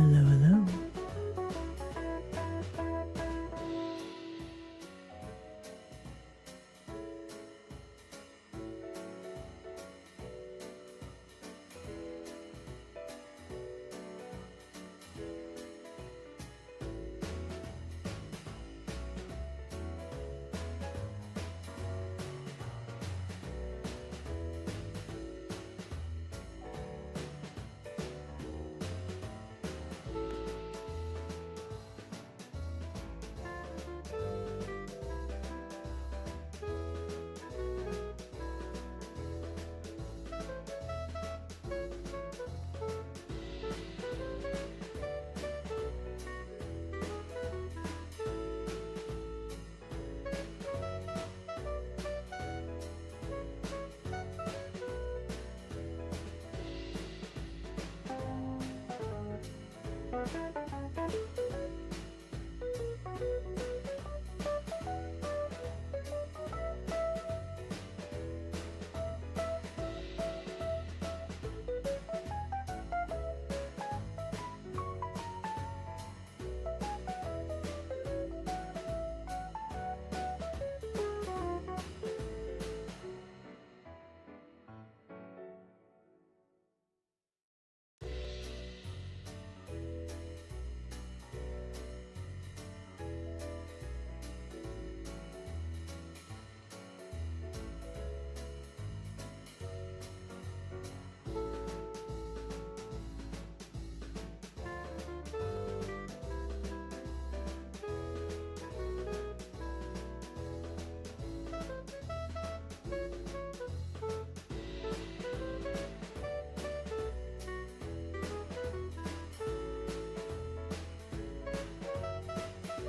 Hello, hello.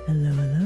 Hello, hello.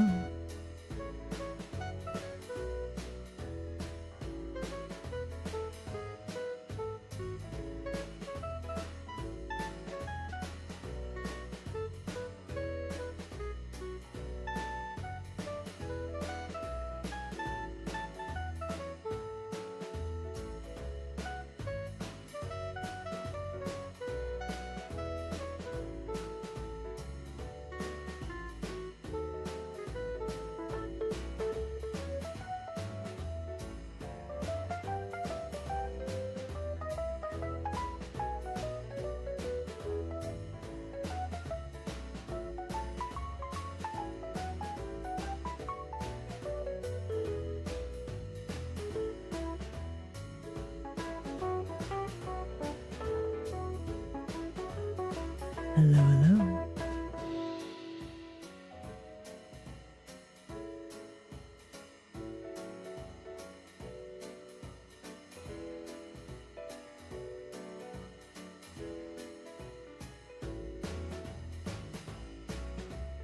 Hello, hello.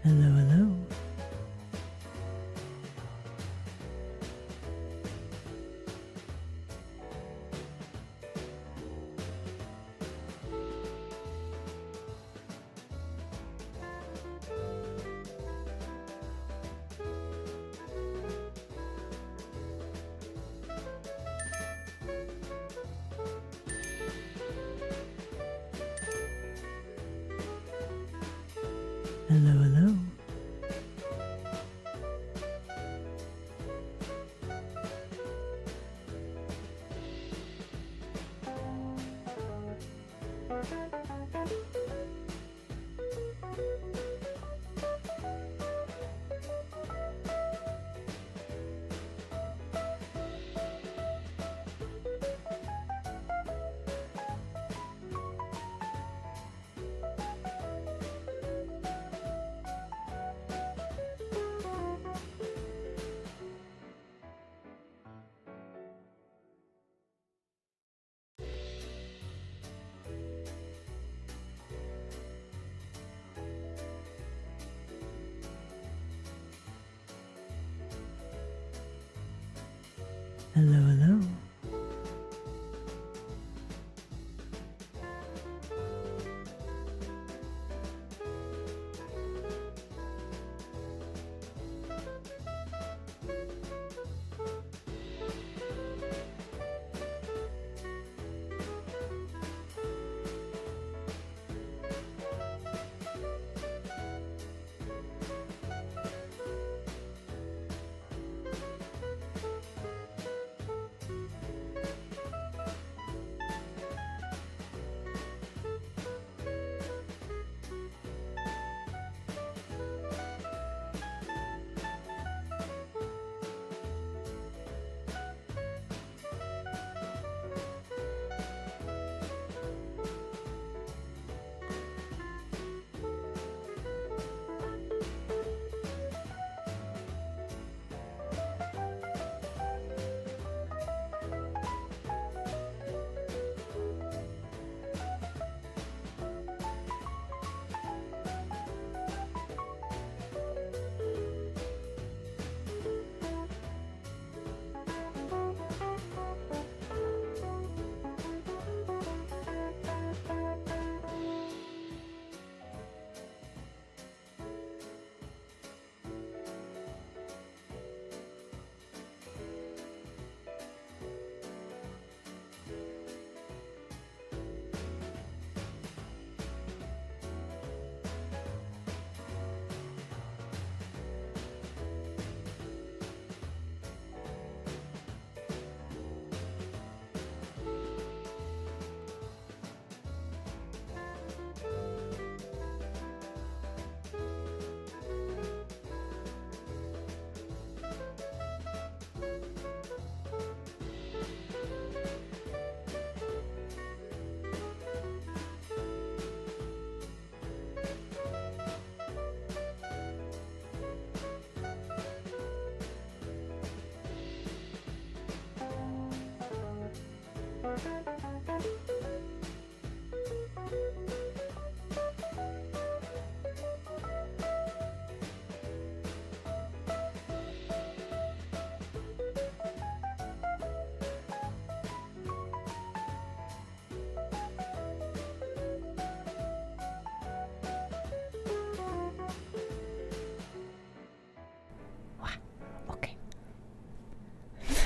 Hello, hello. Hello, hello. Hello, hello.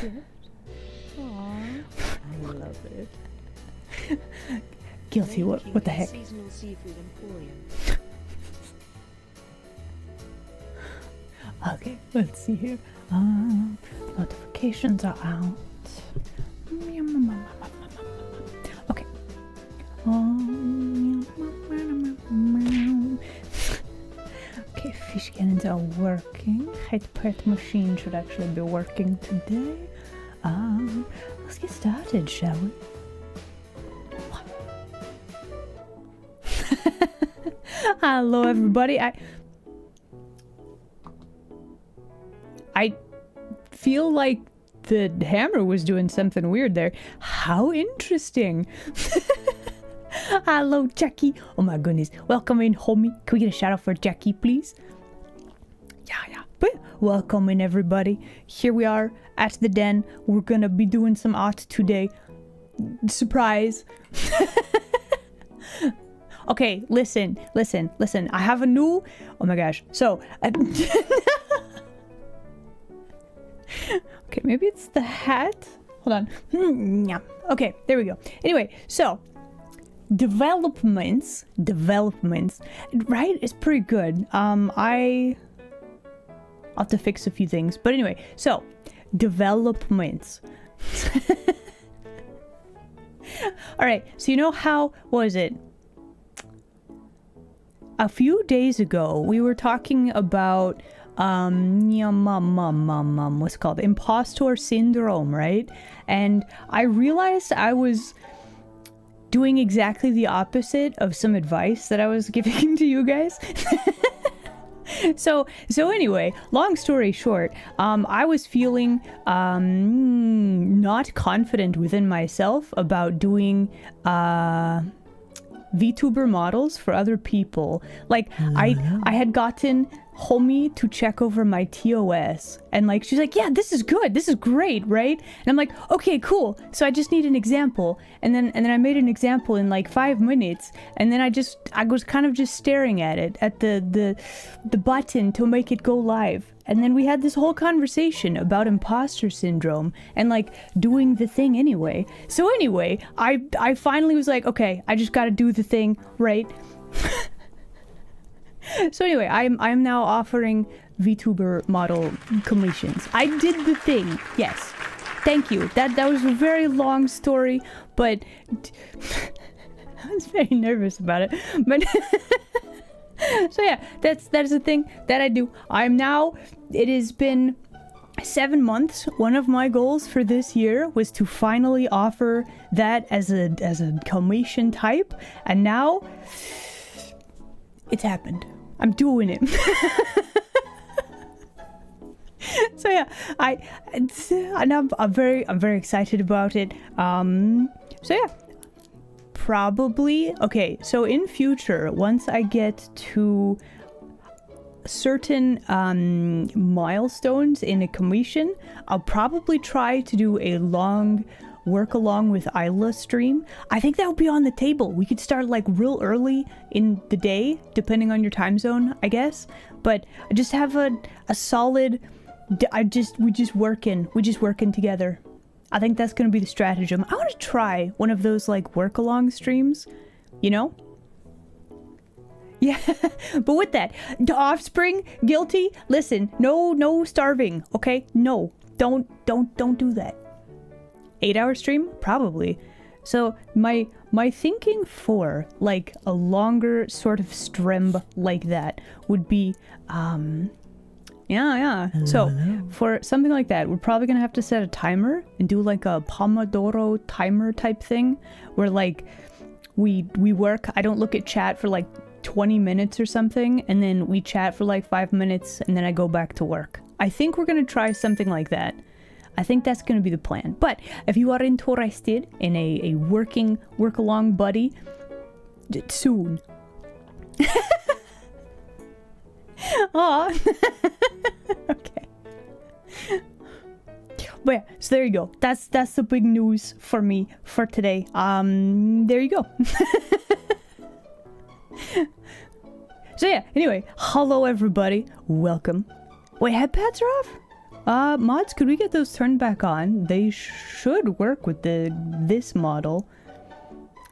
gift. Aww, I love it. Guilty, what the heck? Seasonal seafood emporium. Okay, let's see here. Notifications are out. Okay. Okay, fish cannons are working. Height part machine should actually be working today. Let's get started, shall we? Hello, everybody. I feel like the hammer was doing something weird there. How interesting. Hello, Jackie. Oh my goodness. Welcome in, homie. Can we get a shout out for Jackie, please? Yeah. But welcome in, everybody. Here we are at the den. We're gonna be doing some art today. Surprise. Okay, listen. I have a new... Oh my gosh. So... Okay, maybe it's the hat. Hold on. Yeah. Okay, there we go. Anyway, so... Developments, right? It's pretty good. I'll have to fix a few things. But anyway, so... Developments. Alright, so you know how... What was it? A few days ago, we were talking about, what's it called? Impostor syndrome, right? And I realized I was doing exactly the opposite of some advice that I was giving to you guys. So anyway, long story short, I was feeling not confident within myself about doing VTuber models for other people. Like, I had gotten homie to check over my TOS, and like she's like, yeah, this is good, this is great, right? And I'm like, okay, cool. So I just need an example, and then I made an example in like 5 minutes, and then I was kind of just staring at it, at the button to make it go live. And then we had this whole conversation about imposter syndrome and like doing the thing anyway. So anyway, I finally was like, okay, I just gotta do the thing, right? So anyway, I'm now offering VTuber model commissions. I did the thing, yes. Thank you. That was a very long story, but I was very nervous about it. But so yeah, that is the thing that I do. It has been 7 months. One of my goals for this year was to finally offer that as a commission type, and now it's happened. I'm doing it. So yeah, I'm very excited about it. So yeah. Probably, okay, so in future, once I get to certain milestones in a commission, I'll probably try to do a long work along with Isla stream. I think that would be on the table. We could start like real early in the day, depending on your time zone, I guess. But I just have a solid, we just working together. I think that's gonna be the stratagem. I want to try one of those like work along streams, you know? Yeah, but with that, the offspring, guilty. Listen, no starving, okay? No, don't do that. 8-hour stream, probably. So my thinking for like a longer sort of stream like that would be Yeah. So for something like that, we're probably gonna have to set a timer and do like a Pomodoro timer type thing, where like we work. I don't look at chat for like 20 minutes or something, and then we chat for like 5 minutes, and then I go back to work. I think we're gonna try something like that. I think that's gonna be the plan. But if you are interested in a work along buddy, soon. Aw. Okay. But yeah, so there you go. That's the big news for me for today. There you go. So yeah, anyway, hello everybody. Welcome. Wait, headpads are off? Mods, could we get those turned back on? They should work with this model.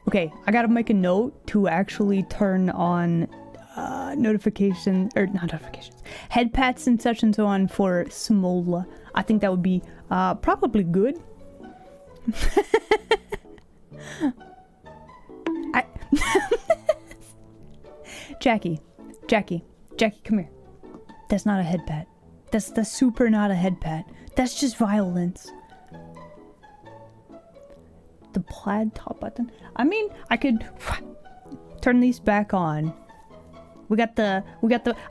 Okay, I gotta make a note to actually turn on notifications, or not notifications, head pats and such and so on for Smola. I think that would be probably good. Jackie, come here. That's not a head pat. That's super not a head pat. That's just violence. The plaid top button. I mean, I could turn these back on. We got the.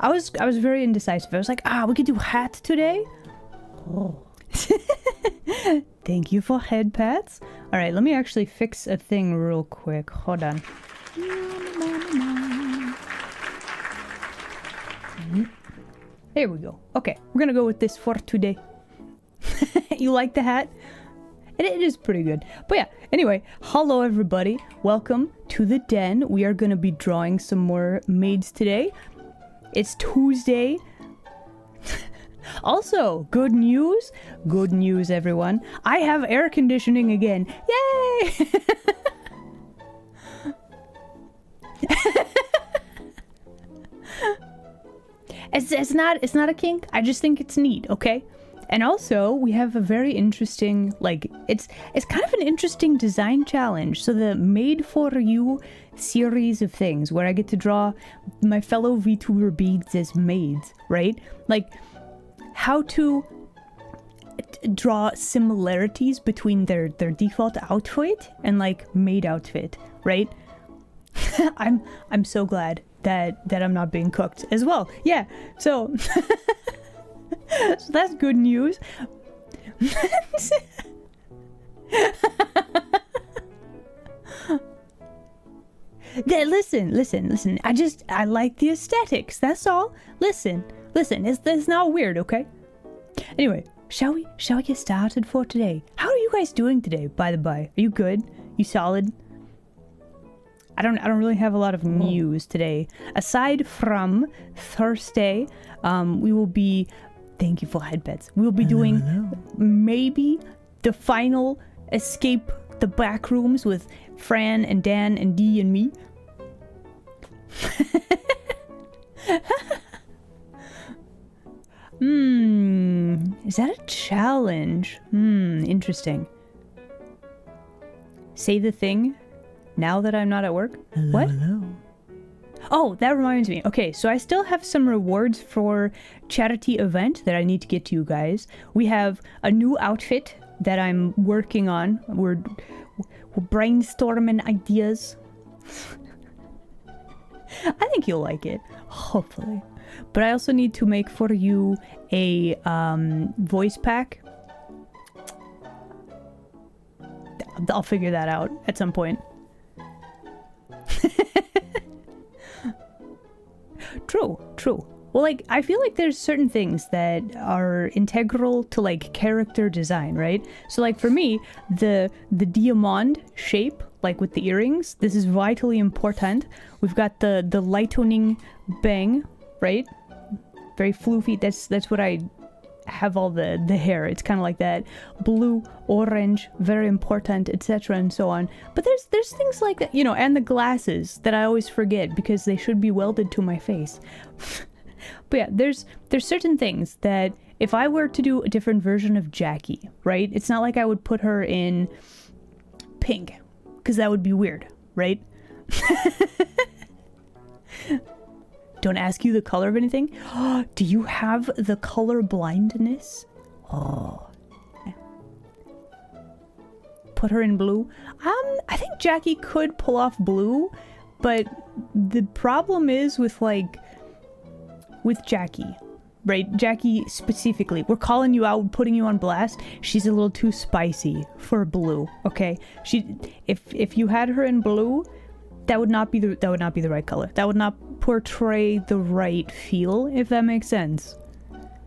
I was very indecisive. I was like, we could do hat today. Oh. Thank you for head pats. All right, let me actually fix a thing real quick. Hold on. There we go. Okay, we're gonna go with this for today. You like the hat? It is pretty good. But yeah, anyway, hello everybody. Welcome to the den. We are gonna be drawing some more maids today. It's Tuesday. Also, good news. Good news, everyone. I have air conditioning again. Yay! It's not a kink. I just think it's neat, okay? And also, we have a very interesting, like, it's kind of an interesting design challenge. So the Maid For You series of things where I get to draw my fellow VTuber beads as maids, right? Like, how to draw similarities between their default outfit and, like, maid outfit, right? I'm so glad that I'm not being cooked as well. Yeah, so... So that's good news. Listen. I like the aesthetics. That's all. Listen. It's not weird, okay? Anyway, shall we get started for today? How are you guys doing today, by the by? Are you good? You solid? I don't really have a lot of news today. Aside from Thursday, we will be... Thank you for headbeds. We'll be doing maybe the final escape the back rooms with Fran and Dan and Dee and me. Is that a challenge? Interesting. Say the thing now that I'm not at work. What? Hello. Oh, that reminds me. Okay, so I still have some rewards for charity event that I need to get to you guys. We have a new outfit that I'm working on. We're brainstorming ideas. I think you'll like it, hopefully. But I also need to make for you a voice pack. I'll figure that out at some point. True. Well, like, I feel like there's certain things that are integral to, like, character design, right? So, like, for me, the diamond shape, like, with the earrings, this is vitally important. We've got the lightening bang, right? Very floofy. That's what I have all the hair. It's kind of like that. Blue, orange, very important, etc. and so on. But there's things like that, you know, and the glasses that I always forget because they should be welded to my face. But yeah, there's certain things that if I were to do a different version of Jackie, right? It's not like I would put her in pink because that would be weird, right? Don't ask you the color of anything. Do you have the color blindness? Oh. Put her in blue. I think Jackie could pull off blue, but the problem is with Jackie, right? Jackie specifically. We're calling you out, putting you on blast. She's a little too spicy for blue, okay? If you had her in blue, that would not be the right color. That would not portray the right feel, if that makes sense.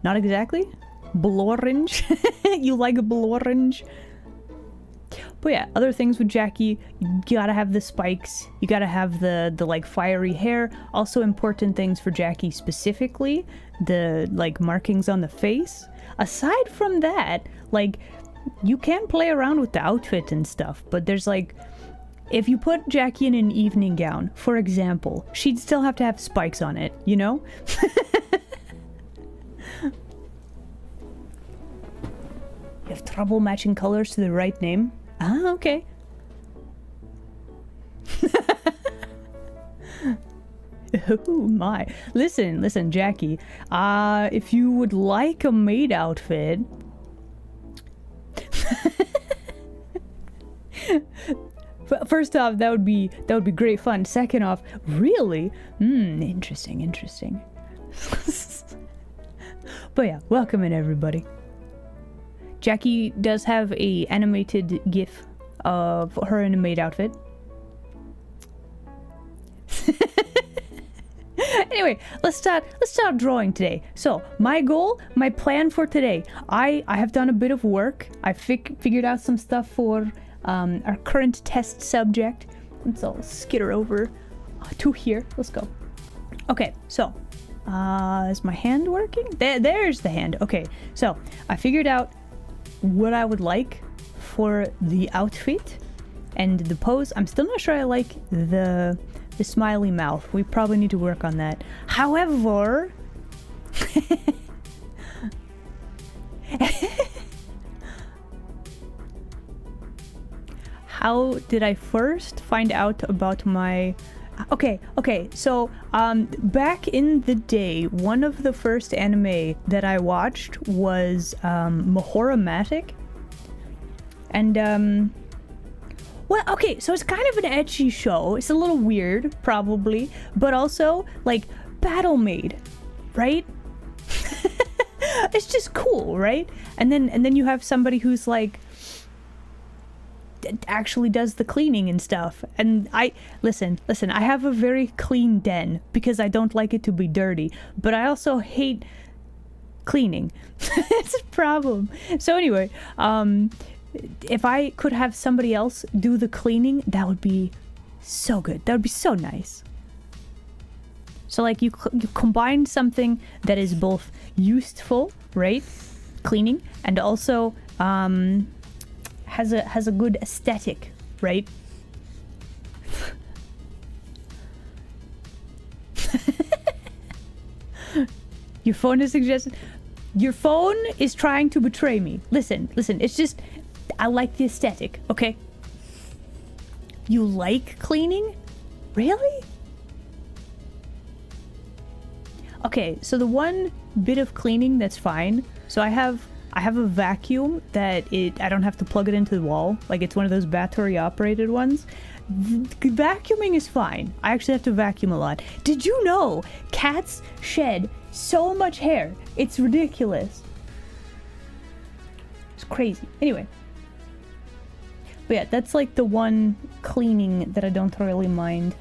Not exactly. Blue orange. You like blue orange? But yeah, other things with Jackie, you gotta have the spikes, you gotta have the like fiery hair. Also important things for Jackie specifically, the like markings on the face. Aside from that, like, you can play around with the outfit and stuff, but there's like, if you put Jackie in an evening gown, for example, she'd still have to have spikes on it, you know? You have trouble matching colors to the right name? Ah, okay. Oh my. Listen, Jackie. If you would like a maid outfit... First off, that would be great fun. Second off, really? Interesting. But yeah, welcome in everybody. Jackie does have a animated GIF of her in a maid outfit. Anyway, let's start drawing today. So my plan for today, I have done a bit of work. I figured out some stuff for our current test subject. Let's all skitter over to here. Let's go. Okay, so is my hand working? There's the hand. Okay, so I figured out what I would like for the outfit and the pose. I'm still not sure I like the smiley mouth. We probably need to work on that. However, how did I first find out about my... Okay, so back in the day, one of the first anime that I watched was Mahoramatic. And well, okay, so it's kind of an ecchi show. It's a little weird, probably, but also like Battle Maid, right? It's just cool, right? And then you have somebody who's like actually does the cleaning and stuff. And listen, I have a very clean den because I don't like it to be dirty, but I also hate cleaning. It's a problem. So anyway, if I could have somebody else do the cleaning, that would be so good. That would be so nice. So like you combine something that is both useful, right? Cleaning, and also has a good aesthetic, right? Your phone is suggesting. Your phone is trying to betray me. Listen, it's just, I like the aesthetic, okay? You like cleaning? Really? Okay, so the one bit of cleaning that's fine. So I have a vacuum that I don't have to plug it into the wall. Like, it's one of those battery operated ones. Vacuuming is fine. I actually have to vacuum a lot. Did you know cats shed so much hair? It's ridiculous. It's crazy. Anyway. But yeah, that's like the one cleaning that I don't really mind.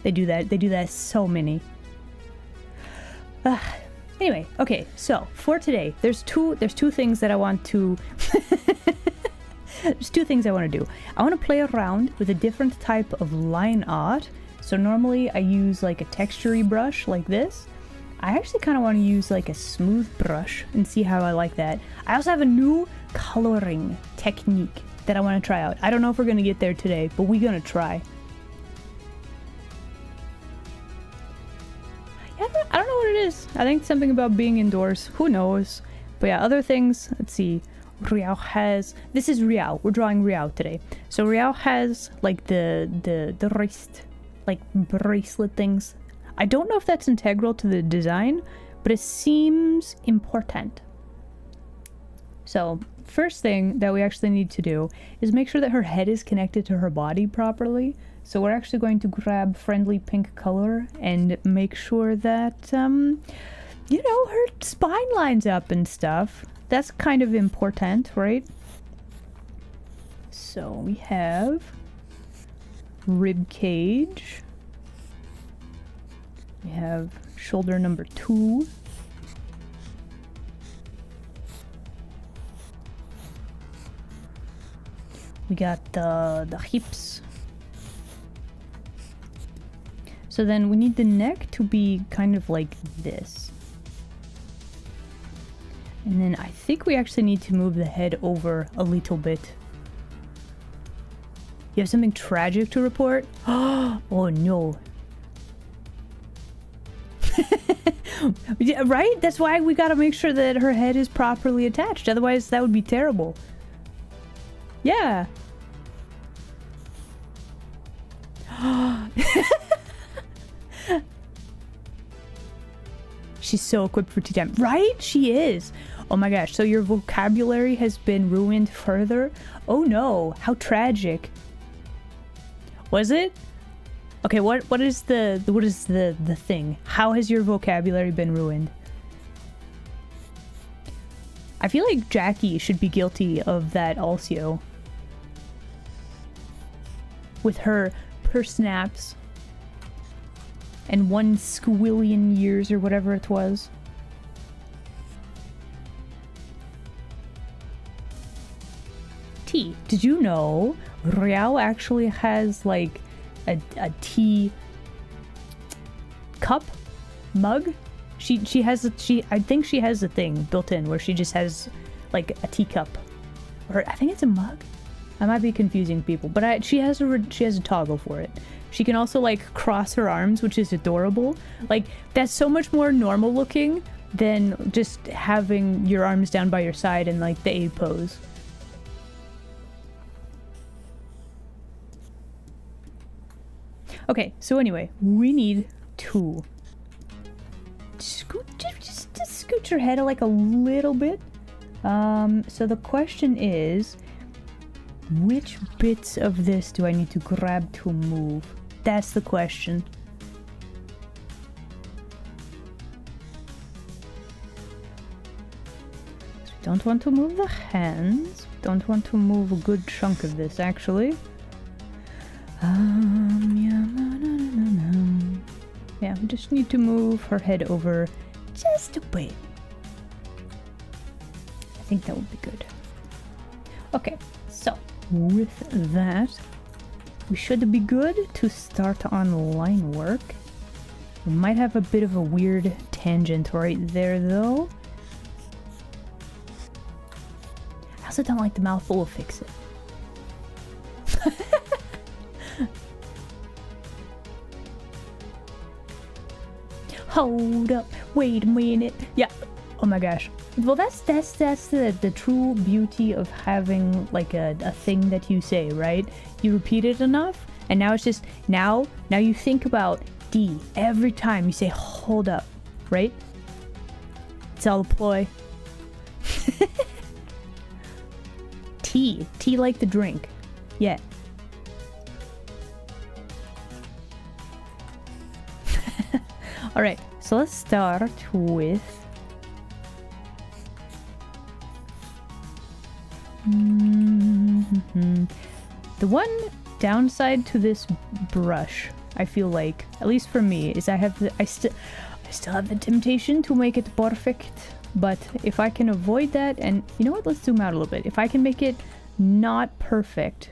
They do that so many. Anyway, okay, so for today, there's two things that I want to there's two things I want to do. I want to play around with a different type of line art. So normally I use like a textury brush like this. I actually kind of want to use like a smooth brush and see how I like that. I also have a new coloring technique that I want to try out. I don't know if we're going to get there today, but we're going to try. Yeah, I don't know what it is. I think something about being indoors. Who knows? But yeah, other things. Let's see. Riao has... This is Riao. We're drawing Riao today. So Riao has like the wrist, like bracelet things. I don't know if that's integral to the design, but it seems important. So first thing that we actually need to do is make sure that her head is connected to her body properly. So we're actually going to grab friendly pink color and make sure that, you know, her spine lines up and stuff. That's kind of important, right? So we have rib cage. We have shoulder number 2. We got the hips. So then we need the neck to be kind of like this. And then I think we actually need to move the head over a little bit. You have something tragic to report? Oh no. Yeah, right? That's why we gotta make sure that her head is properly attached. Otherwise, that would be terrible. Yeah. She's so equipped for tea time. Right? She is. Oh my gosh. So your vocabulary has been ruined further? Oh no. How tragic. Was it? Okay, what is the thing? How has your vocabulary been ruined? I feel like Jackie should be guilty of that also. With her snaps and 1 squillion years or whatever it was. Tea. Did you know Riao actually has like a tea cup mug? She has I think she has a thing built in where she just has like a teacup, or I think it's a mug. I might be confusing people, but she has a toggle for it. She can also like cross her arms, which is adorable. Like that's so much more normal looking than just having your arms down by your side in like the A pose. Okay, so anyway, we need to just scoot your head like a little bit. So the question is, which bits of this do I need to grab to move? That's the question. So don't want to move the hands. Don't want to move a good chunk of this, actually. Yeah, we just need to move her head over just a bit. I think that would be good. Okay, so with that, we should be good to start on line work. We might have a bit of a weird tangent right there, though. I also don't like the mouth, but we'll fix it. Hold up, wait a minute. Yeah. Oh my gosh. Well, that's the true beauty of having like a thing that you say, right? You repeat it enough, and now it's just now you think about D every time you say hold up, right? It's all a ploy. Tea like the drink. Yeah. All right, so let's start with the one downside to this brush, I feel like, at least for me, is I still have the temptation to make it perfect. But if I can avoid that, and you know what, let's zoom out a little bit. If I can make it not perfect,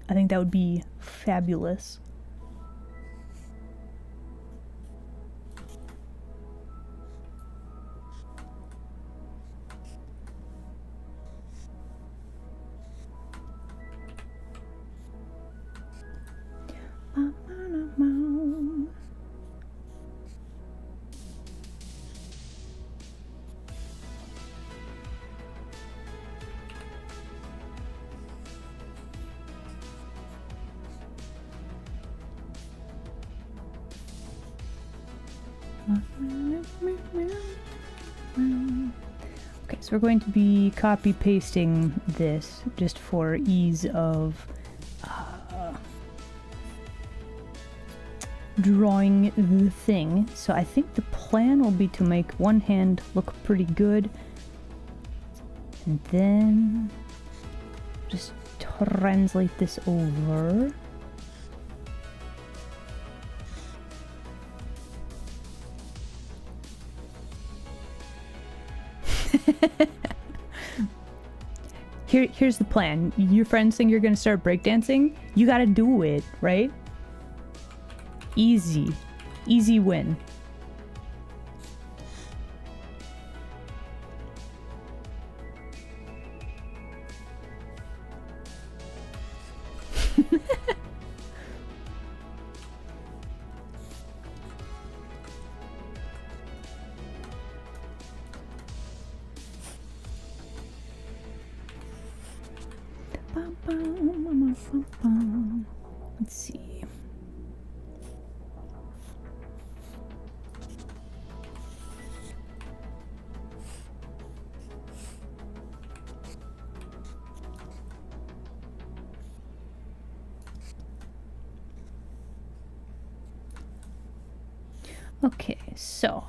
I think that would be fabulous. Okay, so we're going to be copy pasting this just for ease of drawing the thing. So I think the plan will be to make one hand look pretty good, and then just translate this over. Here's the plan. Your friends think you're gonna start breakdancing. You gotta do it, right? Easy. Easy win. Let's see. Okay, so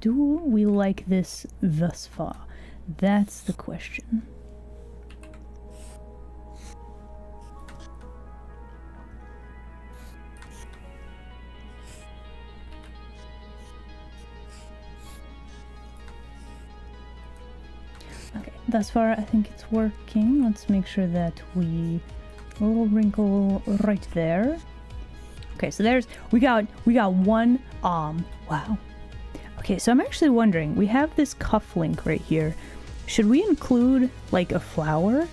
do we like this thus far? That's the question. Okay, thus far I think it's working. Let's make sure that we a little wrinkle right there. Okay, so we got one wow. Okay, so I'm actually wondering, we have this cuff link right here. Should we include like a flower?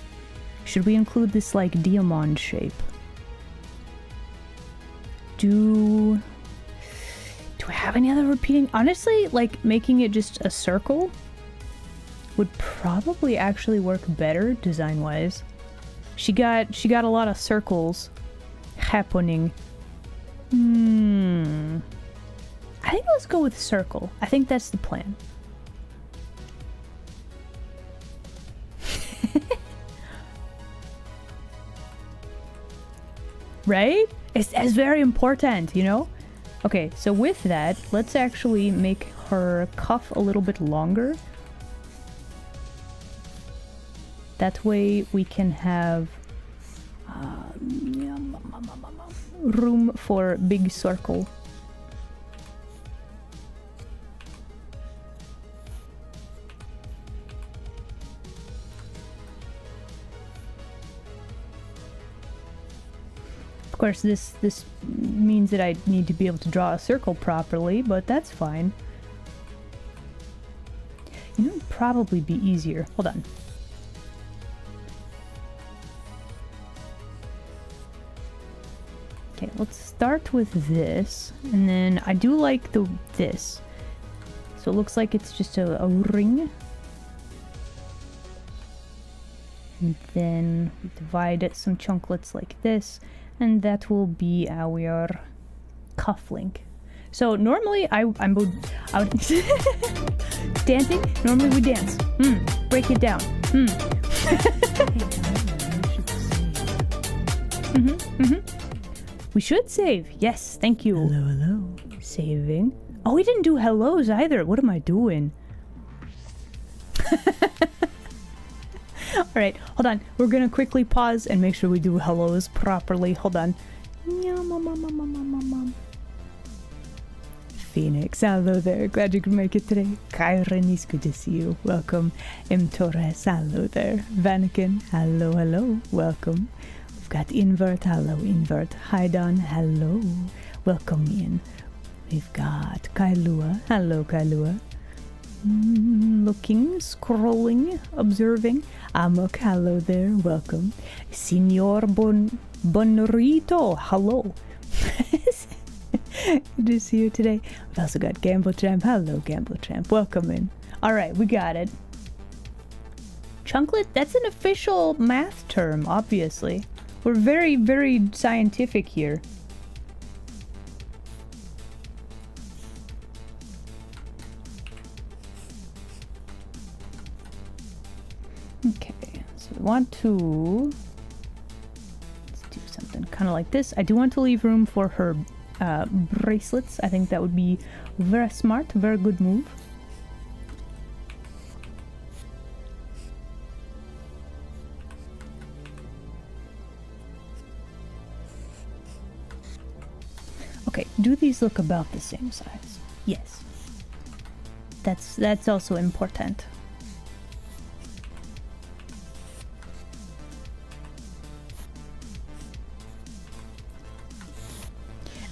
Should we include this like diamond shape? Do I have any other repeating? Honestly, like making it just a circle would probably actually work better design-wise. She got a lot of circles happening. I think let's go with circle. I think that's the plan. Right? It's very important, you know? Okay, so with that, let's actually make her cuff a little bit longer. That way we can have room for big circle. Of course, this means that I need to be able to draw a circle properly, but that's fine. You know, it'd probably be easier. Hold on. Okay, let's start with this, and then I do like this. So it looks like it's just a ring. And then we divide it some chunklets like this, and that will be our cuff link. So normally I would dancing. Normally we dance. Break it down. We should save. Yes, thank you. Hello, hello. Saving. Oh, we didn't do hellos either. What am I doing? Alright, hold on. We're gonna quickly pause and make sure we do hellos properly. Hold on. Phoenix, hello there. Glad you could make it today. Kyrenis, good to see you. Welcome. M. Torres, hello there. Vanakin, hello, hello. Welcome. We've got Invert, hello, Invert. Hi, Don, hello. Welcome in. We've got Kailua, hello, Kailua. Looking, scrolling, observing. Amok, hello there, welcome. Signor Bonrito, hello. Good to see you today. We've also got Gamble Champ, hello, Gamble Champ, welcome in. Alright, we got it. Chunklet, that's an official math term, obviously. We're very, very scientific here. Okay, so we want to, let's do something kind of like this. I do want to leave room for her bracelets. I think that would be very smart, very good move. Okay, do these look about the same size? Yes. That's also important.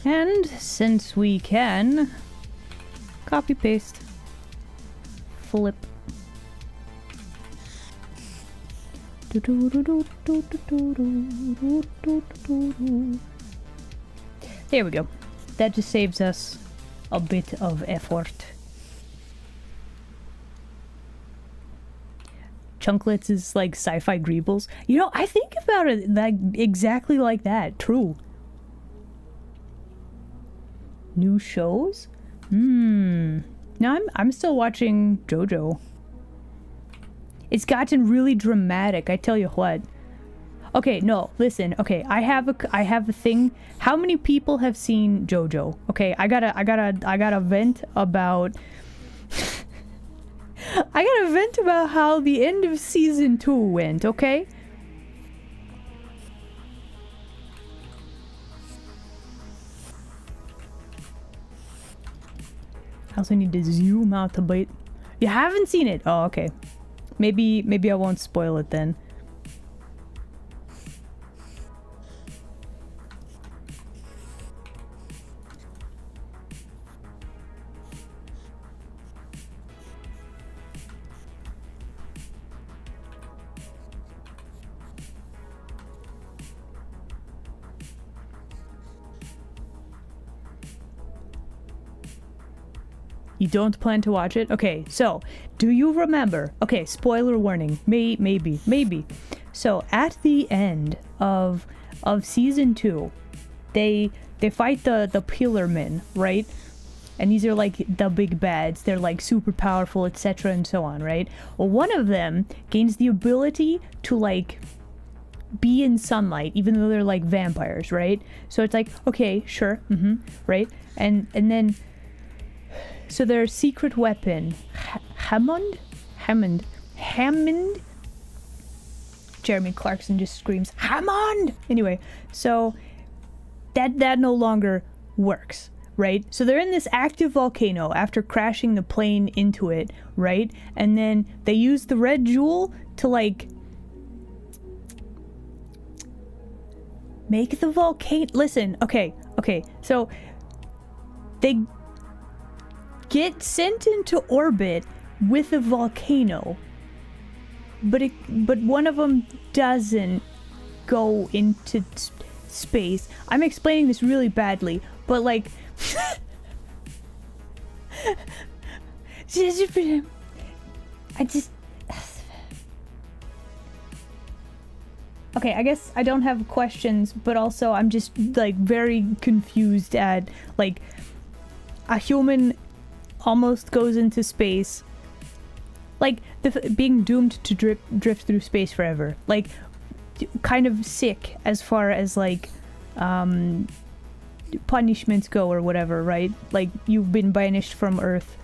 And since we can, copy paste, flip. There we go. That just saves us a bit of effort. Chunklets is like sci-fi greebles. You know, I think about it like exactly like that. True. New shows? No, I'm still watching JoJo. It's gotten really dramatic, I tell you what. Okay, no, listen. Okay, I have a thing. How many people have seen JoJo? Okay, I gotta vent about I gotta vent about how the end of season 2 went, okay? I also need to zoom out a bit. You haven't seen it? Oh, okay. Maybe I won't spoil it then. You don't plan to watch it? Okay, so, do you remember? Okay, spoiler warning. Maybe. So, at the end of season 2, they fight the Pillar Men, right? And these are like the big bads. They're like super powerful, etc. and so on, right? Well, one of them gains the ability to like be in sunlight, even though they're like vampires, right? So it's like, okay, sure, right? And then so their secret weapon, Hammond? Jeremy Clarkson just screams, Hammond! Anyway, so that no longer works, right? So they're in this active volcano after crashing the plane into it, right? And then they use the red jewel to like make the volcano. Listen, okay. So they get sent into orbit with a volcano, but one of them doesn't go into space. I'm explaining this really badly, but like okay, I guess I don't have questions, but also I'm just like very confused at like a human almost goes into space, like being doomed to drift through space forever, like kind of sick as far as like punishments go or whatever, right? Like you've been banished from Earth,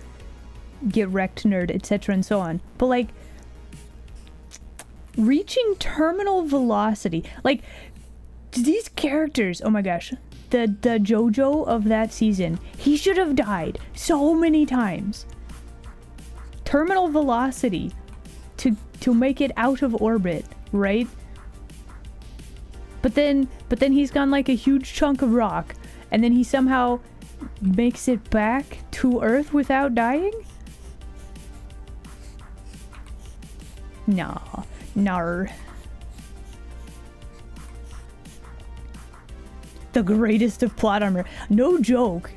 get wrecked, nerd, etc. and so on. But like reaching terminal velocity, like these characters, oh my gosh, the JoJo of that season, he should have died so many times. Terminal velocity to make it out of orbit, right? But then he's gone like a huge chunk of rock, and then he somehow makes it back to Earth without dying? Nar. The greatest of plot armor. No joke.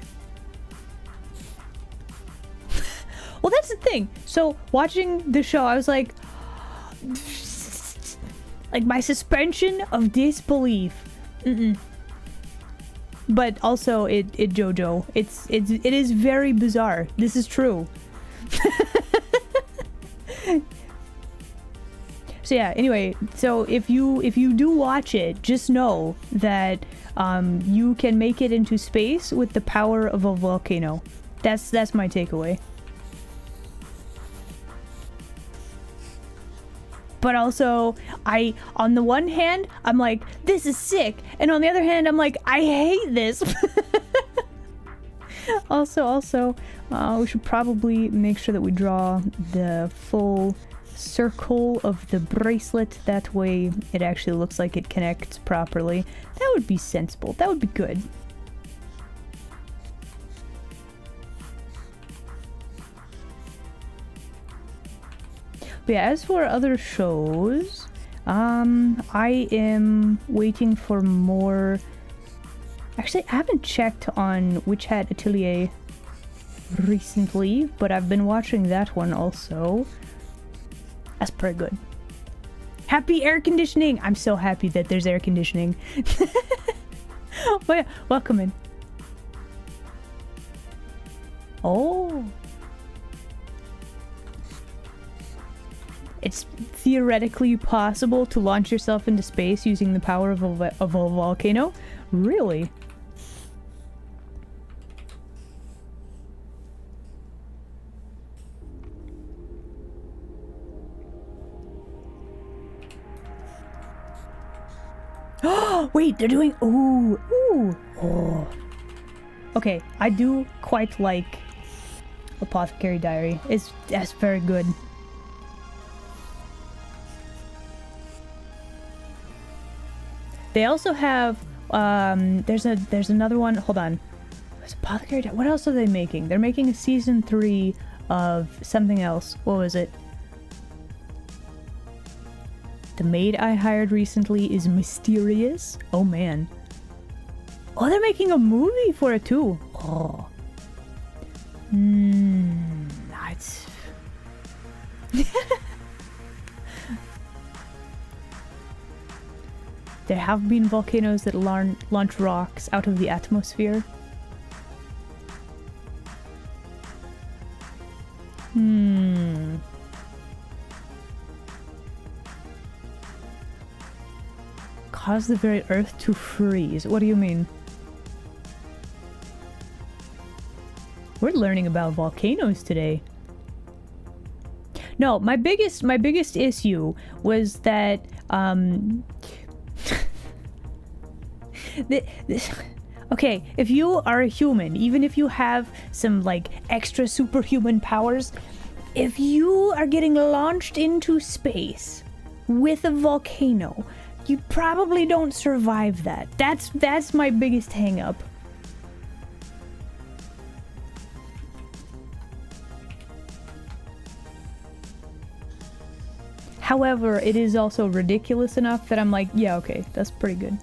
Well, that's the thing. So, watching the show, I was like my suspension of disbelief. But also, it JoJo. It is very bizarre. This is true. So yeah, anyway, so if you do watch it, just know that you can make it into space with the power of a volcano. That's my takeaway. But also, on the one hand, I'm like, this is sick, and on the other hand, I'm like, I hate this. Also, we should probably make sure that we draw the full circle of the bracelet. That way it actually looks like it connects properly. That would be sensible. That would be good. But yeah, as for other shows, I am waiting for more. Actually, I haven't checked on Witch Hat Atelier recently, but I've been watching that one also. That's pretty good. Happy air conditioning! I'm so happy that there's air conditioning. Oh yeah, welcome in. Oh. It's theoretically possible to launch yourself into space using the power of a volcano? Really? Oh, wait, they're doing... Ooh, ooh, oh. Okay, I do quite like Apothecary Diary. That's very good. They also have, there's another one, hold on. There's Apothecary Diary. What else are they making? They're making a season 3 of something else. What was it? The maid I hired recently is mysterious. Oh man. Oh, they're making a movie for it too. Oh. That's... There have been volcanoes that launch rocks out of the atmosphere. Cause the very earth to freeze. What do you mean? We're learning about volcanoes today. No, my biggest issue was that okay, if you are a human, even if you have some like extra superhuman powers, if you are getting launched into space with a volcano, you probably don't survive that. That's my biggest hang up. However, it is also ridiculous enough that I'm like, yeah, okay, that's pretty good.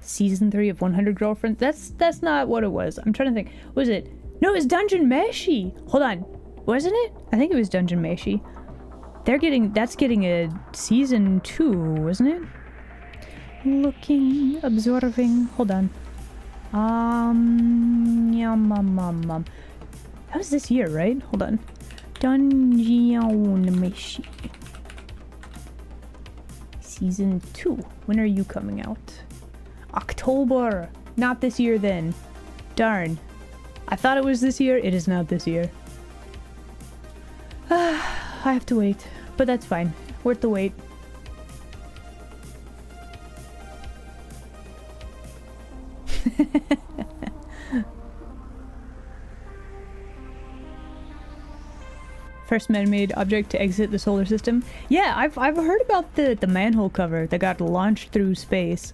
Season 3 of 100 Girlfriends? That's not what it was. I'm trying to think. Was it? No, it was Dungeon Meshi! Hold on. Wasn't it? I think it was Dungeon Meshi. That's getting a season 2, wasn't it? Looking, observing. Hold on. That was this year, right? Hold on. Dungeon Meshi. Season 2. When are you coming out? October! Not this year then. Darn. I thought it was this year. It is not this year. I have to wait. But that's fine. Worth the wait. First man-made object to exit the solar system. Yeah, I've heard about the manhole cover that got launched through space.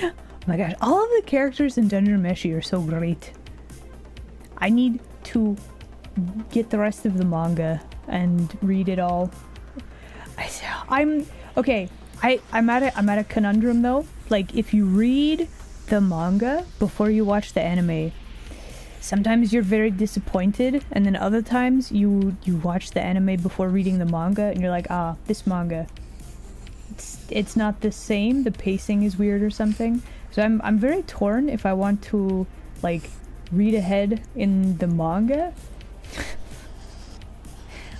Oh my gosh, all of the characters in Dungeon Meshi are so great. I need to get the rest of the manga and read it all. I'm okay. I'm at a conundrum though. Like, if you read the manga before you watch the anime, sometimes you're very disappointed, and then other times you watch the anime before reading the manga and you're like, ah, this manga, it's not the same. The pacing is weird or something. So I'm very torn if I want to like read ahead in the manga. I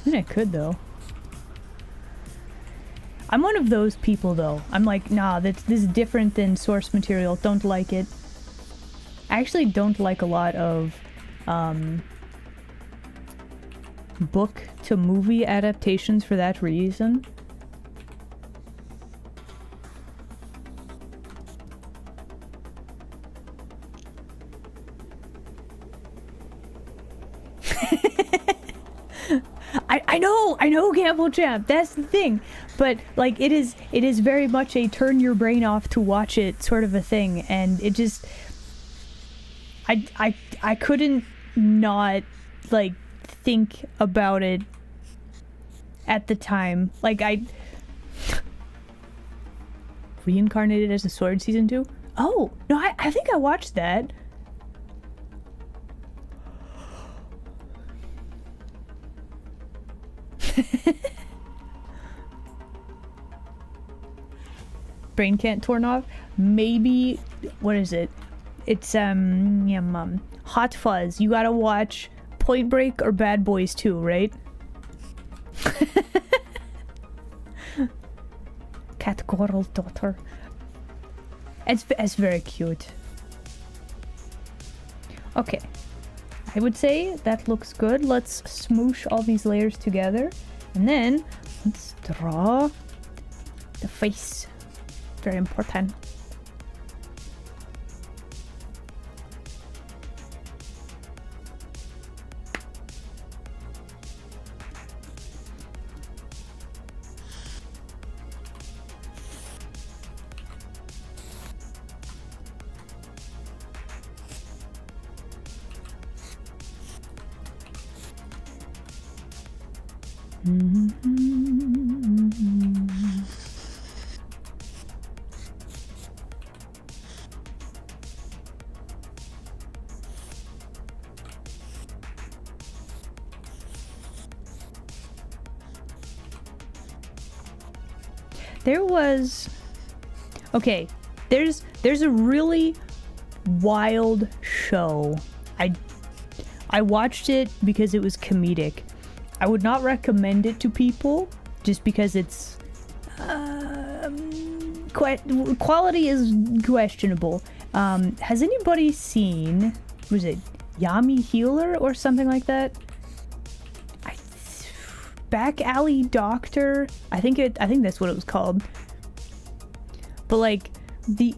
mean, I could though. I'm one of those people though. I'm like, nah, this is different than source material. Don't like it. I actually don't like a lot of book to movie adaptations for that reason. I know Gamble Champ. That's the thing. But like it is very much a turn your brain off to watch it sort of a thing, and it just I couldn't not like think about it at the time. Like I Reincarnated as a Sword season 2? Oh, no, I think I watched that. Brain can't turn off. Maybe what is it? It's Hot Fuzz. You gotta watch Point Break or Bad Boys 2, right? Cat Coral daughter. It's very cute. Okay. I would say that looks good. Let's smoosh all these layers together. And then let's draw the face. Very important. There was... Okay, there's a really wild show. I watched it because it was comedic. I would not recommend it to people just because it's quality is questionable. Has anybody seen, was it Yami Healer or something like that? Back Alley Doctor? I think that's what it was called. But like the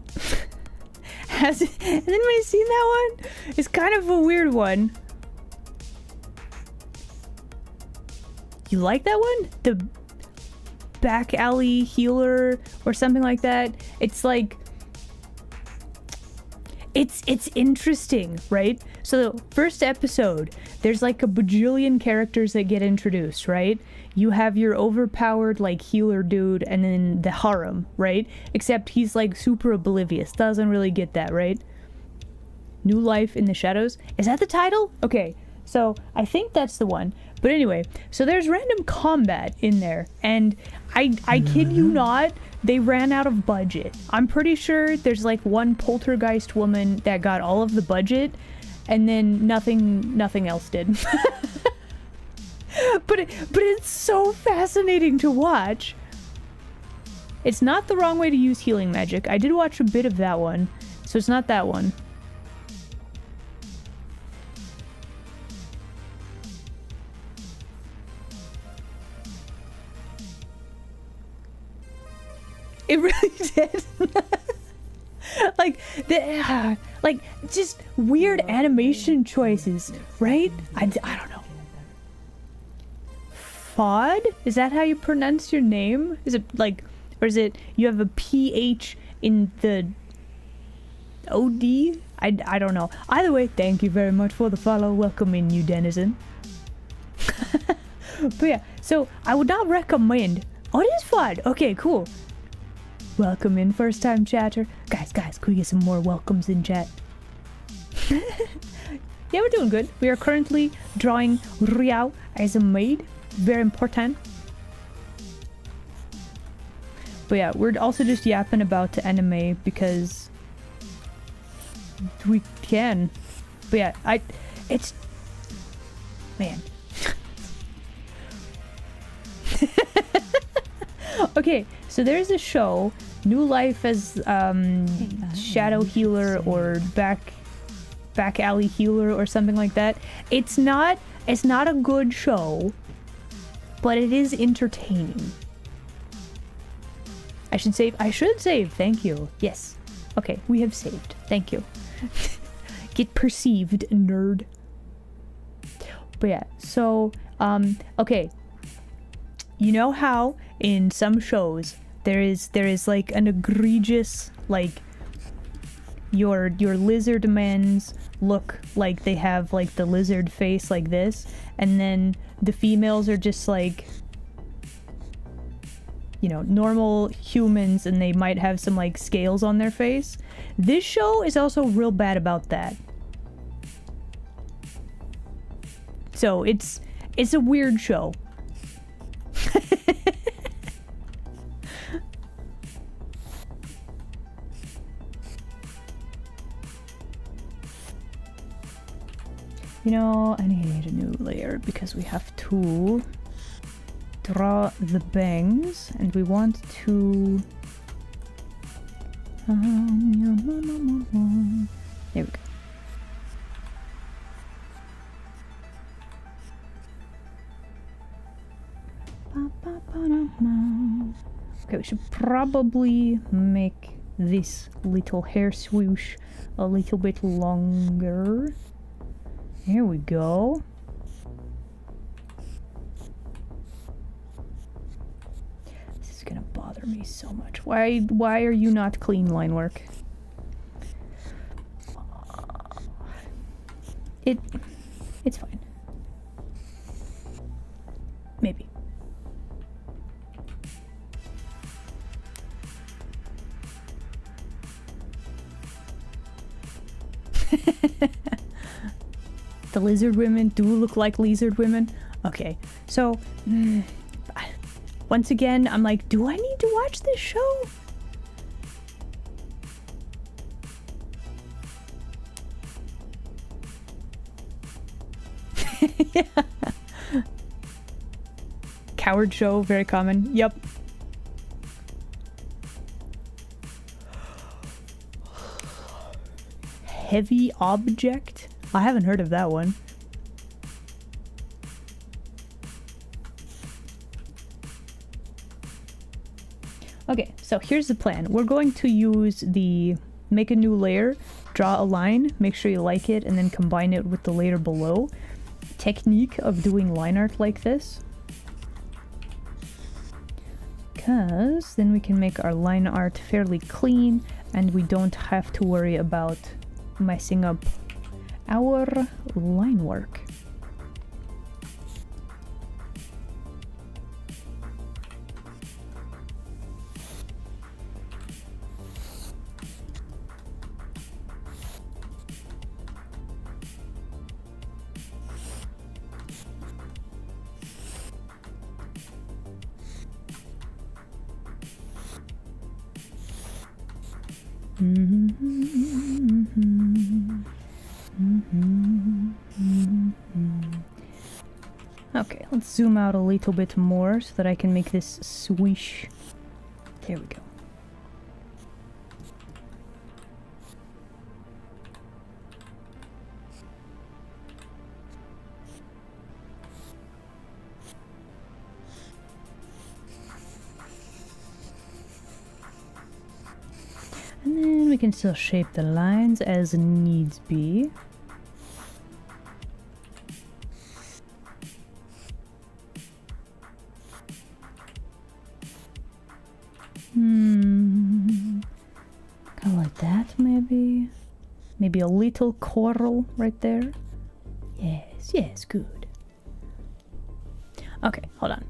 has anybody seen that one? It's kind of a weird one. You like that one? The Back Alley Healer or something like that? It's like it's interesting, right? So the first episode, there's like a bajillion characters that get introduced, right? You have your overpowered like healer dude and then the harem, right? Except he's like super oblivious, doesn't really get that, right? New Life in the Shadows. Is that the title? Okay, so I think that's the one. But anyway, so there's random combat in there, and I kid you not, they ran out of budget. I'm pretty sure there's like one poltergeist woman that got all of the budget, and then nothing else did. but it's so fascinating to watch. It's not the wrong way to use healing magic. I did watch a bit of that one, so it's not that one. It really did. like just weird animation choices, right? I don't know. Fod? Is that how you pronounce your name? Is it like, or is it you have a PH in the OD? I don't know. Either way, thank you very much for the follow. Welcome in, new denizen. But yeah, so I would not recommend. Oh, it is Fod. Okay, cool. Welcome in, first time chatter. Guys, can we get some more welcomes in chat? Yeah, we're doing good. We are currently drawing Riao as a maid. Very important. But yeah, we're also just yapping about the anime because we can. But yeah, it's... Man. Okay, so there's a show, New Life as Shadow Healer or Back Alley Healer or something like that. It's not a good show, but it is entertaining. I should save. Thank you. Yes. Okay, we have saved. Thank you. Get perceived, nerd. But yeah, so okay. you know how in some shows there is like an egregious, like, your lizard men's look like they have like the lizard face like this, and then the females are just like, you know, normal humans, and they might have some like scales on their face. This show is also real bad about that. So it's a weird show. You know, I need a new layer because we have to draw the bangs, and we want to... There we go. Okay, we should probably make this little hair swoosh a little bit longer. Here we go. This is gonna bother me so much. Why are you not clean, line work? It's fine. Maybe. The lizard women do look like lizard women. Okay, so once again, I'm like, do I need to watch this show? Yeah. Coward show, very common. Yep. Heavy object? I haven't heard of that one. Okay, so here's the plan. We're going to use the make a new layer, draw a line, make sure you like it, and then combine it with the layer below. Technique of doing line art like this. Because then we can make our line art fairly clean, and we don't have to worry about messing up our line work. Okay, let's zoom out a little bit more so that I can make this swish. There we go. And then we can still shape the lines as needs be. Kind of like that, maybe. Maybe a little coral right there. Yes, good. Okay, hold on.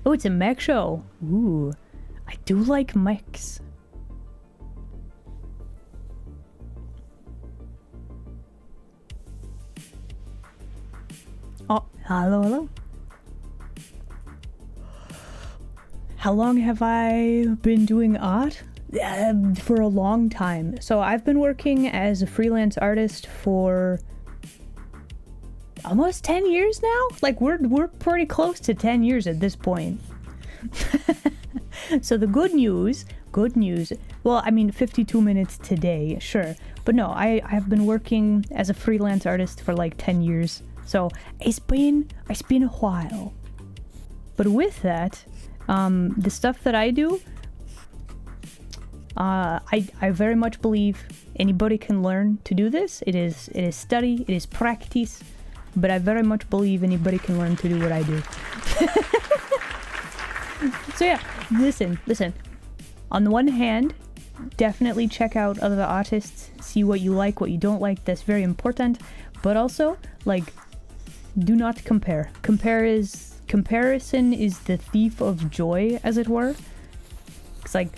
Oh, it's a mech show. Ooh, I do like mechs. Oh, hello. How long have I been doing art? For a long time. So I've been working as a freelance artist for almost 10 years now. Like we're pretty close to 10 years at this point. So the good news, well, I mean 52 minutes today, sure. But no, I've been working as a freelance artist for like 10 years. So it's been a while. But with that, the stuff that I do, I very much believe Anybody can learn to do this. It is study, it is practice, but I very much believe anybody can learn to do what I do. So yeah, listen. On the one hand, definitely check out other artists, see what you like, what you don't like. That's very important. But also, like, do not compare. Comparison is the thief of joy, as it were. It's like,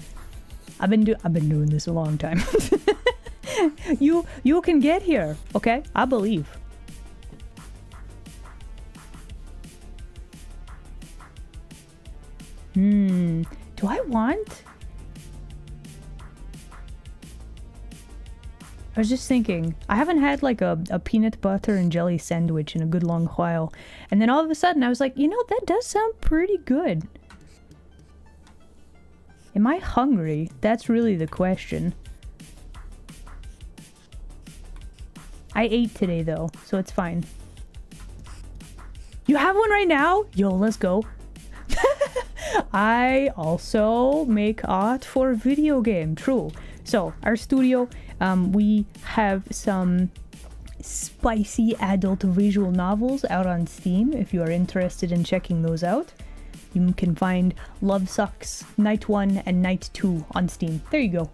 I've been doing this a long time. You can get here, okay? I believe. Do I want? I was just thinking, I haven't had like a peanut butter and jelly sandwich in a good long while. And then all of a sudden I was like, you know, that does sound pretty good. Am I hungry? That's really the question. I ate today though, so it's fine. You have one right now? Yo, let's go. I also make art for a video game, true. So, our studio, we have some spicy adult visual novels out on Steam. If you are interested in checking those out, you can find Love Sucks Night 1 and Night 2 on Steam. There you go.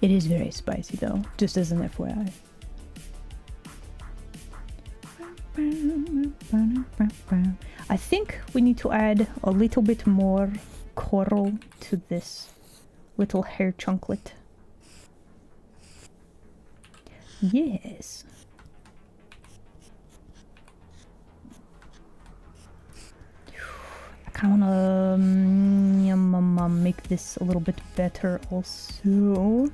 It is very spicy though, just as an FYI. I think we need to add a little bit more coral to this little hair chunklet. Yes. I kind of want to make this a little bit better also.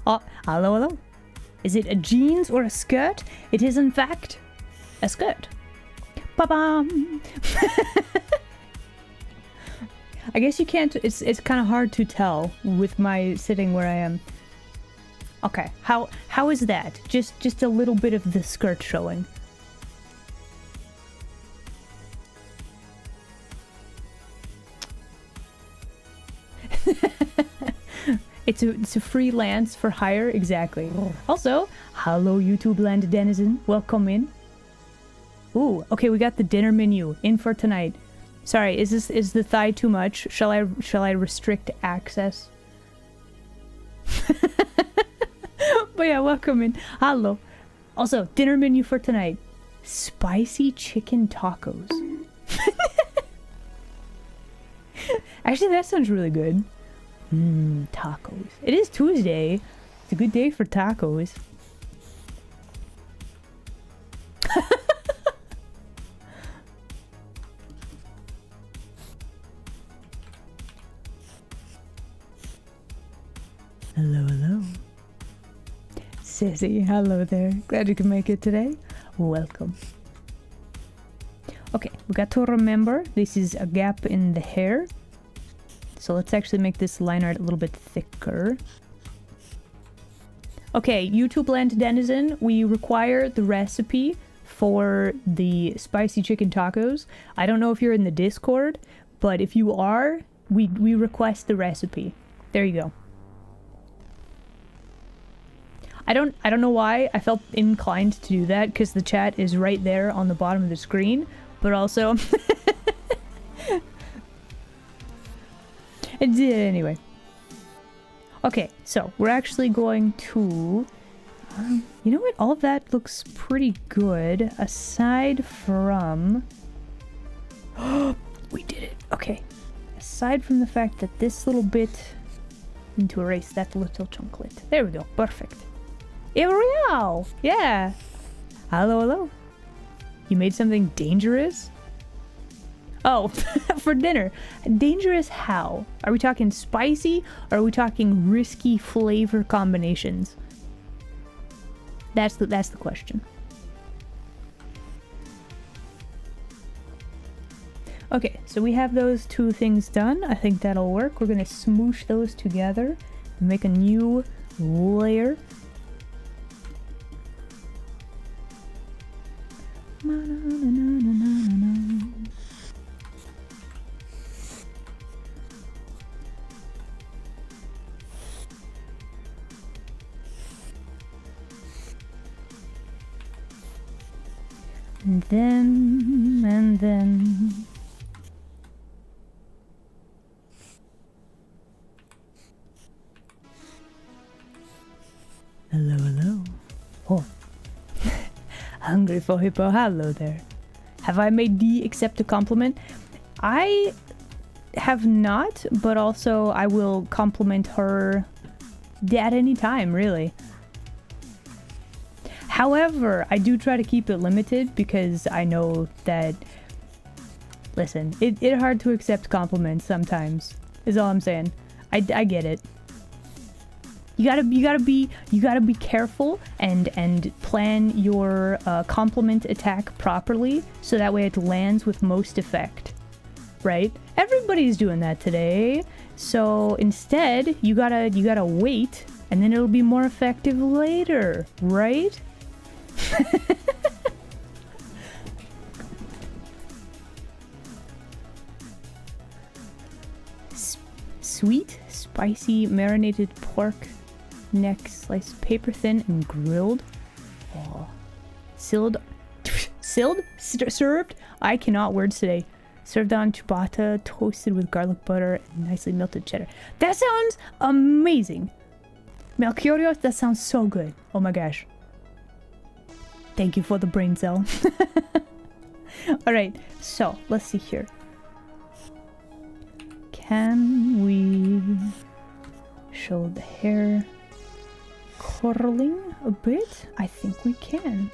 Oh, hello. Is it a jeans or a skirt? It is in fact a skirt. Ba-bam! I guess you can't, it's kind of hard to tell with my sitting where I am. Okay, how is that? Just a little bit of the skirt showing. It's a freelance for hire, exactly. Also, hello YouTube land denizen, welcome in. Ooh, okay, we got the dinner menu in for tonight. Sorry, is the thigh too much? Shall I restrict access? But yeah, welcome in. Hello. Also, dinner menu for tonight. Spicy chicken tacos. Actually, that sounds really good. Tacos. It is Tuesday. It's a good day for tacos. Hello. Sissy, hello there. Glad you can make it today. Welcome. Okay, we got to remember this is a gap in the hair. So let's actually make this line art a little bit thicker. Okay, YouTube land denizen, we require the recipe for the spicy chicken tacos. I don't know if you're in the Discord, but if you are, we request the recipe. There you go. I don't know why I felt inclined to do that, because the chat is right there on the bottom of the screen, but also... Anyway. Okay, so we're actually going to... you know what? All of that looks pretty good, aside from... we did it. Okay. Aside from the fact that this little bit... I need to erase that little chunklet. There we go. Perfect. Ariel! Yeah! Hello. You made something dangerous? Oh, for dinner. Dangerous how? Are we talking spicy, or are we talking risky flavor combinations? That's the question. Okay, so we have those two things done. I think that'll work. We're gonna smoosh those together and make a new layer. And then. Hello, hello. Oh. Hungry for hippo. Hello there. Have I made D accept a compliment? I have not, but also I will compliment her at any time, really. However, I do try to keep it limited because I know that, listen, it's hard to accept compliments sometimes, is all I'm saying. I get it. You gotta be careful and plan your compliment attack properly so that way it lands with most effect, right? Everybody's doing that today. So instead, you gotta wait, and then it'll be more effective later, right? Sweet, spicy, marinated pork neck, sliced paper thin and grilled. Oh. Served? I cannot words today. Served on ciabatta, toasted with garlic butter and nicely melted cheddar. That sounds amazing. Melchiorios, that sounds so good. Oh my gosh. Thank you for the brain cell. Alright, so let's see here. Can we show the hair curling a bit? I think we can.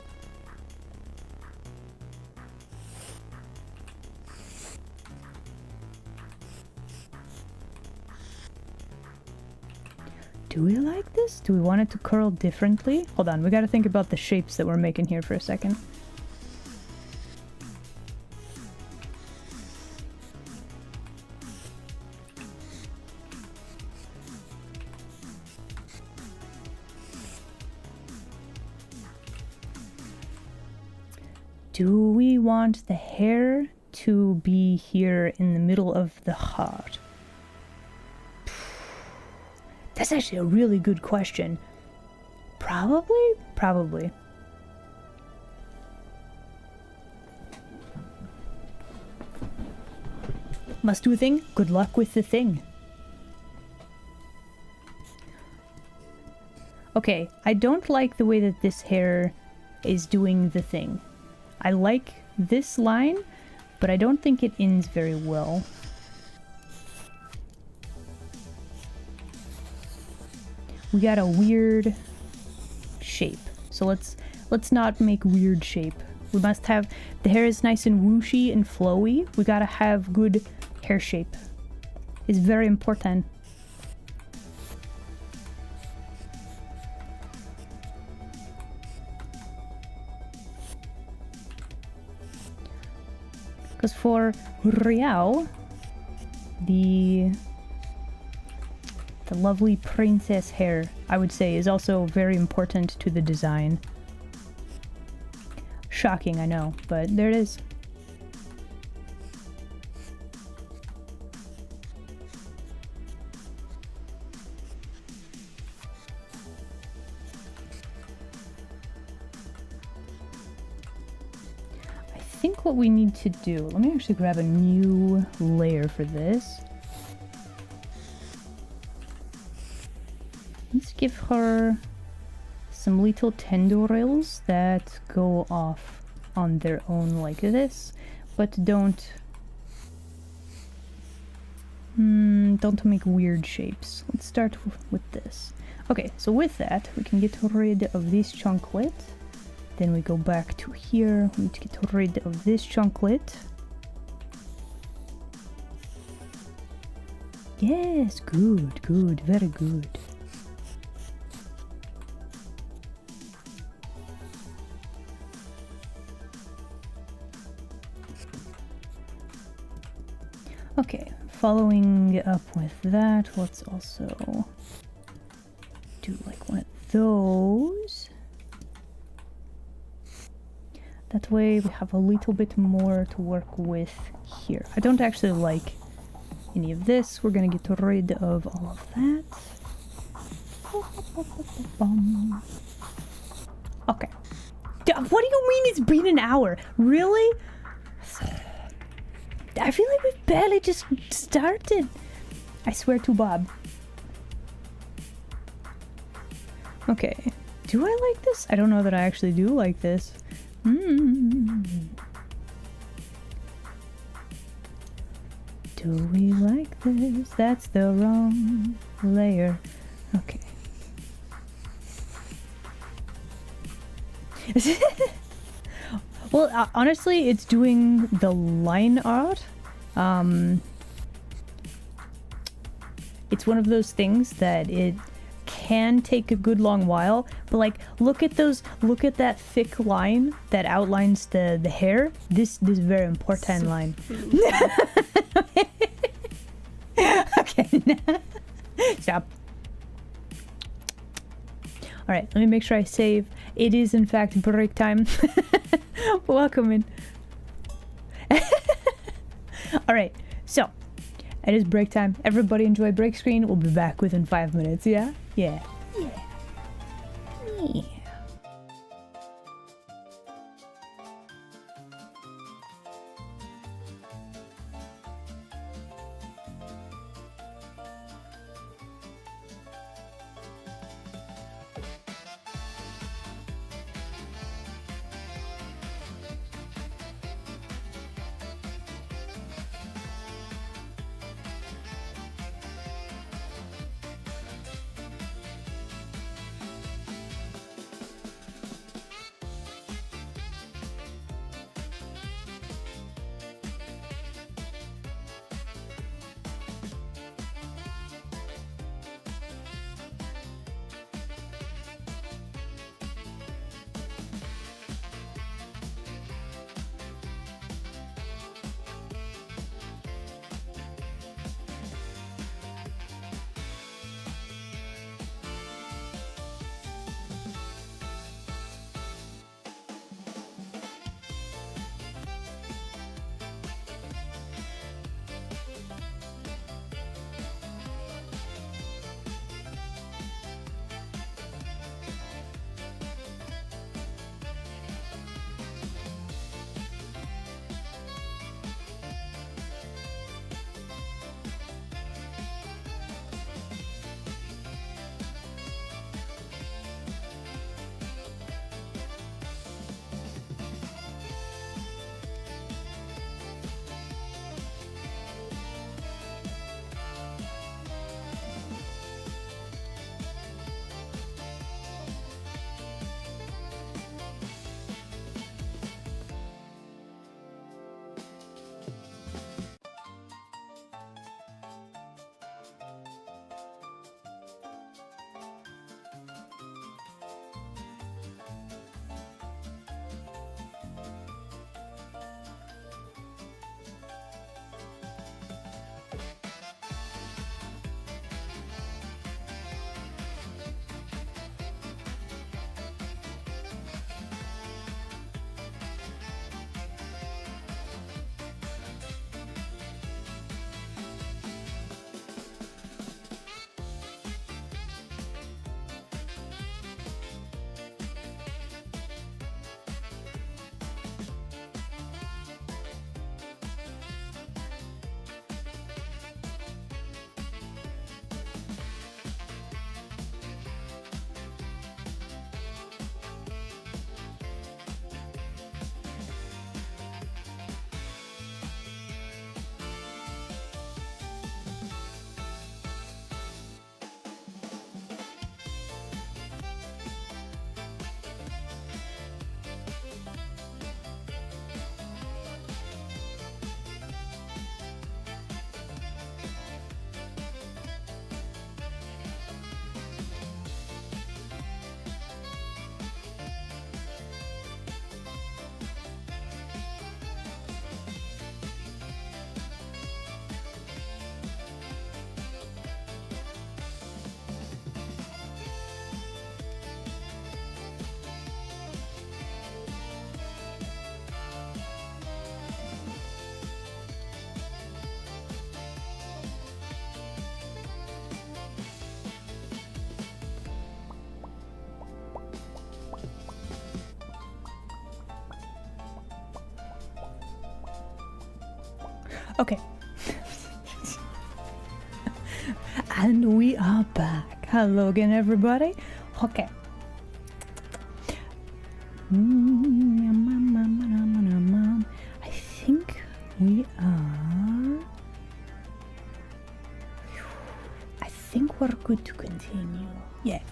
Do we like this? Do we want it to curl differently? Hold on, we gotta think about the shapes that we're making here for a second. Do we want the hair to be here in the middle of the heart? That's actually a really good question. Probably? Probably. Must do a thing? Good luck with the thing. Okay, I don't like the way that this hair is doing the thing. I like this line, but I don't think it ends very well. We got a weird shape. So let's not make weird shape. We must have the hair is nice and whooshy and flowy. We gotta have good hair shape. It's very important. Because for Riao, the lovely princess hair, I would say, is also very important to the design. Shocking, I know, but there it is. I think what we need to do, let me actually grab a new layer for this. Let's give her some little tendrils that go off on their own like this, but don't make weird shapes. Let's start with this. Okay, so with that, we can get rid of this chunklet. Then we go back to here. We need to get rid of this chunklet. Yes, good, good, very good. Okay, following up with that, let's also do like one of those. That way we have a little bit more to work with here. I don't actually like any of this. We're gonna get rid of all of that. Okay. What do you mean it's been an hour? Really? I feel like we've barely just started. I swear to Bob. Okay. Do I like this? I don't know that I actually do like this. Do we like this? That's the wrong layer. Okay. Well, honestly, it's doing the line art. It's one of those things that it can take a good long while, but like, look at that thick line that outlines the hair. This very important line. Okay. Stop. All right, let me make sure I save. It is in fact break time. Welcome in. All right, so it is break time. Everybody enjoy break screen. We'll be back within 5 minutes. Yeah? Yeah. Yeah. Yeah. Okay. And we are back. Hello again, everybody. Okay. I think we are... I think we're good to continue. Yeah.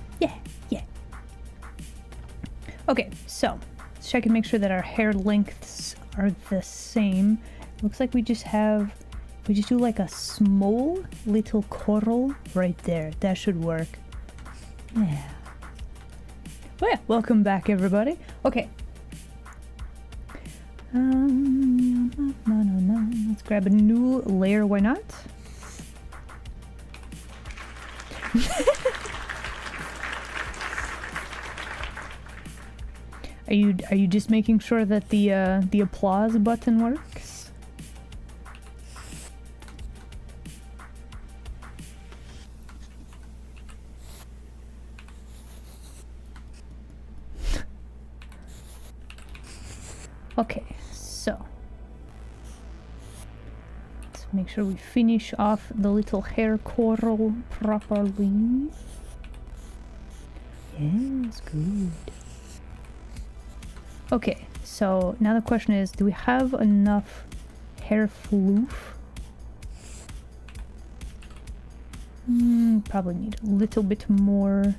Okay, so let's check and make sure that our hair lengths are the same. Looks like we just do like a small little coral right there. That should work. Yeah. Well, yeah, welcome back, everybody. Okay. Let's grab a new layer. Why not? Are you just making sure that the applause button works? Okay, so let's make sure we finish off the little hair coral properly. Yes, good. Okay, so now the question is, do we have enough hair floof? Probably need a little bit more.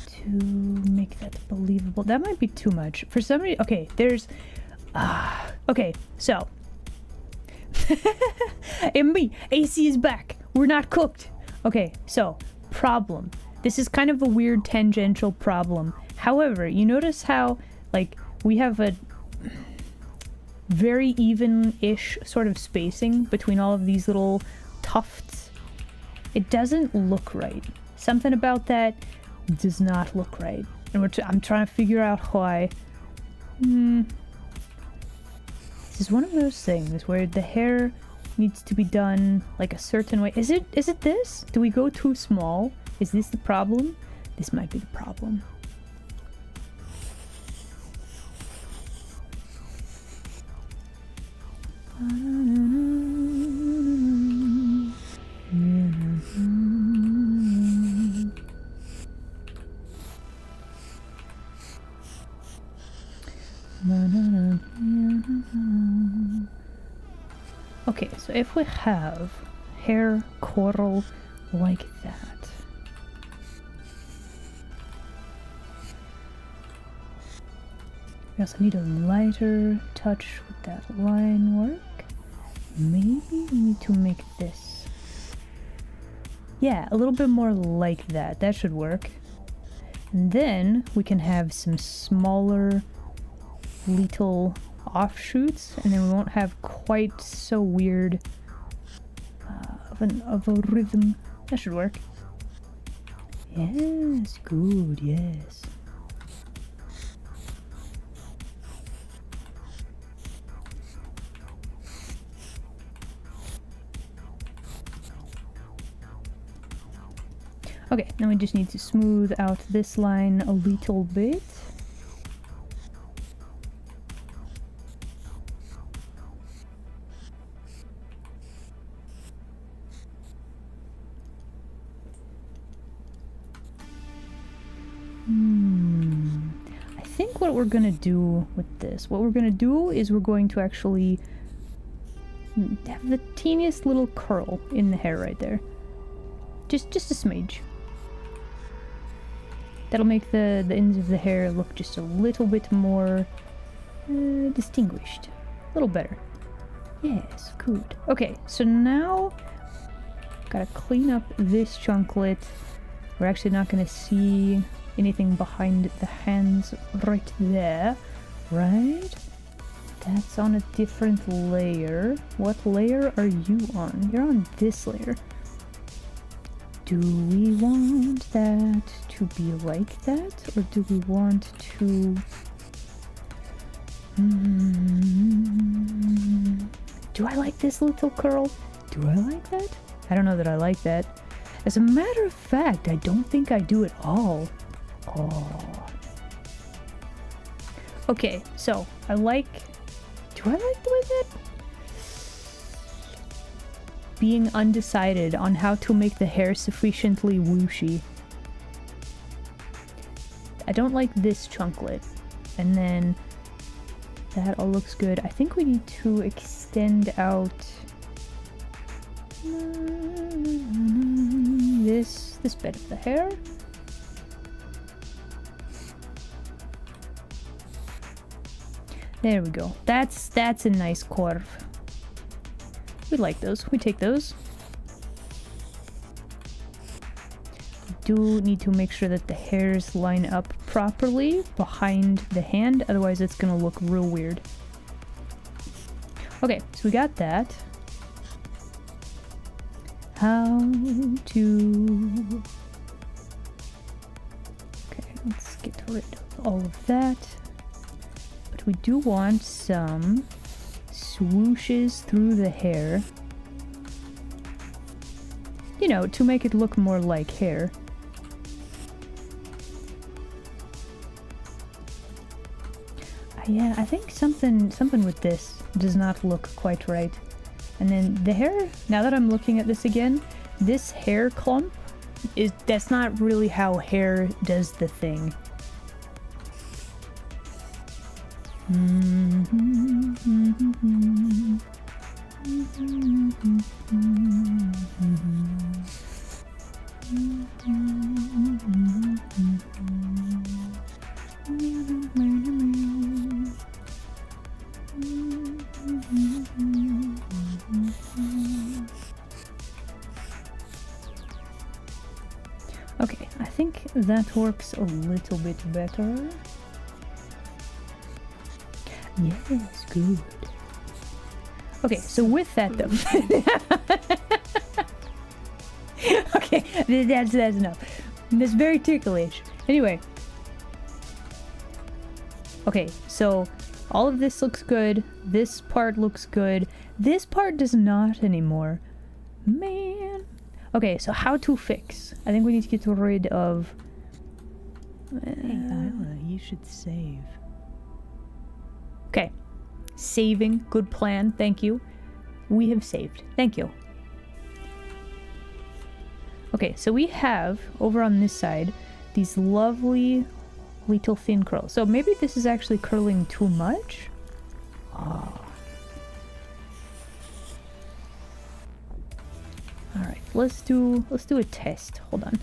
To make that believable. That might be too much. For some reason, okay, there's... okay, so... MB, AC is back. We're not cooked. Okay, so, problem. This is kind of a weird tangential problem. However, you notice how, like, we have a very even-ish sort of spacing between all of these little tufts. It doesn't look right. Something about that does not look right. And I'm trying to figure out why. This is one of those things where the hair needs to be done like a certain way. Is it this? Do we go too small? Is this the problem? This might be the problem. Okay, so if we have hair coral like that, we also need a lighter touch with that line work. Maybe we need to make this. Yeah, a little bit more like that. That should work. And then we can have some smaller little offshoots, and then we won't have quite so weird of a rhythm. That should work. Yes, good, yes. Okay, then we just need to smooth out this line a little bit. I think what we're gonna do with this, what we're gonna do is we're going to actually have the teeniest little curl in the hair right there. Just a smidge. That'll make the ends of the hair look just a little bit more distinguished. A little better. Yes, good. Okay, so now gotta clean up this chunklet. We're actually not gonna see anything behind the hands right there, right? That's on a different layer. What layer are you on? You're on this layer. Do we want that to be like that, or do we want to... Do I like this little curl? Do I like that? I don't know that I like that. As a matter of fact, I don't think I do it all. Oh. Okay, so I like... Do I like the way that... Being undecided on how to make the hair sufficiently whooshy. I don't like this chunklet. And then that all looks good. I think we need to extend out this bit of the hair. There we go. That's a nice curve. We like those. We take those. We do need to make sure that the hairs line up properly behind the hand, otherwise it's gonna look real weird. Okay, so we got that. How to... Okay, let's get rid of all of that. But we do want some swooshes through the hair. You know, to make it look more like hair. Yeah, I think something with this does not look quite right. And then the hair, now that I'm looking at this again, this hair clump that's not really how hair does the thing. Okay, I think that works a little bit better. Yes, good. Okay, so with that though. Okay, that's enough. That's very ticklish. Anyway. Okay, so all of this looks good. This part looks good. This part does not anymore. Man. Okay, so how to fix? I think we need to get rid of... Hey, Isla, you should save. Okay. Saving. Good plan. Thank you. We have saved. Thank you. Okay, so we have, over on this side, these lovely little thin curls. So maybe this is actually curling too much? Oh. Alright, let's do a test. Hold on.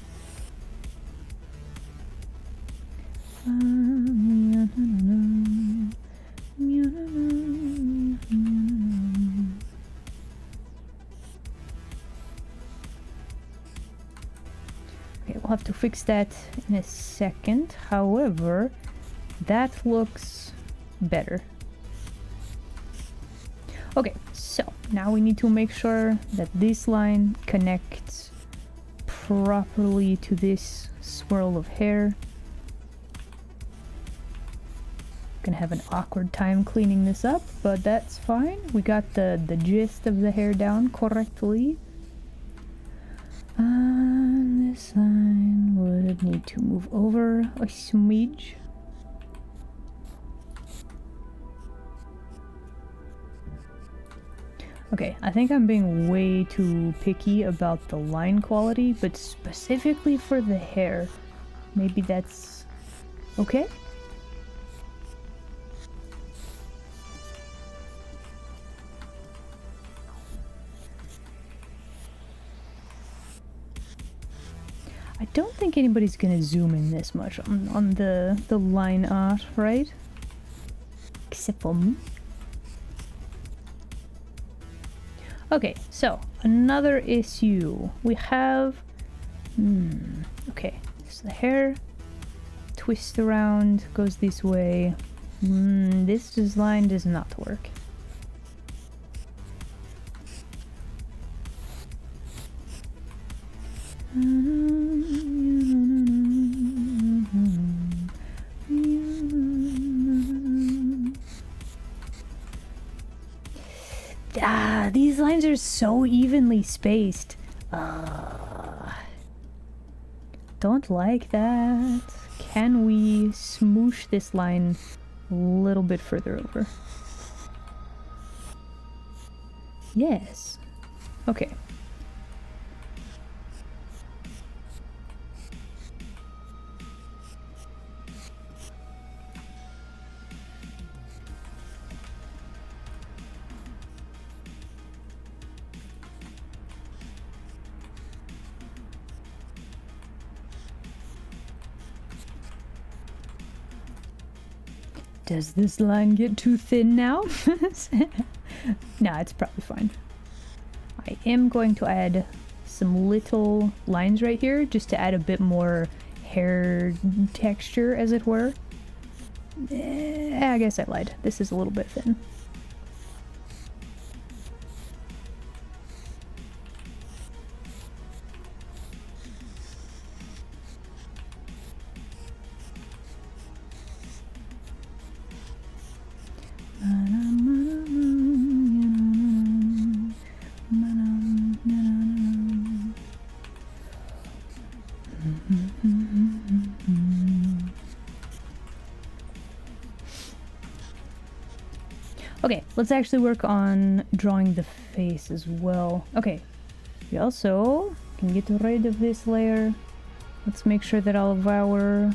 Okay, we'll have to fix that in a second. However, that looks better. Okay, so now we need to make sure that this line connects properly to this swirl of hair. Gonna have an awkward time cleaning this up, but that's fine. We got the gist of the hair down correctly. This line would need to move over a smidge. Okay, I think I'm being way too picky about the line quality, but specifically for the hair, maybe that's okay? I don't think anybody's gonna zoom in this much on the line art, right? Except for me. Okay, so another issue. We have... okay, so the hair twists around, goes this way. This line does not work. These lines are so evenly spaced. Don't like that. Can we smoosh this line a little bit further over? Yes. Okay. Does this line get too thin now? Nah, it's probably fine. I am going to add some little lines right here just to add a bit more hair texture, as it were. I guess I lied. This is a little bit thin. Okay, let's actually work on drawing the face as well. Okay, we also can get rid of this layer. Let's make sure that all of our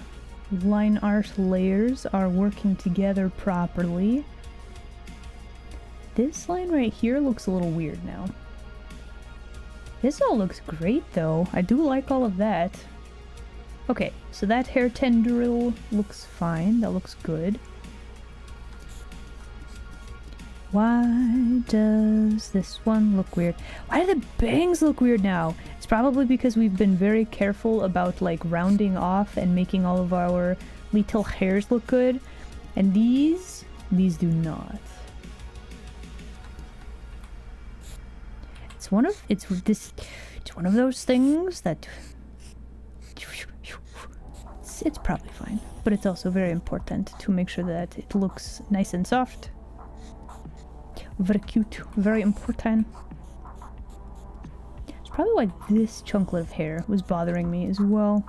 line art layers are working together properly. This line right here looks a little weird now. This all looks great though. I do like all of that. Okay, so that hair tendril looks fine. That looks good. Why does this one look weird? Why do the bangs look weird now? It's probably because we've been very careful about like rounding off and making all of our little hairs look good. And these do not. It's one of those things that it's probably fine, but it's also very important to make sure that it looks nice and soft. Very cute, very important. It's probably why this chunklet of hair was bothering me as well.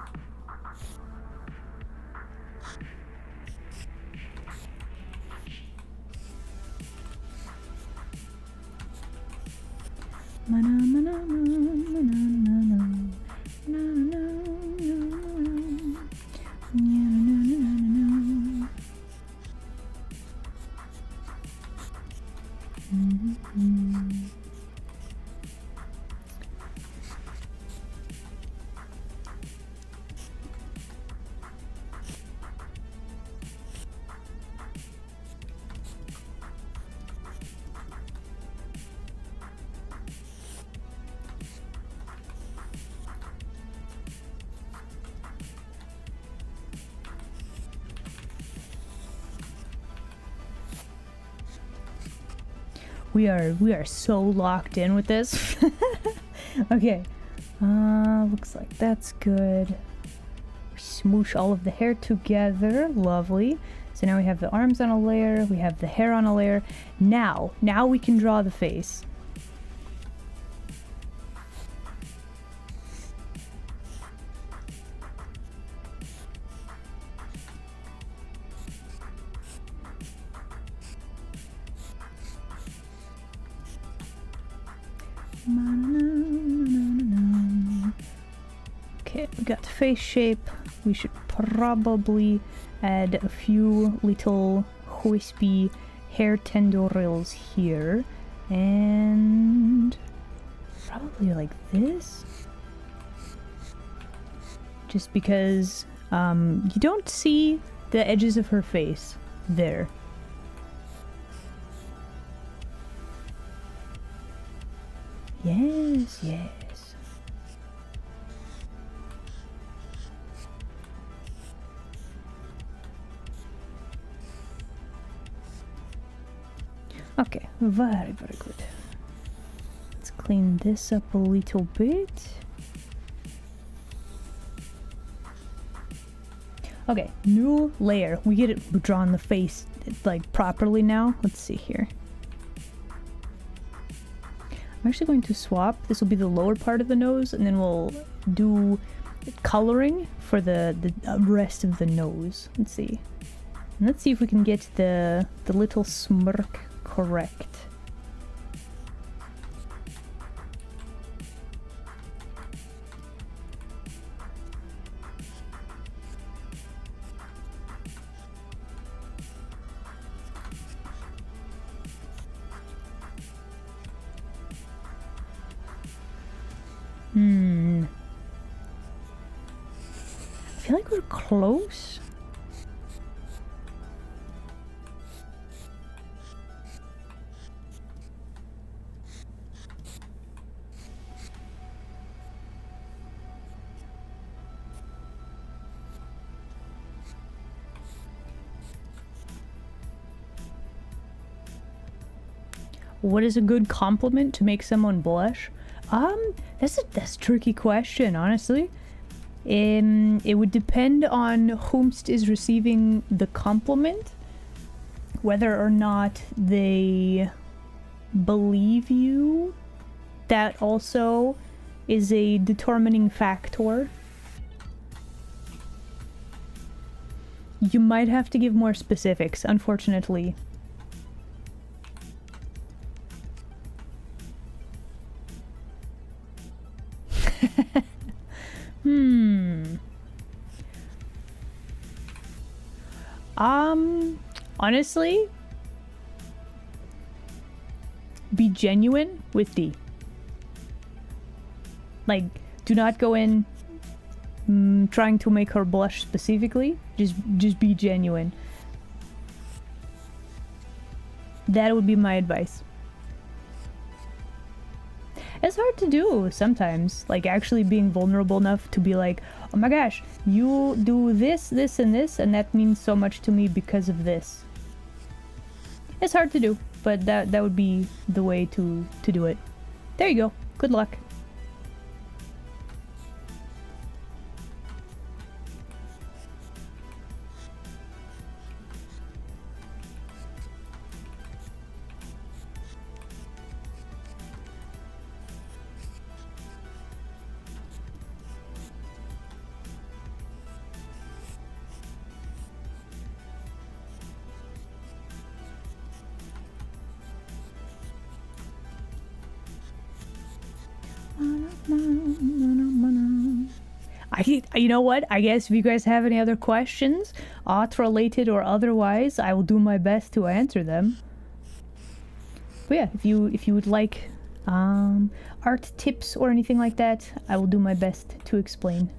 We are so locked in with this. Okay. Looks like that's good. We smoosh all of the hair together. Lovely. So now we have the arms on a layer, we have the hair on a layer. Now we can draw the face. Okay, we got the face shape. We should probably add a few little wispy hair tendrils here. And probably like this. Just because you don't see the edges of her face there. Yes, yes. Okay, very, very good. Let's clean this up a little bit. Okay, new layer. We get it drawn the face like properly now. Let's see here. I'm actually going to swap. This will be the lower part of the nose, and then we'll do coloring for the rest of the nose. Let's see. Let's see if we can get the little smirk correct. I feel like we're close. What is a good compliment to make someone blush? That's a tricky question, honestly. It would depend on whomst is receiving the compliment, whether or not they believe you. That also is a determining factor. You might have to give more specifics, unfortunately. Honestly, be genuine with D. Like, do not go in trying to make her blush specifically. Just be genuine. That would be my advice. It's hard to do sometimes, like actually being vulnerable enough to be like, oh my gosh, you do this, this, and this, and that means so much to me because of this. It's hard to do, but that would be the way to do it. There you go. Good luck. You know what? I guess if you guys have any other questions, art related or otherwise, I will do my best to answer them. But yeah, if you would like art tips or anything like that, I will do my best to explain.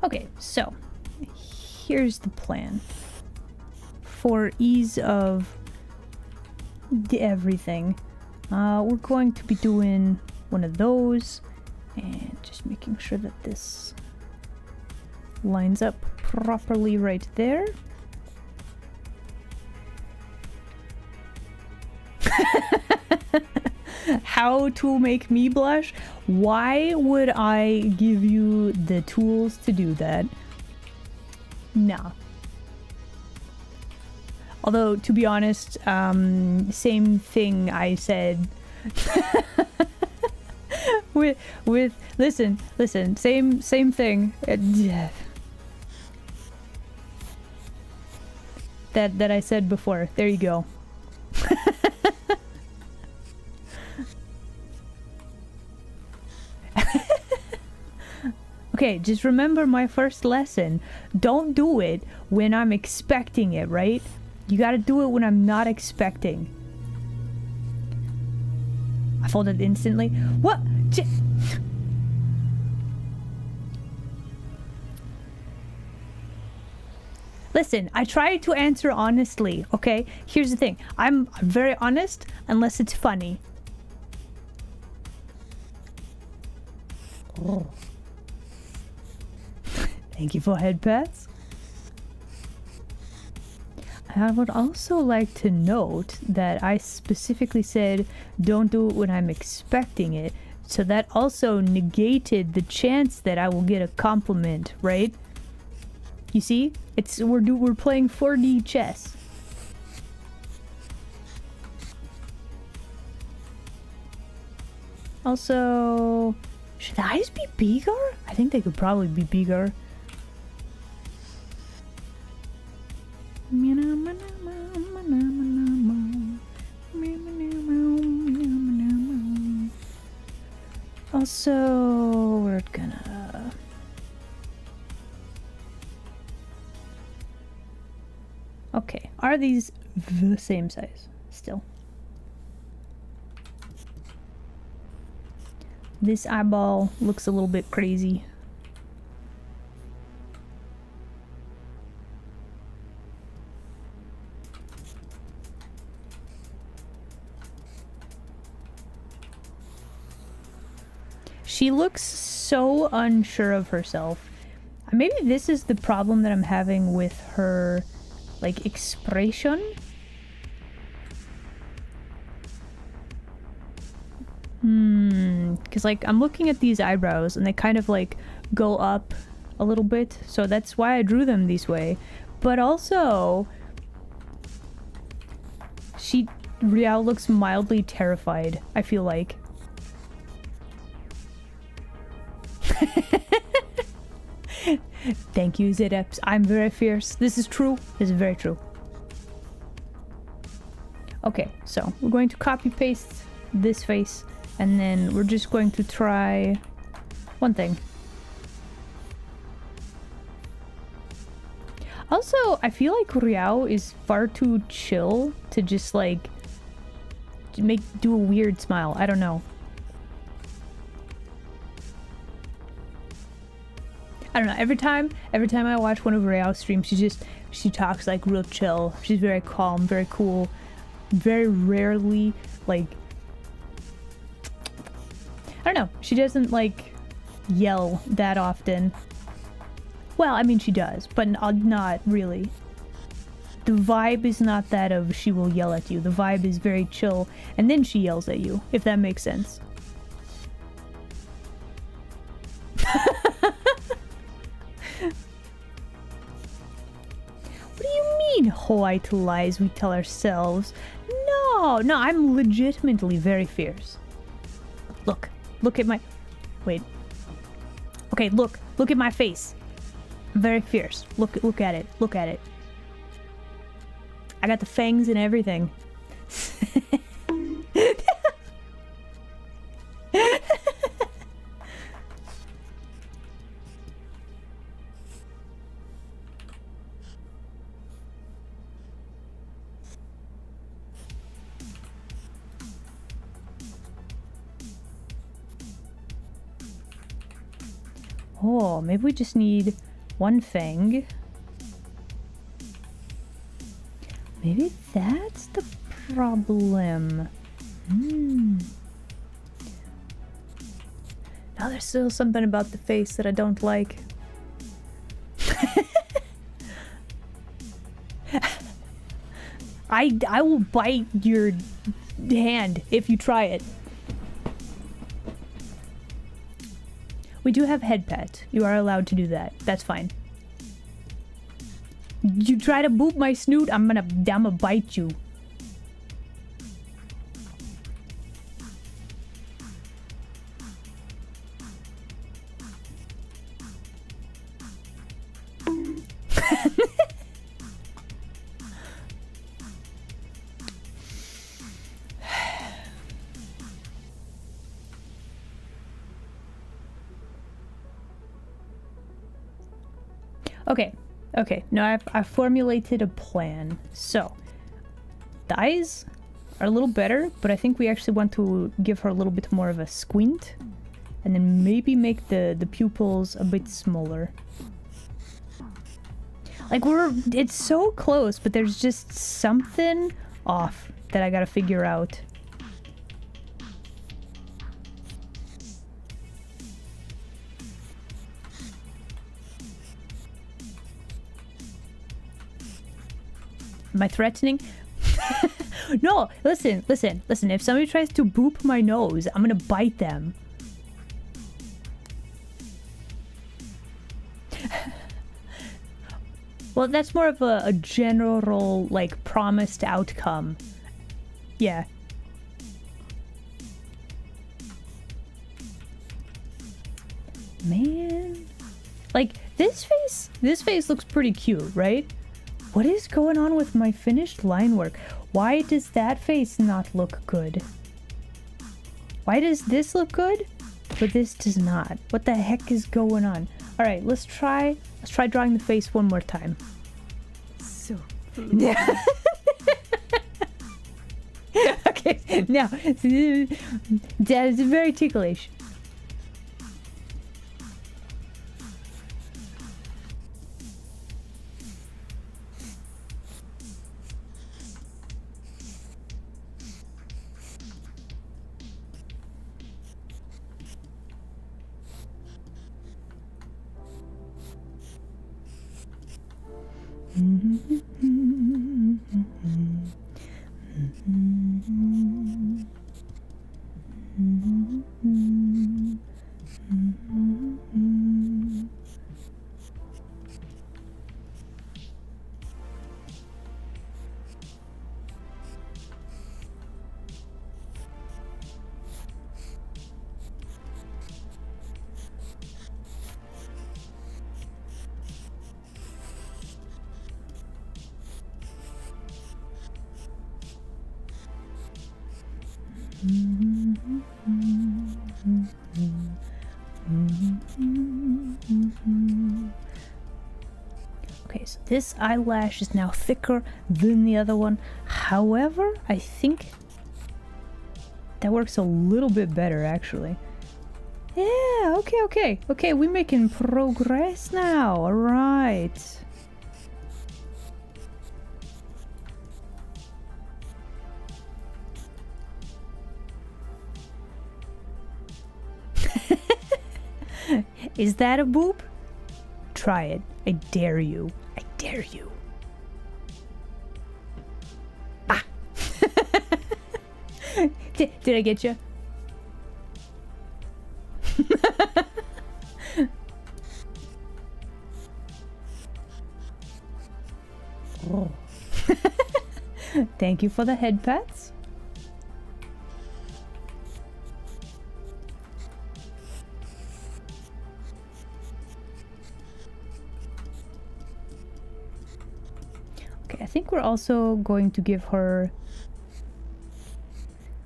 Okay, so here's the plan. For ease of everything, we're going to be doing one of those and just making sure that this lines up properly right there. How to make me blush? Why would I give you the tools to do that? Nah. Although, to be honest, same thing I said. listen, same thing. That I said before. There you go. Okay, just remember my first lesson. Don't do it when I'm expecting it, right? You gotta do it when I'm not expecting. I folded instantly. What? Listen, I try to answer honestly, okay? Here's the thing. I'm very honest unless it's funny. Oh. Thank you for head pats. I would also like to note that I specifically said don't do it when I'm expecting it. So that also negated the chance that I will get a compliment, right? You see? We're playing 4D chess. Also, should the eyes be bigger? I think they could probably be bigger. Also, we're gonna... Okay, are these the same size still? This eyeball looks a little bit crazy. She looks so unsure of herself. Maybe this is the problem that I'm having with her, like, expression. Because, like, I'm looking at these eyebrows and they kind of, like, go up a little bit. So that's why I drew them this way. But also, Riao looks mildly terrified, I feel like. Thank you, Zedeps. I'm very fierce. This is true. This is very true. Okay, so we're going to copy paste this face, and then we're just going to try one thing. Also, I feel like Riao is far too chill to just like do a weird smile. I don't know. I don't know, every time I watch one of Riao's streams, she talks like real chill. She's very calm, very cool. Very rarely, like, I don't know, she doesn't like yell that often. Well, I mean she does, but not really. The vibe is not that of she will yell at you. The vibe is very chill, and then she yells at you, if that makes sense. White lies we tell ourselves. No, I'm legitimately very fierce. Look at my... Wait. Okay, look at my face. I'm very fierce. Look at it. Look at it. I got the fangs and everything. Oh, maybe we just need one fang. Maybe that's the problem. Now there's still something about the face that I don't like. I will bite your hand if you try it. We do have head pet. You are allowed to do that. That's fine. You try to boop my snoot, I'm gonna bite you. Okay, now I've formulated a plan. So, the eyes are a little better, but I think we actually want to give her a little bit more of a squint. And then maybe make the pupils a bit smaller. Like, it's so close, but there's just something off that I gotta figure out. Am I threatening? No, listen. If somebody tries to boop my nose, I'm gonna bite them. Well, that's more of a general, like, promised outcome. Yeah. Man. Like, this face looks pretty cute, right? What is going on with my finished line work? Why does that face not look good? Why does this look good, but this does not? What the heck is going on? All right, let's try drawing the face one more time. So Yeah. Okay, now that is very ticklish. Okay, so this eyelash is now thicker than the other one. However, I think that works a little bit better, actually. Yeah, okay, we're making progress now. All right. Is that a boop? Try it. I dare you. I dare you. Ah! Did I get you? Oh. Thank you for the head pats. I think we're also going to give her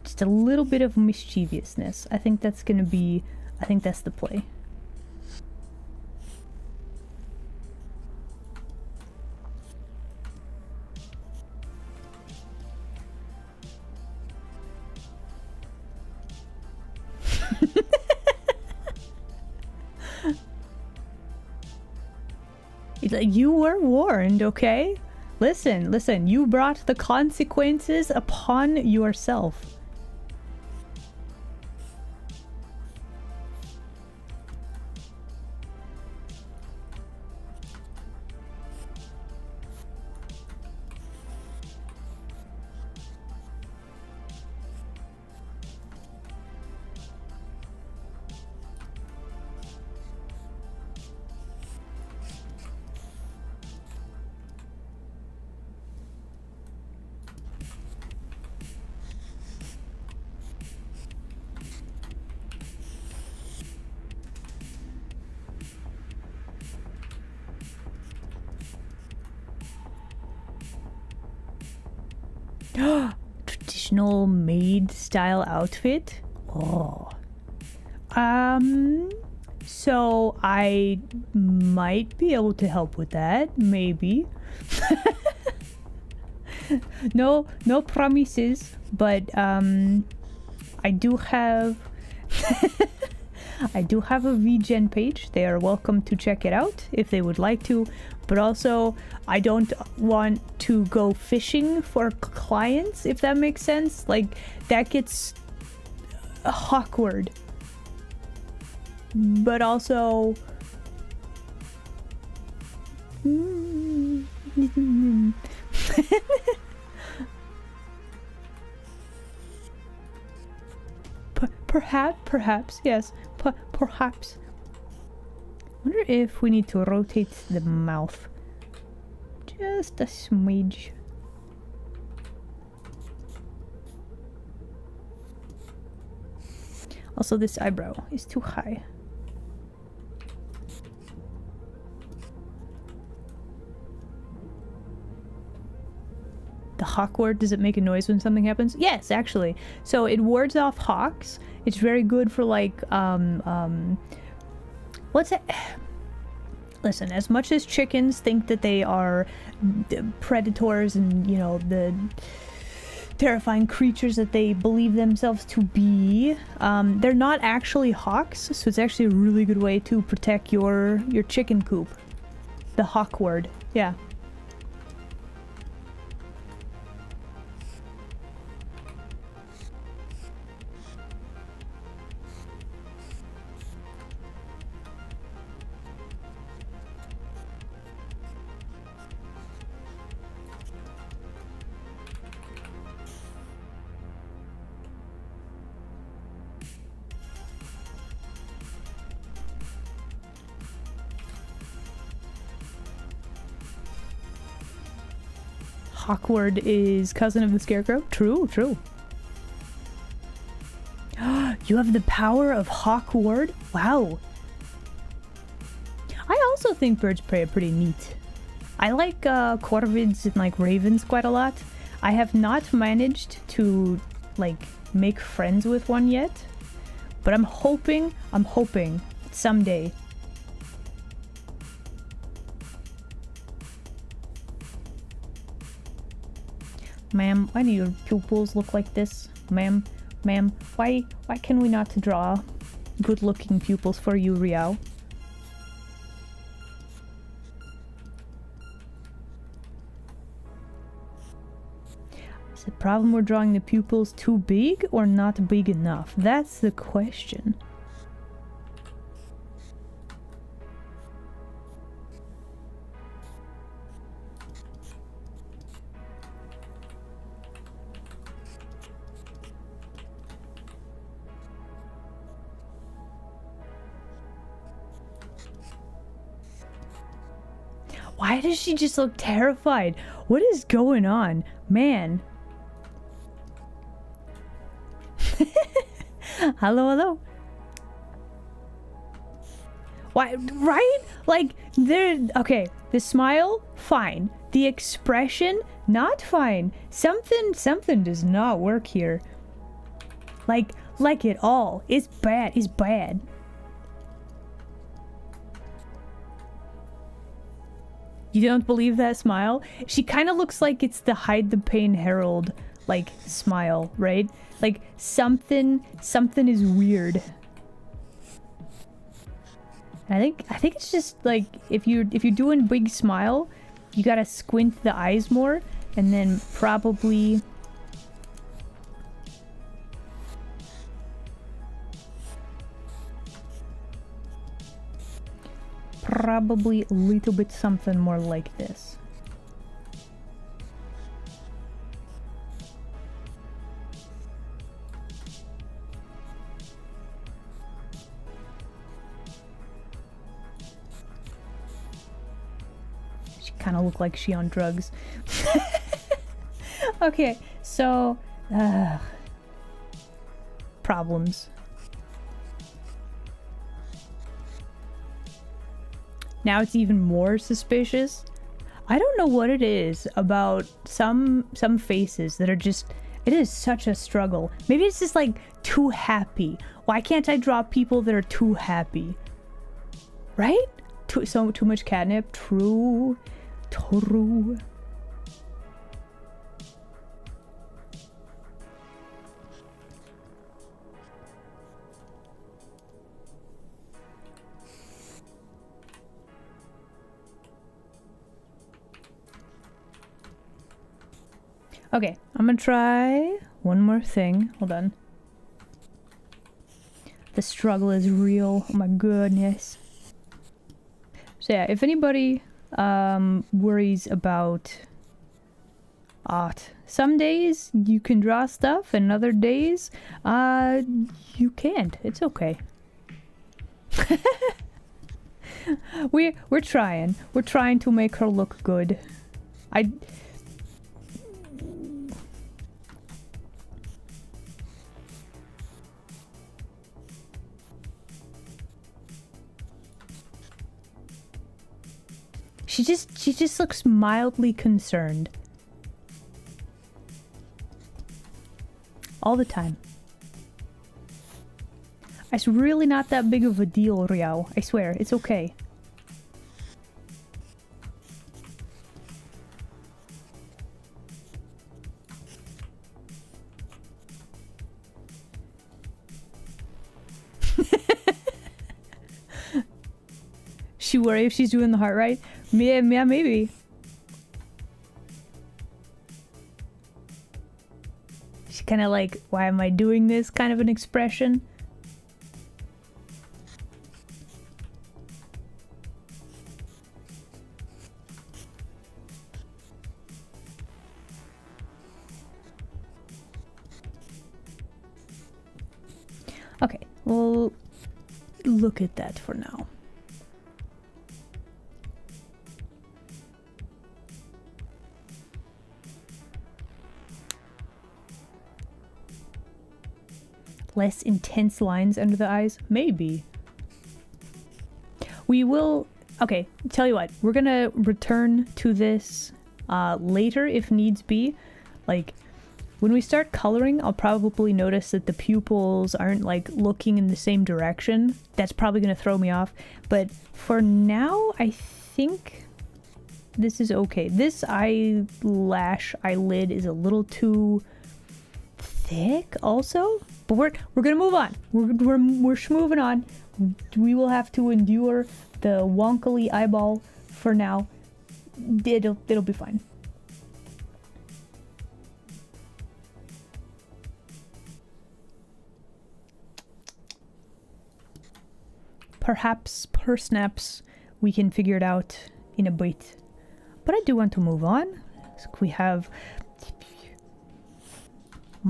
just a little bit of mischievousness. I think that's the play. You were warned, okay? Listen, you brought the consequences upon yourself. Traditional maid style outfit. Oh. So I might be able to help with that, maybe. No promises, but I do have I do have a VGen page. They are welcome to check it out if they would like to, but also I don't want to go fishing for clients, if that makes sense. Like, that gets awkward. But also Perhaps, yes. Perhaps. Wonder if we need to rotate the mouth. Just a smidge. Also, this eyebrow is too high. The hawk word, does it make a noise when something happens? Yes, actually. So it wards off hawks. It's very good for like, what's it? Listen, as much as chickens think that they are predators and, you know, the terrifying creatures that they believe themselves to be, they're not actually hawks, so it's actually a really good way to protect your chicken coop. The hawk word, yeah. Hawkward is cousin of the scarecrow? True, true. You have the power of Hawkward? Wow. I also think birds of prey are pretty neat. I like corvids and like ravens quite a lot. I have not managed to like make friends with one yet, but I'm hoping someday. Ma'am, why do your pupils look like this? Ma'am, why can we not draw good-looking pupils for you, Riao? Is the problem we're drawing the pupils too big or not big enough? That's the question. Why does she just look terrified? What is going on? Man. Hello. Why, right? Like, okay, the smile, fine. The expression, not fine. Something does not work here. Like it all. It's bad. You don't believe that smile? She kind of looks like it's the Hide the Pain Herald, like, smile, right? Like, something is weird. I think it's just, like, if you're doing big smile, you gotta squint the eyes more, and then probably... Probably a little bit something more like this. She kind of looked like she on drugs. Okay, so problems. Now it's even more suspicious. I don't know what it is about some faces that are just, it is such a struggle. Maybe it's just like too happy. Why can't I draw people that are too happy? Right? Too much catnip. True. Okay, I'm gonna try one more thing. Hold on. The struggle is real. Oh my goodness. So yeah, if anybody worries about Some days you can draw stuff, and other days, you can't. It's okay. We're trying. We're trying to make her look good. She just looks mildly concerned. All the time. It's really not that big of a deal, Riao. I swear, it's okay. She worry if she's doing the heart right? Yeah, maybe. She kind of like, why am I doing this kind of an expression? Okay, we'll look at that for now. Less intense lines under the eyes? Maybe. We will... Okay, tell you what. We're gonna return to this later if needs be. Like, when we start coloring, I'll probably notice that the pupils aren't, like, looking in the same direction. That's probably gonna throw me off. But for now, I think this is okay. This eyelash eyelid is a little too thick also. But we're gonna move on. We're moving on. We will have to endure the wonkily eyeball for now. It'll be fine. Perhaps per snaps we can figure it out in a bit. But I do want to move on. So we have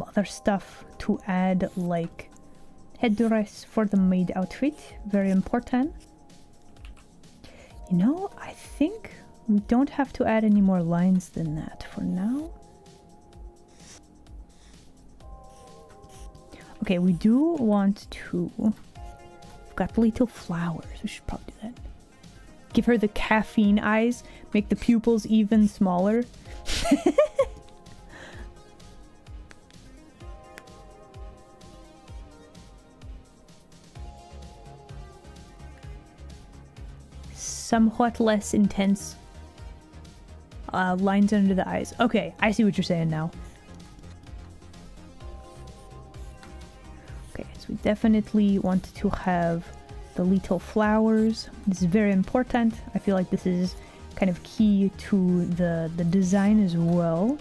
other stuff to add, like headdress for the maid outfit. Very important. You know, I think we don't have to add any more lines than that for now. Okay, we do want to... We've got little flowers. We should probably do that. Give her the caffeine eyes. Make the pupils even smaller. Somewhat less intense lines under the eyes. Okay, I see what you're saying now. Okay, so we definitely want to have the little flowers. This is very important. I feel like this is kind of key to the design as well.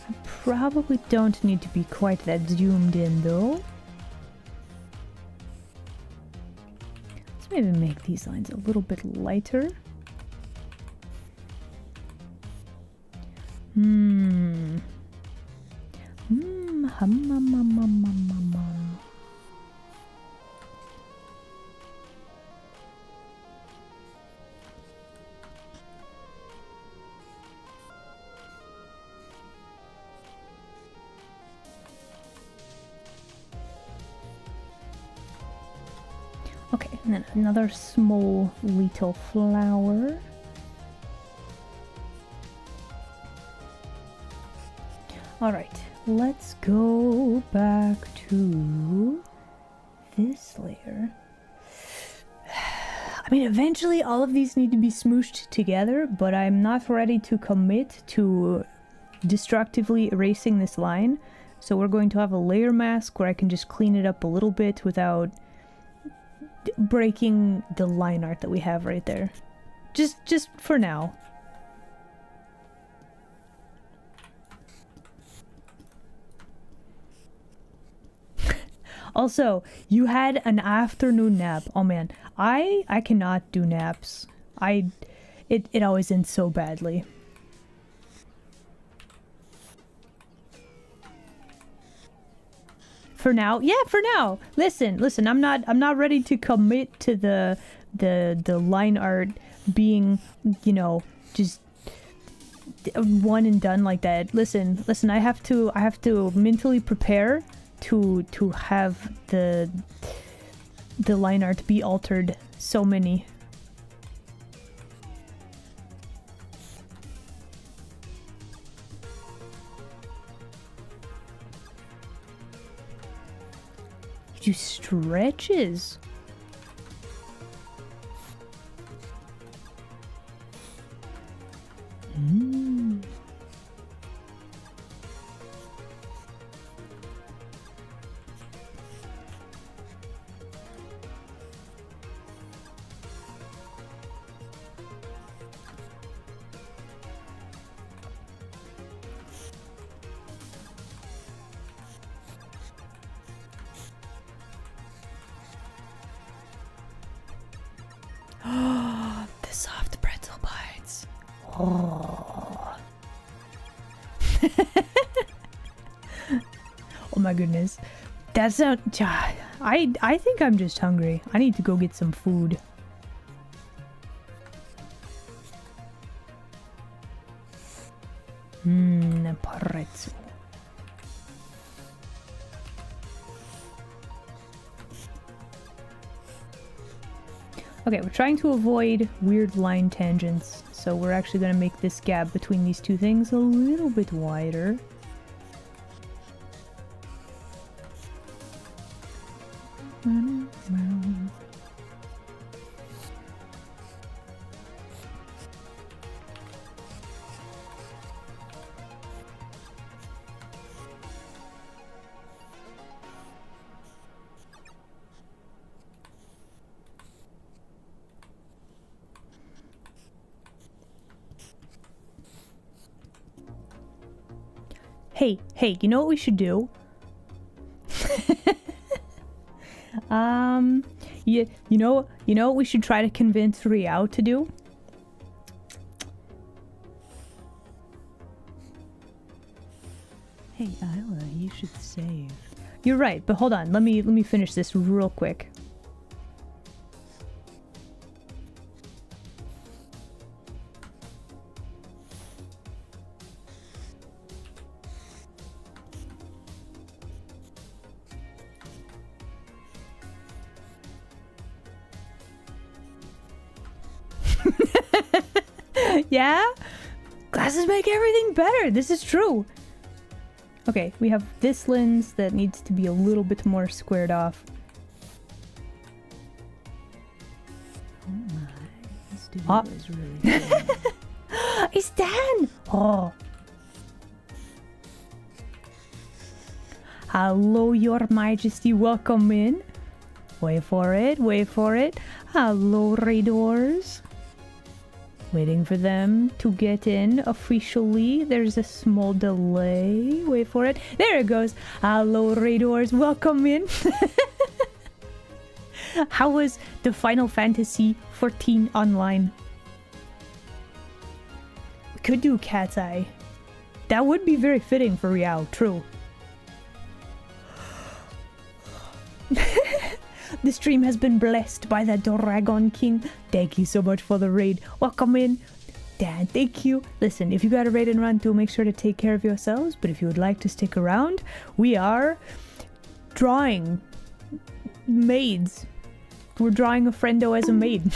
I probably don't need to be quite that zoomed in though. Maybe make these lines a little bit lighter. Okay, and then another small little flower. Alright, let's go back to this layer. I mean, eventually all of these need to be smooshed together, but I'm not ready to commit to destructively erasing this line. So we're going to have a layer mask where I can just clean it up a little bit without breaking the line art that we have right there. Just for now. Also, you had an afternoon nap. Oh man, I cannot do naps. It always ends so badly. For now, yeah, for now. Listen. I'm not ready to commit to the line art being, you know, just one and done like that. Listen. I have to mentally prepare to have the line art be altered so many. You do stretches. The soft pretzel bites. Oh. Oh my goodness. That's not... I think I'm just hungry. I need to go get some food. Pretzel. Okay, we're trying to avoid weird line tangents, so we're actually going to make this gap between these two things a little bit wider. Hey, you know what we should do? Yeah, you know what we should try to convince Riao to do? Hey, Isla, you should save. You're right, but hold on. Let me finish this real quick. Yeah? Glasses make everything better. This is true. Okay, we have this lens that needs to be a little bit more squared off. Oh my, this studio is really cool. It's Dan! Oh. Hello, Your Majesty. Welcome in. Wait for it. Hello, raiders. Waiting for them to get in officially. There's a small delay. Wait for it. There it goes. Hello, raiders. Welcome in. How was the Final Fantasy 14 online? We could do Cat's Eye. That would be very fitting for Riao. True. The stream has been blessed by the Dragon King. Thank you so much for the raid. Welcome in. Dan, thank you. Listen, if you got a raid and run, do make sure to take care of yourselves. But if you would like to stick around, we are drawing maids. We're drawing a friendo as a maid.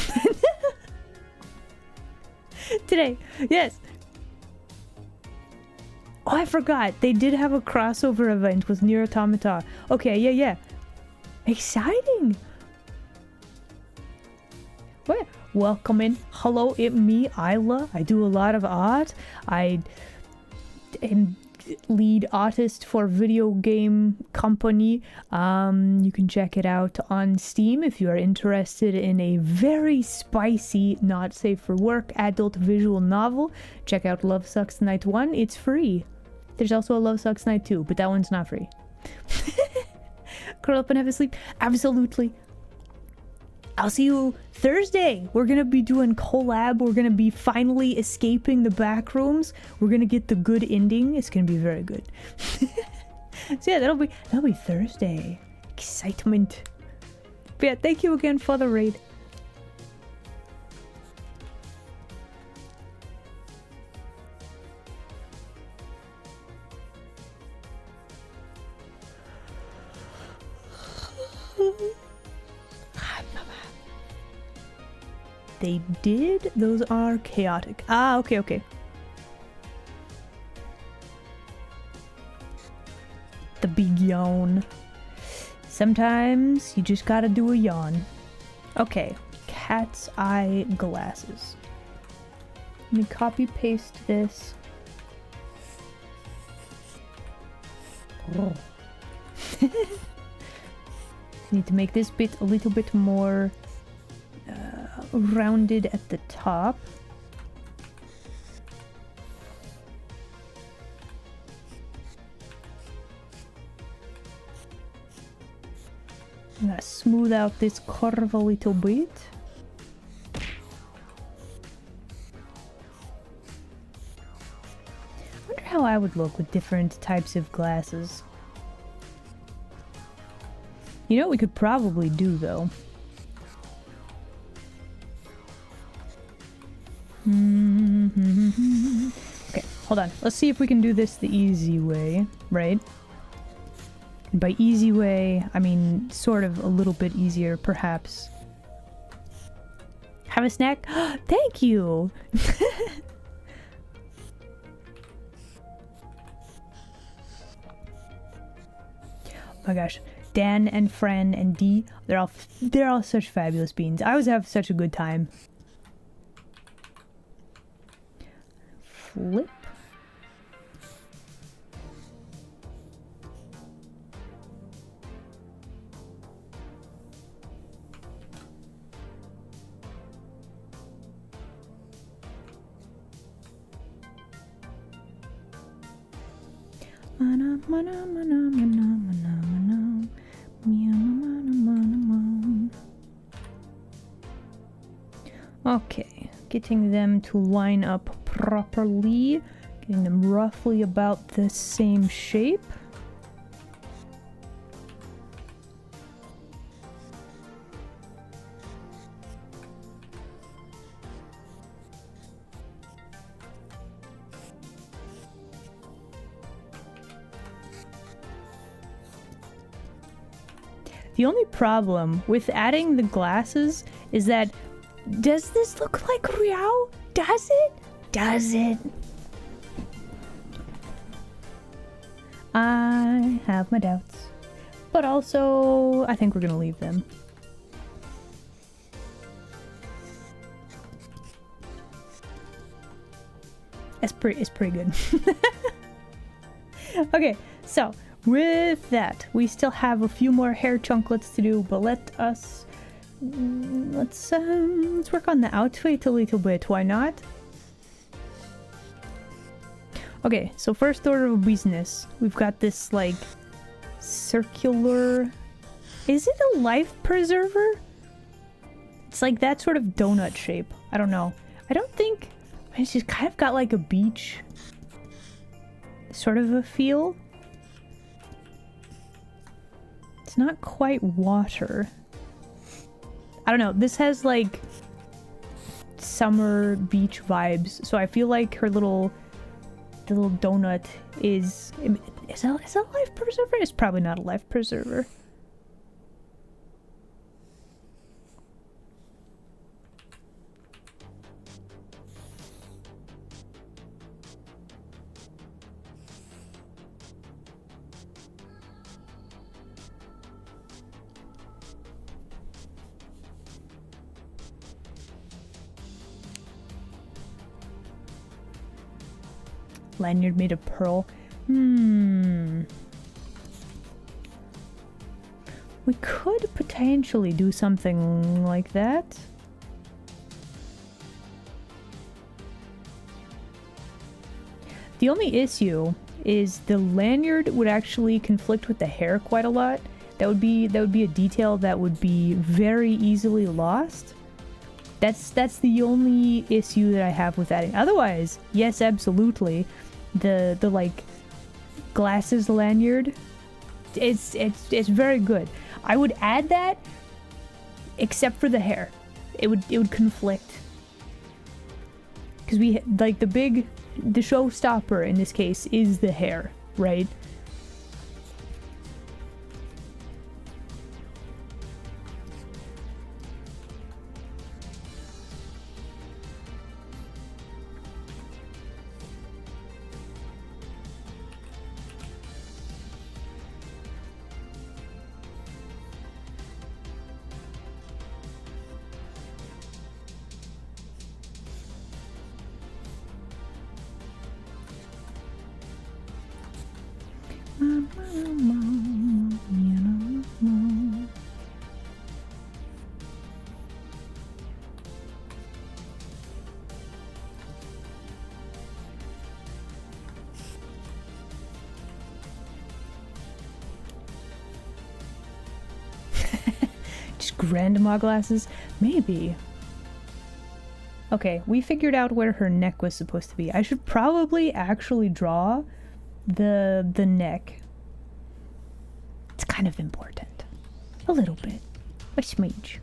Today, yes. Oh, I forgot. They did have a crossover event with Nier Automata. Okay, yeah. Exciting! Well, welcome in. Hello, it's me, Isla. I do a lot of art. I am lead artist for video game company. You can check it out on Steam if you are interested in a very spicy, not safe for work adult visual novel. Check out Love Sucks Night 1. It's free. There's also a Love Sucks Night 2, but that one's not free. Curl up and have a sleep. Absolutely. I'll see you Thursday. We're gonna be doing collab. We're gonna be finally escaping the back rooms. We're gonna get the good ending. It's gonna be very good. So yeah, that'll be Thursday. Excitement. But yeah, thank you again for the raid. They did? Those are chaotic. Ah, okay, okay. The big yawn. Sometimes you just gotta do a yawn. Okay, cat's eye glasses. Let me copy paste this. Oh. Need to make this bit a little bit more rounded at the top. I'm gonna smooth out this curve a little bit. I wonder how I would look with different types of glasses. You know what we could probably do though? Okay, hold on. Let's see if we can do this the easy way, right? And by easy way, I mean sort of a little bit easier, perhaps. Have a snack? Thank you! Oh my gosh. Dan and Fran and Dee, they're all such fabulous beans. I always have such a good time. Flip. Okay, getting them to line up properly, getting them roughly about the same shape. The only problem with adding the glasses is that, does this look like Riao? Does it? Does it? I have my doubts. But also, I think we're gonna leave them. It's pretty good. Okay, so with that, we still have a few more hair chunklets to do, but let's work on the outfit a little bit. Why not? Okay, so first order of business, we've got this like circular. Is it a life preserver? It's like that sort of donut shape. I don't know. I don't think. It's just kind of got like a beach sort of a feel. It's not quite water. I don't know. This has like summer beach vibes, so I feel like her the little donut is a life preserver? It's probably not a life preserver. Lanyard made of pearl. We could potentially do something like that. The only issue is the lanyard would actually conflict with the hair quite a lot. That would be a detail that would be very easily lost. That's the only issue that I have with adding. Otherwise, yes, absolutely. The like glasses lanyard It's very good. I would add that, except for the hair. It would conflict. Because we like the showstopper in this case is the hair, right? Just grandma glasses? Maybe. Okay, we figured out where her neck was supposed to be. I should probably actually draw the neck. It's kind of important. A little bit. A smidge.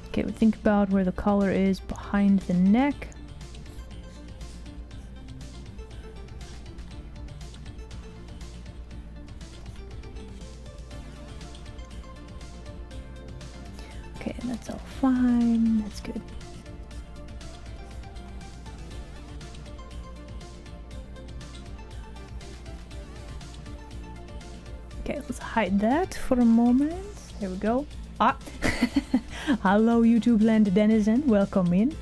Okay, we think about where the collar is behind the neck. Okay, that's all fine. That's good. Okay, let's hide that for a moment. There we go. Ah! Hello, YouTube land denizen. Welcome in.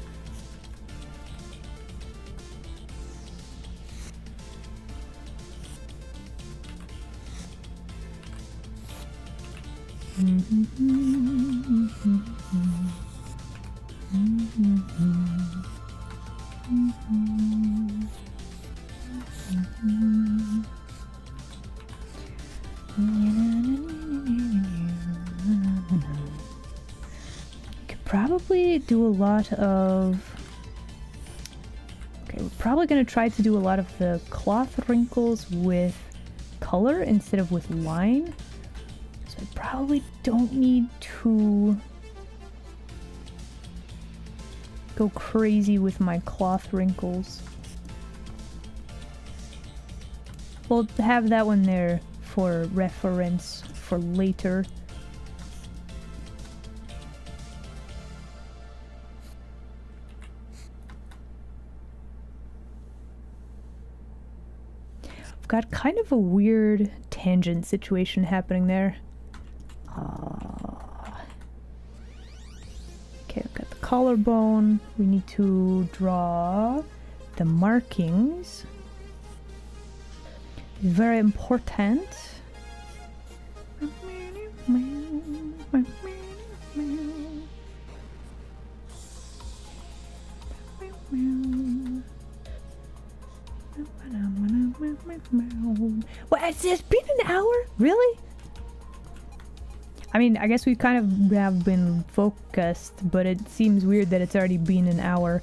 Probably do a lot of... Okay, we're probably going to try to do a lot of the cloth wrinkles with color instead of with line. So I probably don't need to go crazy with my cloth wrinkles. We'll have that one there for reference for later. Got kind of a weird tangent situation happening there. Okay, I've got the collarbone. We need to draw the markings. Very important. What? It's been an hour? Really? I mean, I guess we kind of have been focused, but it seems weird that it's already been an hour.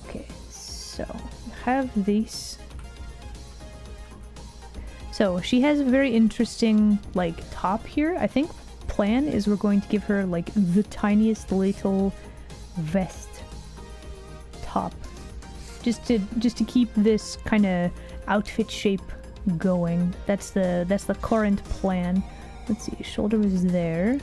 Okay, so have these. So she has a very interesting like top here. I think plan is we're going to give her like the tiniest little vest top, just to keep this kind of outfit shape going. That's the current plan. Let's see, shoulder is there.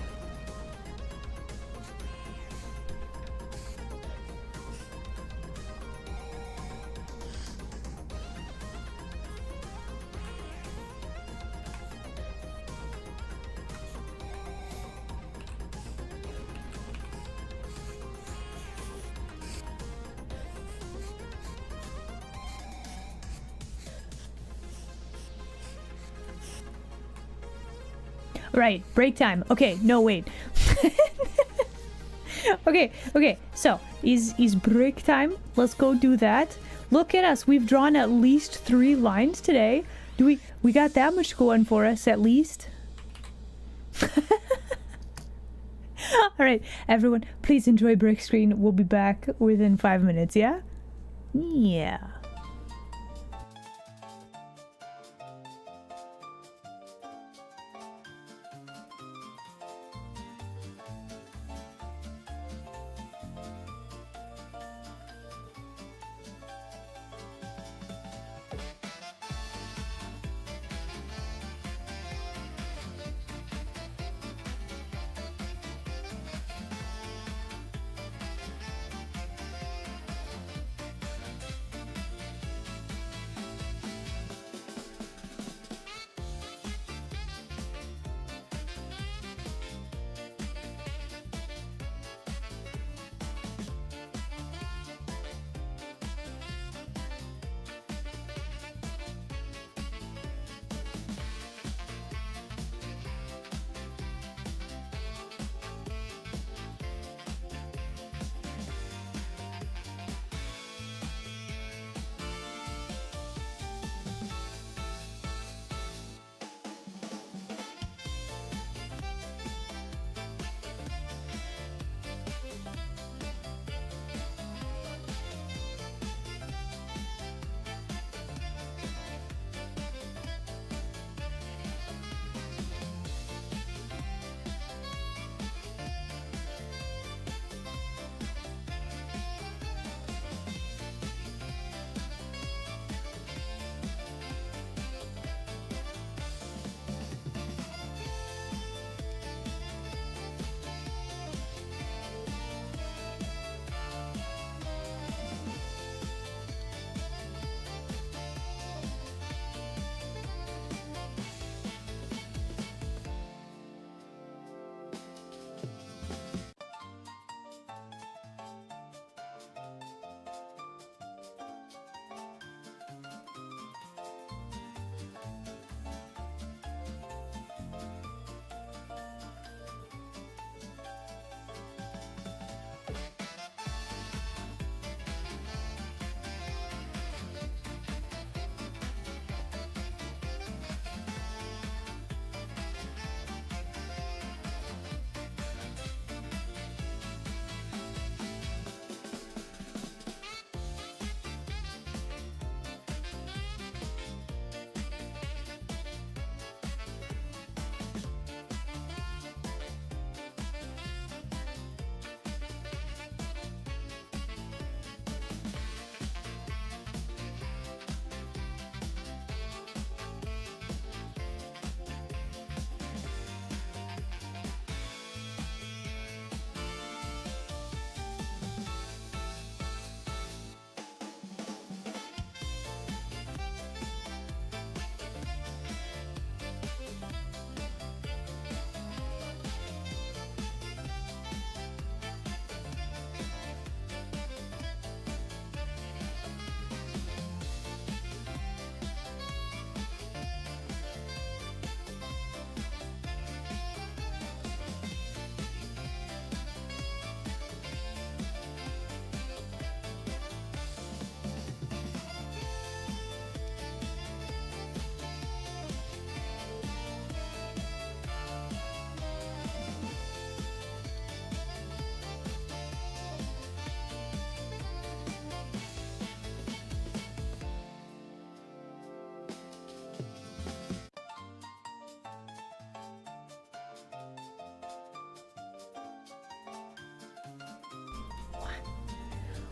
Right, break time. Okay, no, wait. Okay, so is break time. Let's go do that. Look at us. We've drawn at least 3 lines today. We got that much going for us at least. All right, everyone, please enjoy break screen. We'll be back within 5 minutes, yeah? Yeah.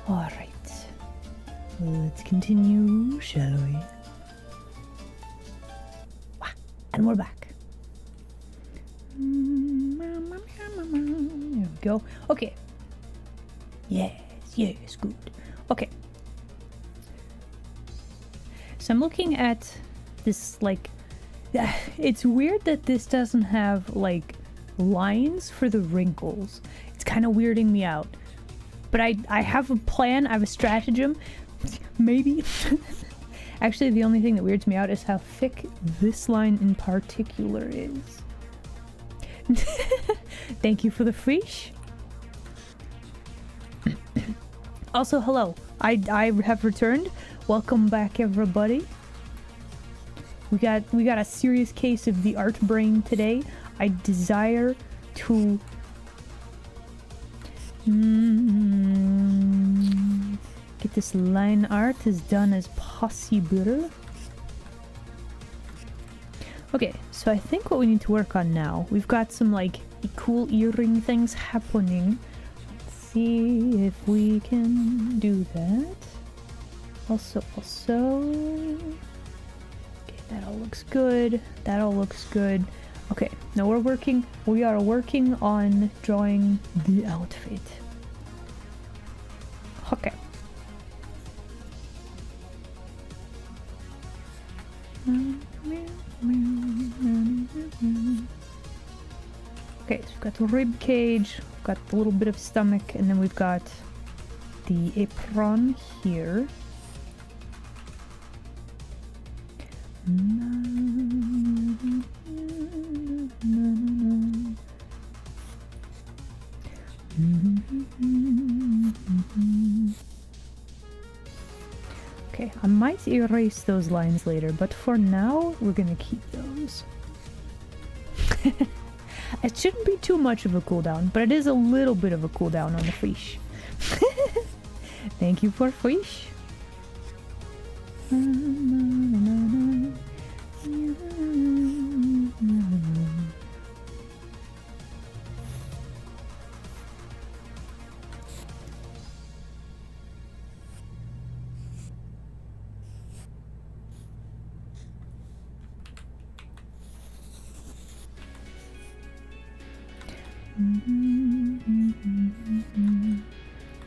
All right. Let's continue, shall we? And we're back. There we go. Okay. Yes, good. Okay. So I'm looking at this, like, it's weird that this doesn't have, like, lines for the wrinkles. It's kind of weirding me out. But I have a plan, I have a stratagem, maybe. Actually, the only thing that weirds me out is how thick this line in particular is. Thank you for the fish. Also, hello. I have returned. Welcome back, everybody. We got a serious case of the art brain today. I desire to get this line art as done as possible. Okay, so I think what we need to work on now, we've got some like cool earring things happening. Let's see if we can do that. Also, okay, that all looks good. That all looks good. Okay, now we are working on drawing the outfit. Okay. Okay, so we've got the rib cage, we've got a little bit of stomach, and then we've got the apron here. Okay, I might erase those lines later, but for now, we're gonna keep those. It shouldn't be too much of a cooldown, but it is a little bit of a cooldown on the fish. Thank you for fish.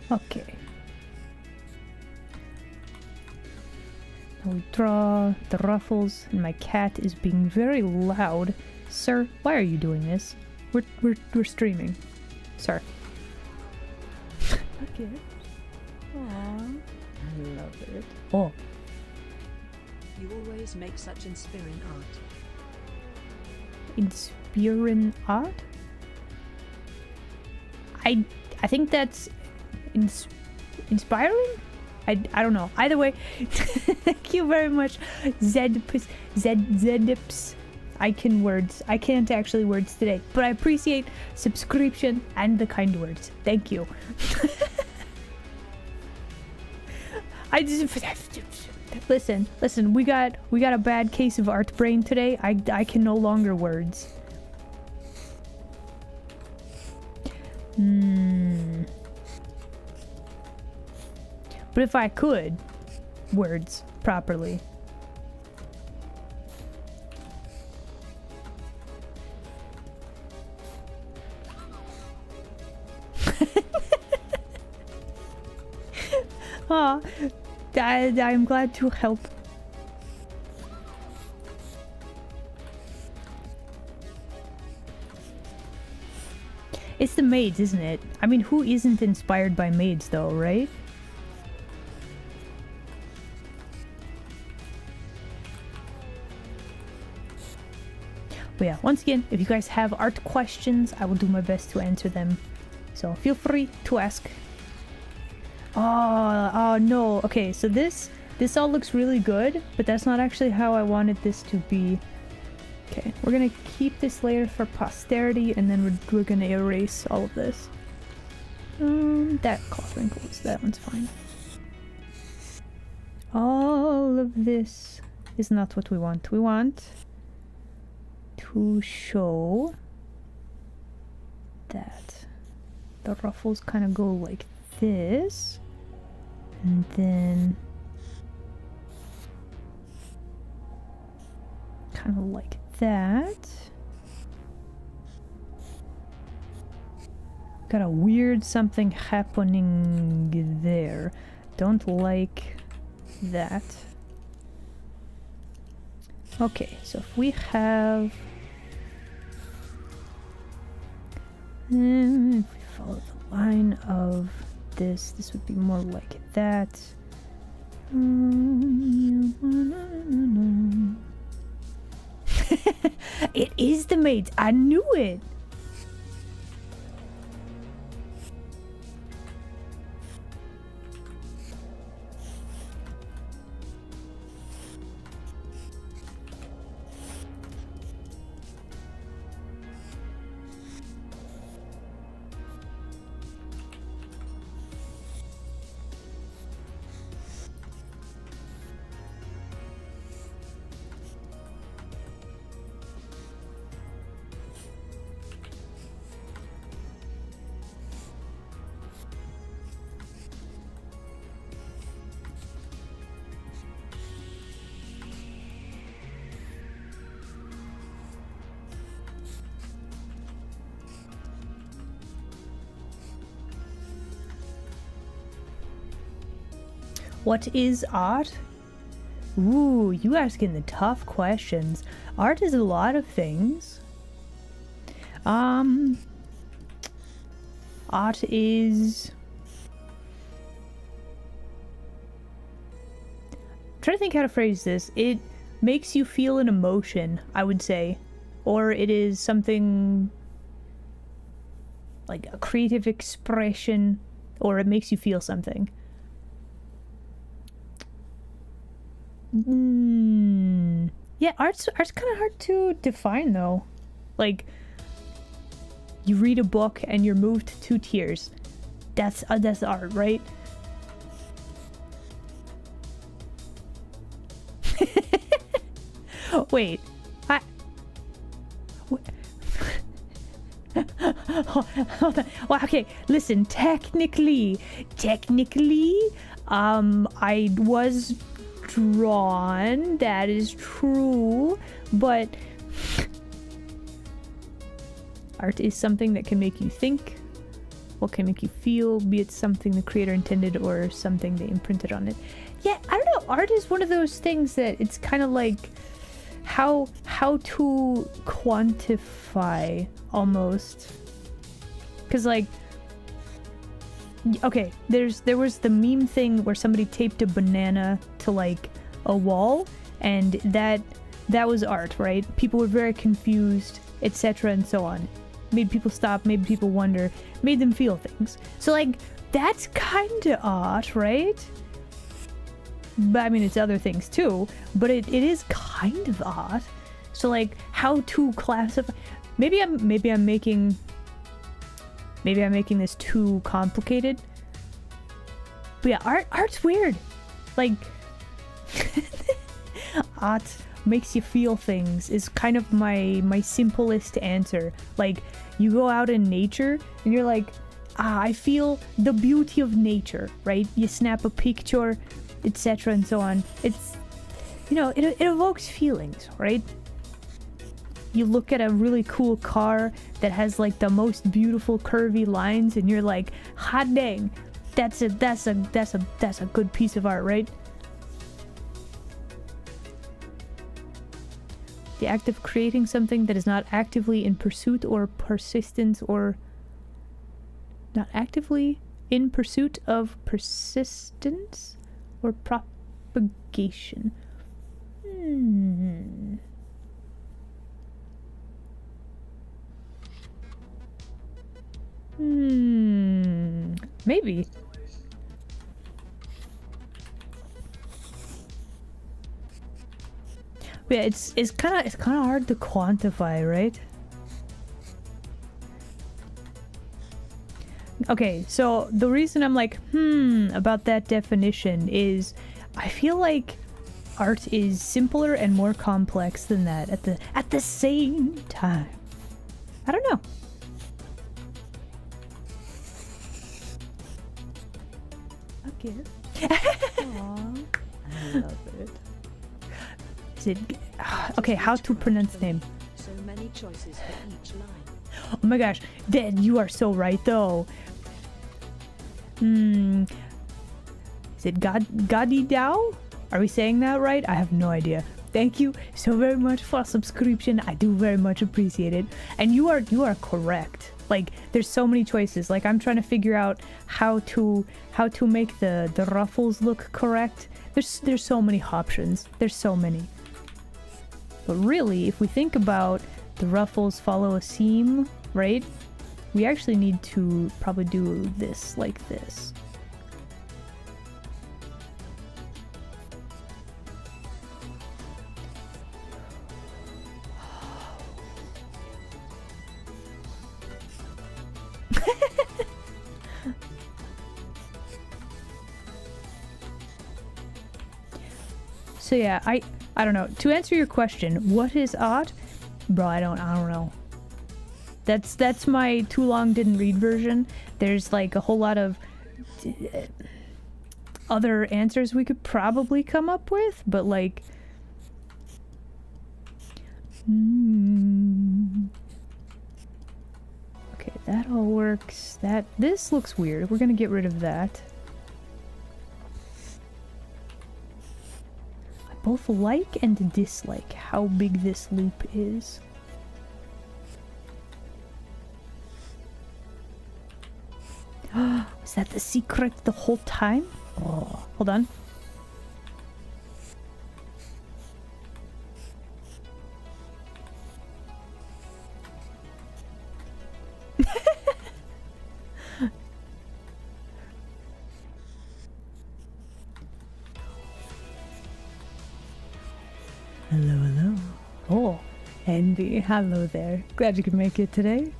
Okay. Now we draw the ruffles, and my cat is being very loud. Sir, why are you doing this? We're streaming. Sir. Okay. Aww. I love it. Oh. You always make such inspiring art. Inspiring art? I think that's inspiring? I don't know. Either way, thank you very much, Zedips. I can't actually words today, but I appreciate subscription and the kind words. Thank you. I just listen. We got a bad case of art brain today. I can no longer words. But if I could words properly. Aw, I'm glad to help. It's the maids, isn't it? I mean, who isn't inspired by maids though, right? But yeah, once again, if you guys have art questions, I will do my best to answer them. So feel free to ask. Oh no. Okay, so this all looks really good, but that's not actually how I wanted this to be. Okay, we're gonna keep this layer for posterity, and then we're gonna erase all of this. That cloth wrinkles, that one's fine. All of this is not what we want. We want to show that the ruffles kind of go like this, and then kind of like that. Got a weird something happening there. Don't like that. Okay, so if we have if we follow the line of this would be more like that. It is the maids. I knew it. What is art? Ooh, you asking the tough questions. Art is a lot of things. Art is... I'm trying to think how to phrase this. It makes you feel an emotion, I would say. Or it is something like a creative expression, or it makes you feel something. Yeah, art's kind of hard to define though. Like, you read a book and you're moved to tears. That's art, right? Wait, hold on. Well, okay, listen, technically, I was drawn, that is true, but art is something that can make you think, what can make you feel, be it something the creator intended or something they imprinted on it. Yeah, I don't know, art is one of those things that it's kind of like how to quantify almost, because like, okay, there was the meme thing where somebody taped a banana to like a wall, and that was art, right? People were very confused, etc. and so on. Made people stop, made people wonder, made them feel things. So like, that's kind of art, right? But I mean, it's other things too, but it is kind of art. So like, how to classify? Maybe I'm making this too complicated. But yeah, art's weird. Like, art makes you feel things is kind of my simplest answer. Like, you go out in nature and you're like, I feel the beauty of nature, right? You snap a picture, etc. and so on. It's, you know, it evokes feelings, right? You look at a really cool car that has like the most beautiful curvy lines and you're like, hot dang, that's a good piece of art, right? The act of creating something that is not actively in pursuit or persistence, or not actively in pursuit of persistence or propagation. Maybe. Yeah, it's kind of hard to quantify, right? Okay, so the reason I'm like, about that definition is I feel like art is simpler and more complex than that at the same time. I don't know. Okay. Aww, I love it. Is it okay? How to pronounce name? So many choices for each line. Oh my gosh, Dad, you are so right though. Is it Gadi Dao? Are we saying that right? I have no idea. Thank you so very much for a subscription. I do very much appreciate it. And you are correct. Like, there's so many choices. Like, I'm trying to figure out how to make the ruffles look correct. There's so many options. There's so many. But really, if we think about the ruffles follow a seam, right? We actually need to probably do this like this. So yeah, I don't know. To answer your question, what is art? Bro, I don't know. That's my too long didn't read version. There's like a whole lot of other answers we could probably come up with, but like okay, that all works. This looks weird. We're gonna get rid of that. both like and dislike how big this loop is. Was that the secret the whole time? Oh, hold on. Hello, hello. Oh, Andy, hello there. Glad you could make it today.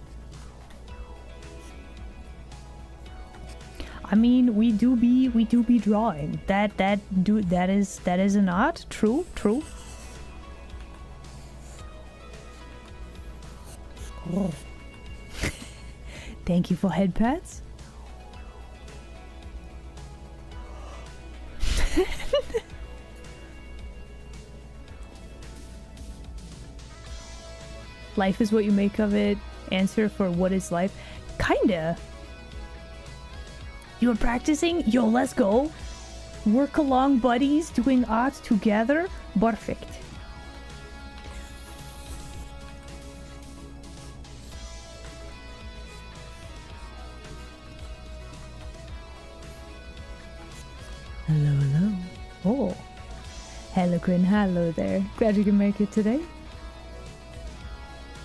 I mean, we do be drawing. That is an art. True, true. Oh. Thank you for head pats. Life is what you make of it. Answer for what is life. Kinda. You were practicing? Yo, let's go. Work along, buddies, doing art together. Perfect. Hello, hello. Oh. Hello, Quinn. Hello there. Glad you can make it today.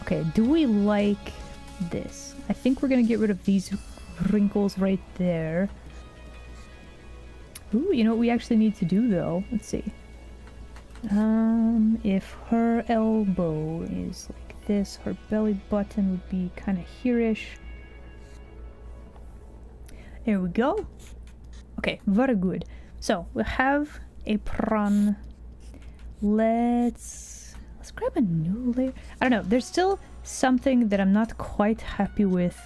Okay, do we like this? I think we're gonna get rid of these wrinkles right there. Ooh, you know what we actually need to do though? Let's see. If her elbow is like this, her belly button would be kind of here-ish. There we go. Okay, very good. So we have a prawn. Let's grab a new layer. I don't know. There's still something that I'm not quite happy with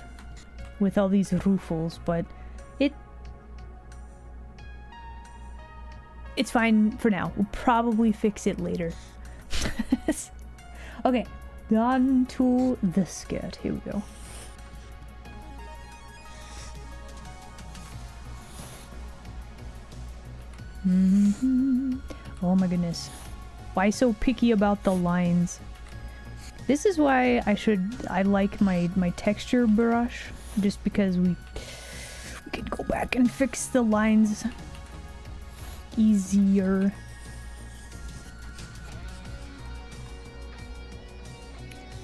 all these ruffles, but it's fine for now. We'll probably fix it later. Okay, on to the skirt. Here we go. Oh my goodness. Why so picky about the lines? This is why I like my texture brush, just because we can go back and fix the lines easier.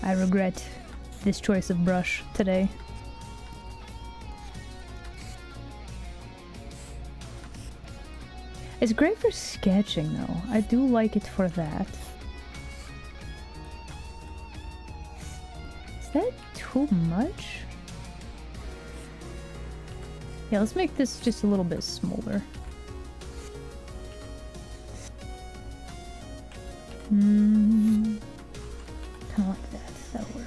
I regret this choice of brush today. It's great for sketching though. I do like it for that. Is that too much? Yeah, let's make this just a little bit smaller. Kind of like that. That'll work.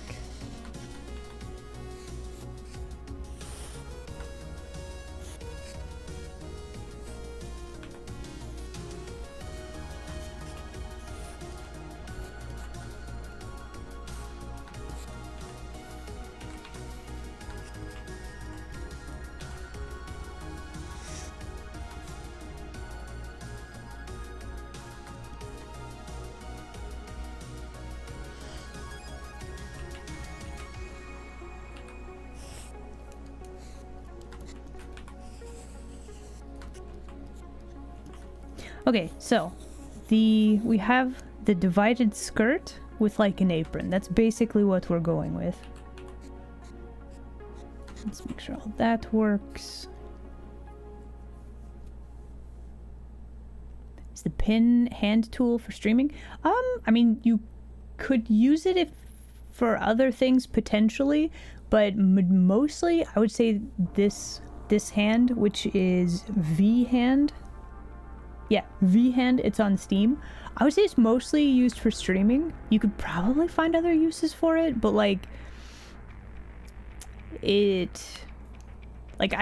Okay, so we have the divided skirt with like an apron. That's basically what we're going with. Let's make sure all that works. Is the pin hand tool for streaming? I mean, you could use it if for other things potentially, but mostly I would say this hand, which is V hand. Yeah, V hand, it's on Steam. I would say it's mostly used for streaming. You could probably find other uses for it, but like I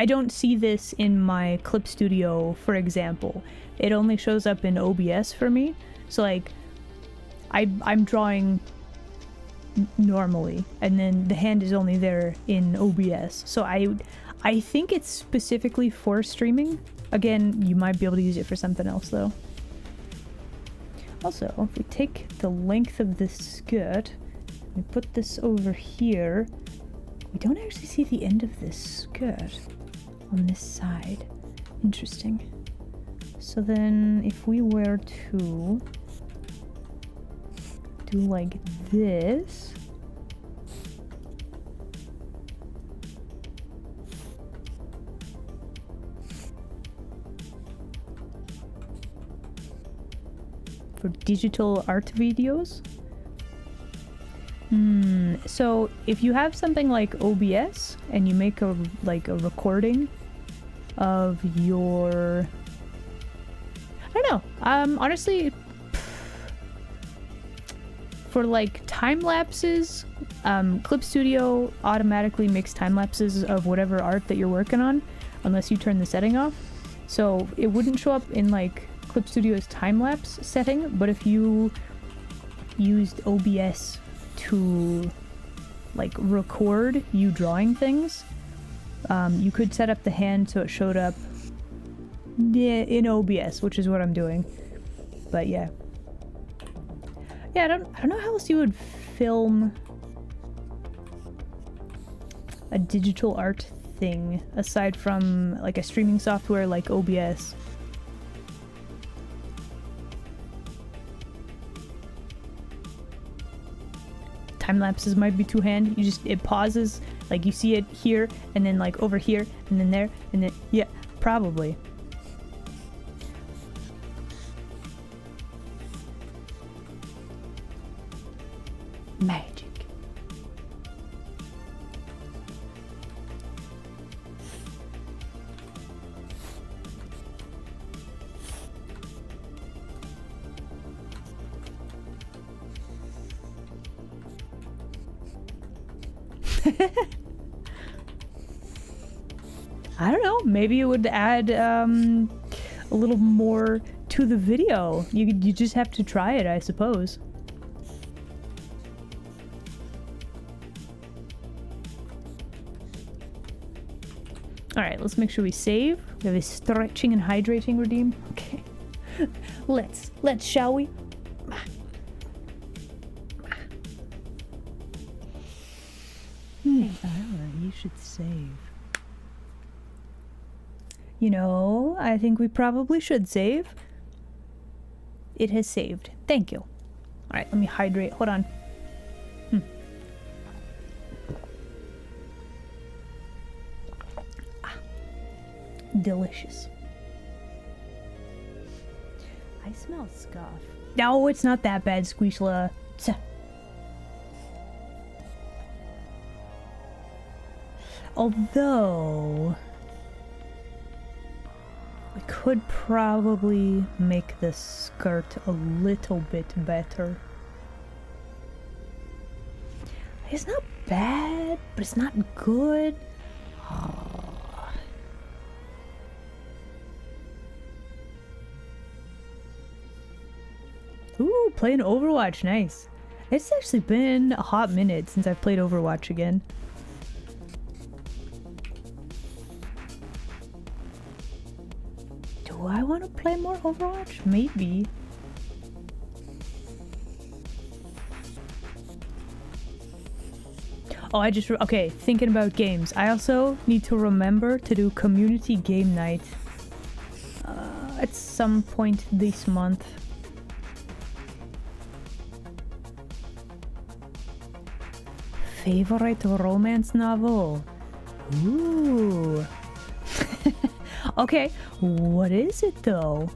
don't see this in my Clip Studio, for example. It only shows up in OBS for me. So like I'm drawing normally, and then the hand is only there in OBS. So I think it's specifically for streaming. Again, you might be able to use it for something else though. Also, if we take the length of this skirt, we put this over here, we don't actually see the end of this skirt on this side. Interesting. So then if we were to do like this, for digital art videos. So if you have something like OBS and you make a recording of your, I don't know, honestly, for like time lapses, Clip Studio automatically makes time lapses of whatever art that you're working on unless you turn the setting off. So it wouldn't show up in like Clip Studio's time lapse setting, but if you used OBS to like record you drawing things, you could set up the hand so it showed up in OBS, which is what I'm doing. But yeah, I don't know how else you would film a digital art thing aside from like a streaming software like OBS. Time lapses might be two hand. It pauses, like you see it here and then like over here and then there and then yeah, probably. Magic. I don't know, maybe it would add a little more to the video. You just have to try it, I suppose. Alright, let's make sure we save. We have a stretching and hydrating redeem. Okay. Let's, shall we? Hey, Ira, you should save. You know, I think we probably should save. It has saved. Thank you. Alright, let me hydrate. Hold on. Delicious. I smell scuff. No, it's not that bad, Squishla. Although, we could probably make the skirt a little bit better. It's not bad, but it's not good. Ooh, playing Overwatch, nice. It's actually been a hot minute since I've played Overwatch again. Do I want to play more Overwatch? Maybe. Oh, okay, thinking about games. I also need to remember to do community game night at some point this month. Favorite romance novel? Ooh. Okay, what is it though?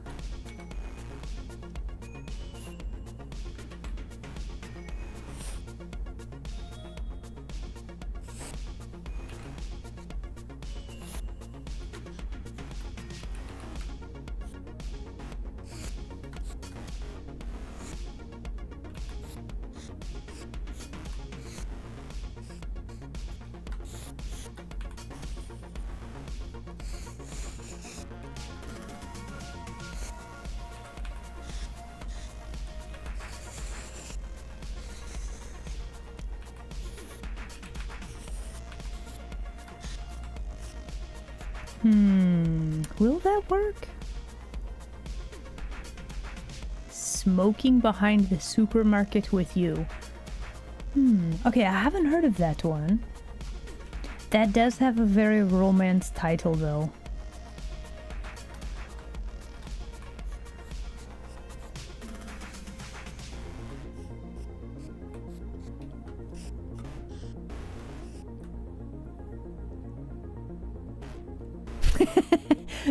Will that work? smoking behind the supermarket with you. Okay, I haven't heard of that one. That does have a very romance title, though.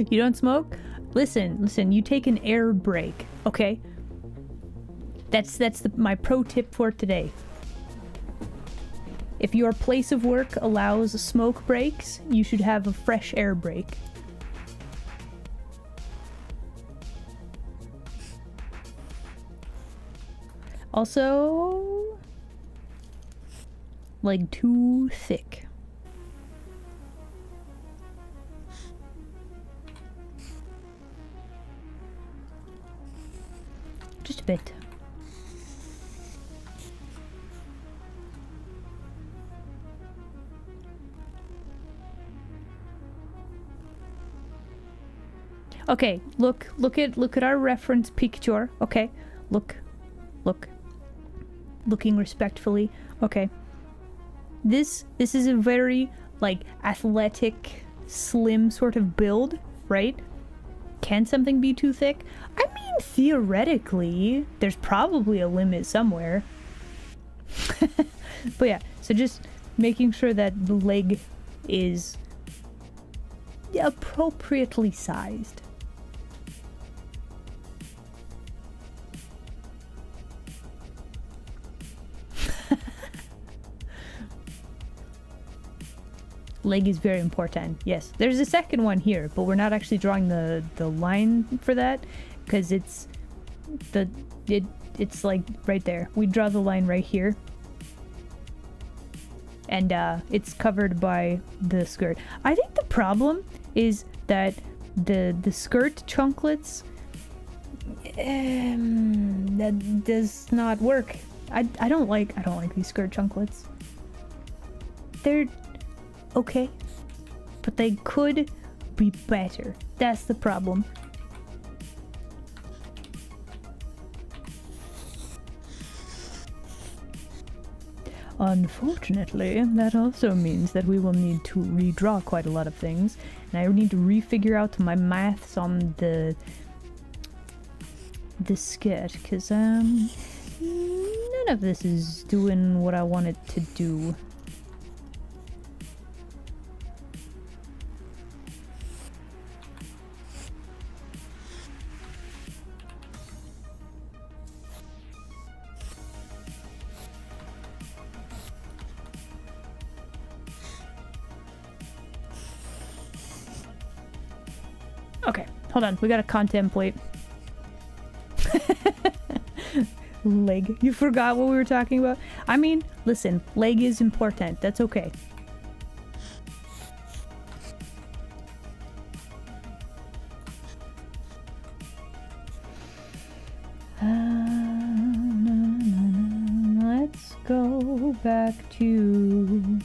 You don't smoke? Listen, you take an air break, okay? That's my pro tip for today. If your place of work allows smoke breaks, you should have a fresh air break. Also, like too thick. Just a bit. Okay, look at our reference picture. Okay, look. Looking respectfully. Okay. This is a very like athletic, slim sort of build, right? Can something be too thick? I mean, theoretically, there's probably a limit somewhere. But yeah, so just making sure that the leg is appropriately sized. Leg is very important. Yes, there's a second one here, but we're not actually drawing the line for that because it's like right there. We draw the line right here, and it's covered by the skirt. I think the problem is that the skirt chunklets that does not work. I don't like these skirt chunklets. They're okay, but they could be better. That's the problem. Unfortunately, that also means that we will need to redraw quite a lot of things, and I need to refigure out my maths on the skirt, because none of this is doing what I want it to do. Okay, hold on. We gotta contemplate. Leg. You forgot what we were talking about? I mean, listen, leg is important. That's okay. Let's go back to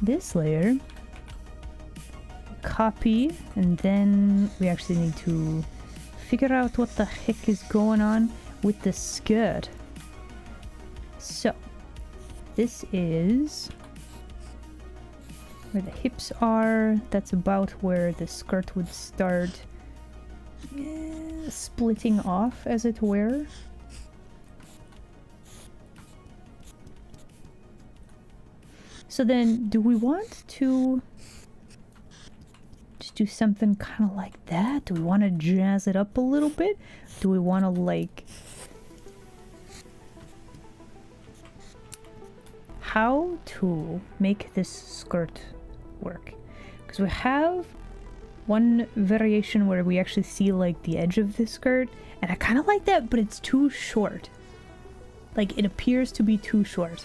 this layer. Copy, and then we actually need to figure out what the heck is going on with the skirt. So this is where the hips are. That's about where the skirt would start splitting off, as it were. So then, do we want to do something kind of like that? Do we want to jazz it up a little bit? Do we want to like... How to make this skirt work? Because we have one variation where we actually see like the edge of the skirt, and I kind of like that, but it's too short. Like, it appears to be too short.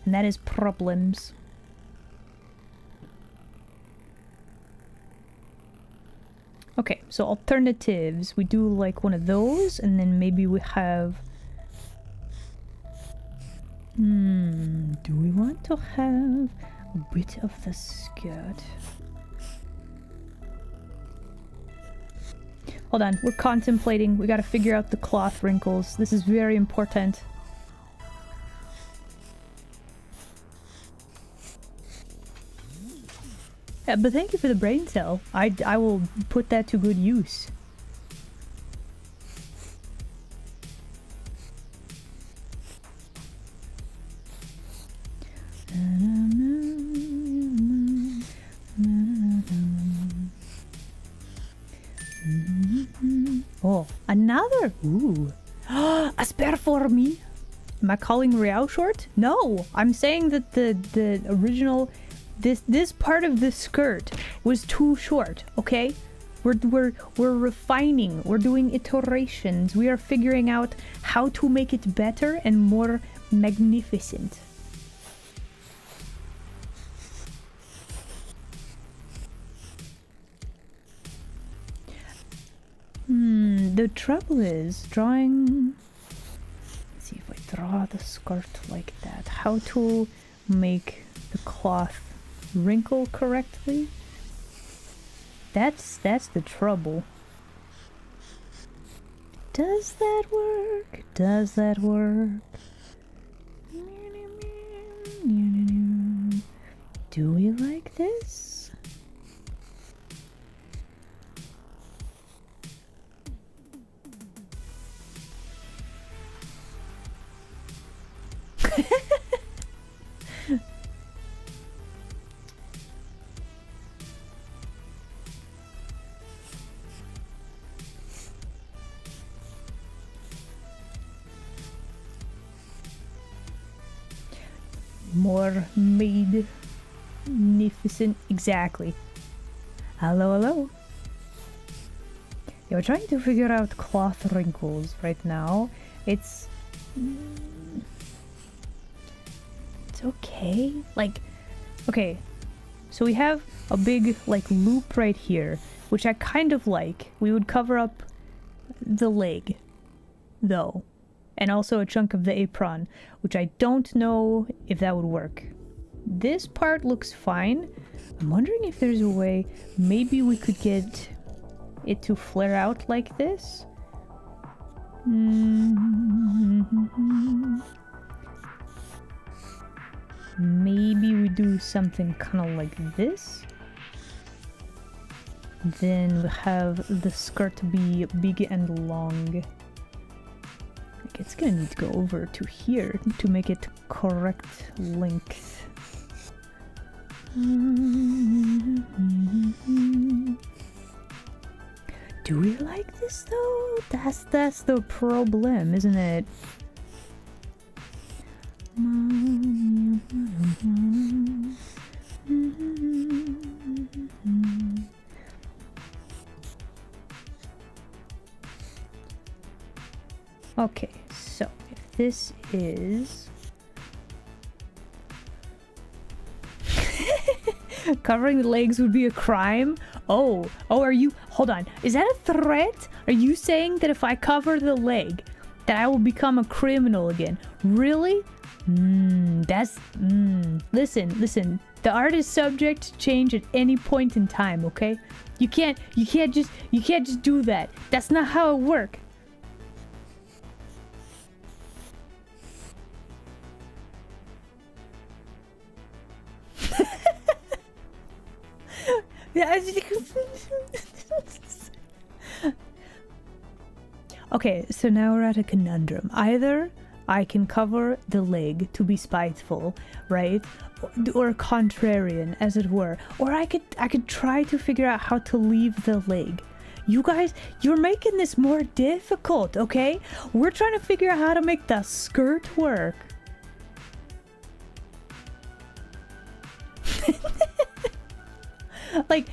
And that is problems. Okay, so alternatives. We do like one of those, and then maybe we have... do we want to have a bit of the skirt? Hold on, we're contemplating. We gotta figure out the cloth wrinkles. This is very important. Yeah, but thank you for the brain cell. I will put that to good use. Oh, another! Ooh. A spare for me! Am I calling Riao short? No! I'm saying that the original... This part of the skirt was too short, okay? We're refining. We're doing iterations. We are figuring out how to make it better and more magnificent. The trouble is drawing... Let's see if I draw the skirt like that. How to make the cloth wrinkle correctly? That's the trouble. Does that work? Does that work? Do we like this? More magnificent. Exactly. Hello, hello. Yeah, we're trying to figure out cloth wrinkles right now. It's okay. Like, okay. So we have a big, like, loop right here, which I kind of like. We would cover up the leg, though. And also a chunk of the apron, which I don't know if that would work. This part looks fine. I'm wondering if there's a way maybe we could get it to flare out like this. Maybe we do something kind of like this. Then we have the skirt be big and long. It's gonna need to go over to here to make it correct length. Do we like this though? That's the problem, isn't it? Okay, so if this is covering the legs would be a crime. Oh, are you, hold on, is that a threat? Are you saying that if I cover the leg that I will become a criminal again? Really? Listen, the art is subject to change at any point in time, okay? You can't just do that. That's not how it works. Yeah. Okay, so now we're at a conundrum. Either I can cover the leg to be spiteful, right? Or contrarian, as it were. Or I could try to figure out how to leave the leg. You guys, you're making this more difficult, okay? We're trying to figure out how to make the skirt work. Like,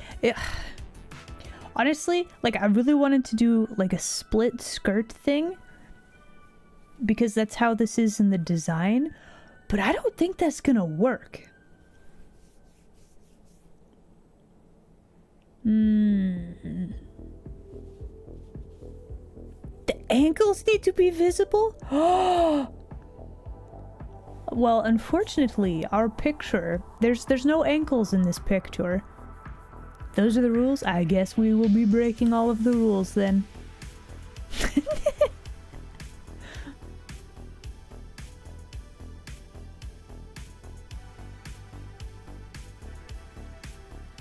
honestly, like, I really wanted to do like a split skirt thing because that's how this is in the design, but I don't think that's gonna work. The ankles need to be visible? Well, unfortunately, our picture, there's no ankles in this picture. Those are the rules. I guess we will be breaking all of the rules then.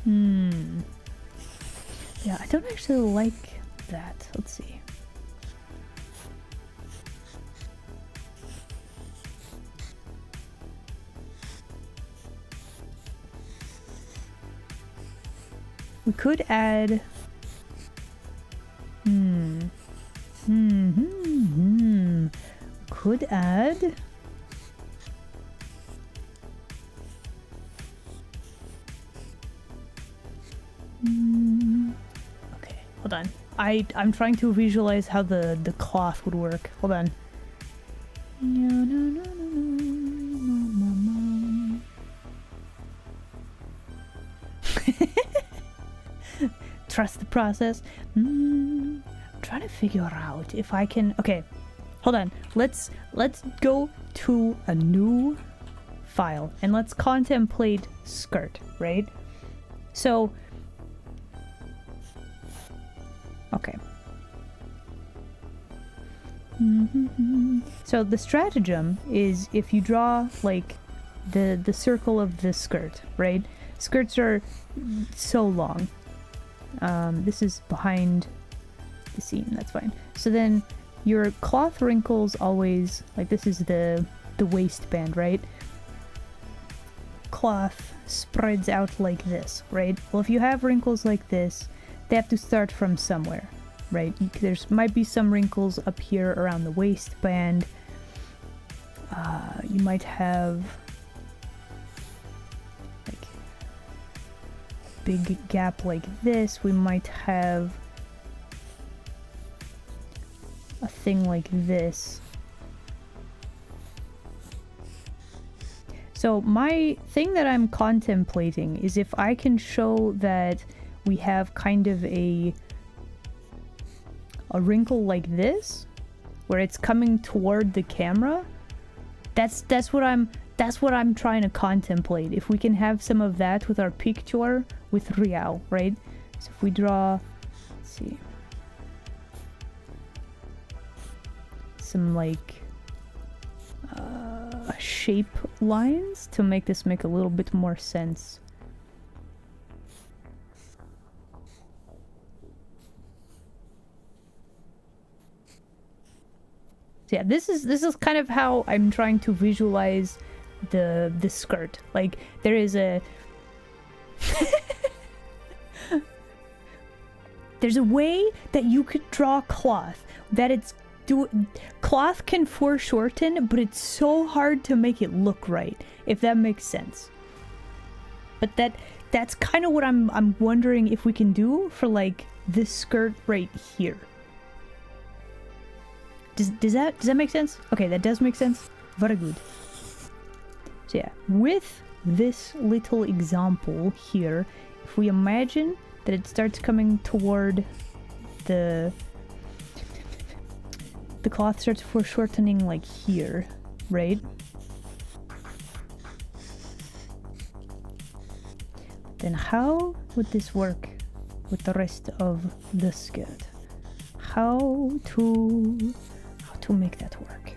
Yeah, I don't actually like that. Let's see. We could add... Could add... Okay, hold on. I'm trying to visualize how the cloth would work. Hold on. Trust the process. I'm trying to figure out if I can... Okay, hold on. Let's go to a new file and let's contemplate skirt, right? So... Okay. So the stratagem is if you draw like the circle of the skirt, right? Skirts are so long. This is behind the scene, that's fine. So then your cloth wrinkles always, like this is the waistband, right? Cloth spreads out like this, right? Well, if you have wrinkles like this, they have to start from somewhere, right? There's might be some wrinkles up here around the waistband. You might have like a big gap like this. We might have a thing like this. So my thing that I'm contemplating is if I can show that we have kind of a wrinkle like this where it's coming toward the camera. That's what I'm trying to contemplate. If we can have some of that with our picture with Riao, right? So if we draw, let's see, some like shape lines to make this make a little bit more sense. So yeah, this is kind of how I'm trying to visualize the skirt. Like there is a there's a way that you could draw cloth that it's cloth can foreshorten, but it's so hard to make it look right, if that makes sense. But that's kind of what I'm wondering if we can do for like this skirt right here. Does that make sense? Okay, that does make sense. Very good. So yeah, with this little example here, if we imagine that it starts coming toward the cloth starts foreshortening like here, right? Then how would this work with the rest of the skirt? How to make that work?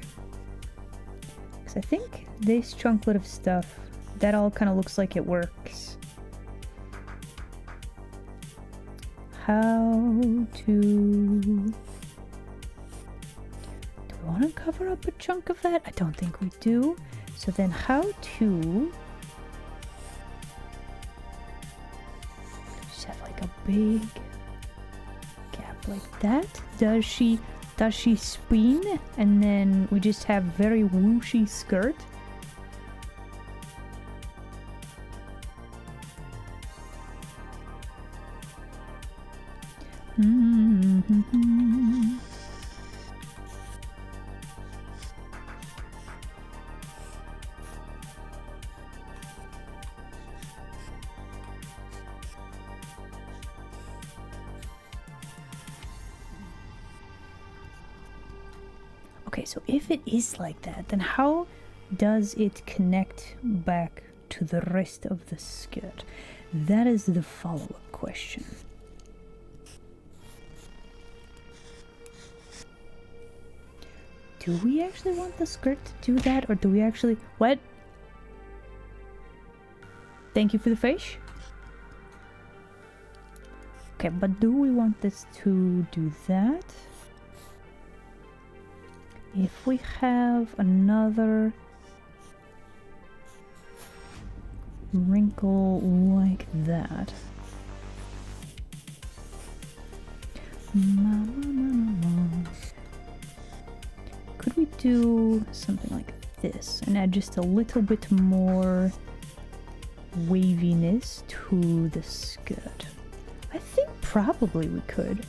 Because I think this chunklet of stuff, that all kind of looks like it works. How to... want to cover up a chunk of that? I don't think we do. So then how to just have like a big gap like that? Does she spin and then we just have very whooshy skirt? Okay, so if it is like that, then how does it connect back to the rest of the skirt? That is the follow-up question. Do we actually want the skirt to do that, or do we actually... What? Thank you for the fish. Okay, but do we want this to do that? If we have another wrinkle like that. Could we do something like this and add just a little bit more waviness to the skirt? I think probably we could.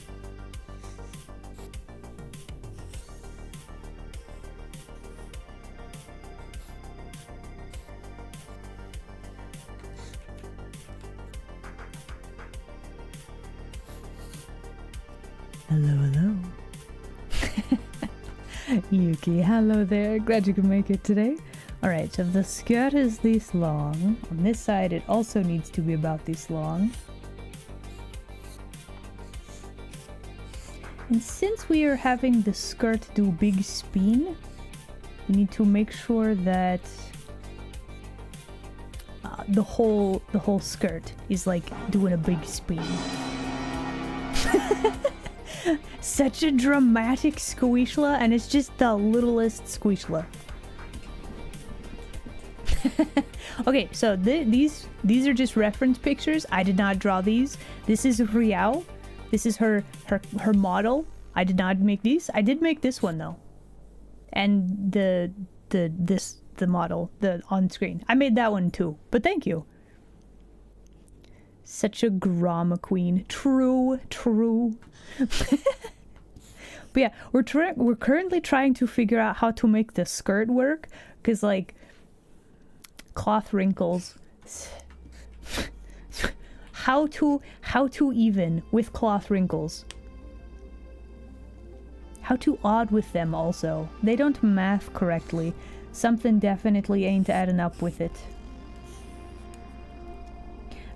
Hello, hello. Yuki, hello there. Glad you could make it today. Alright, so if the skirt is this long, on this side it also needs to be about this long. And since we are having the skirt do big spin, we need to make sure that the whole skirt is like doing a big spin. Such a dramatic squishla, and it's just the littlest squishla. Okay, so these are just reference pictures. I did not draw these. This is Riao. This is her model. I did not make these. I did make this one though, and the model on screen. I made that one too. But thank you. Such a drama queen. True. But yeah, we're currently trying to figure out how to make the skirt work, because like cloth wrinkles. how to even with cloth wrinkles. How to odd with them also. They don't math correctly. Something definitely ain't adding up with it.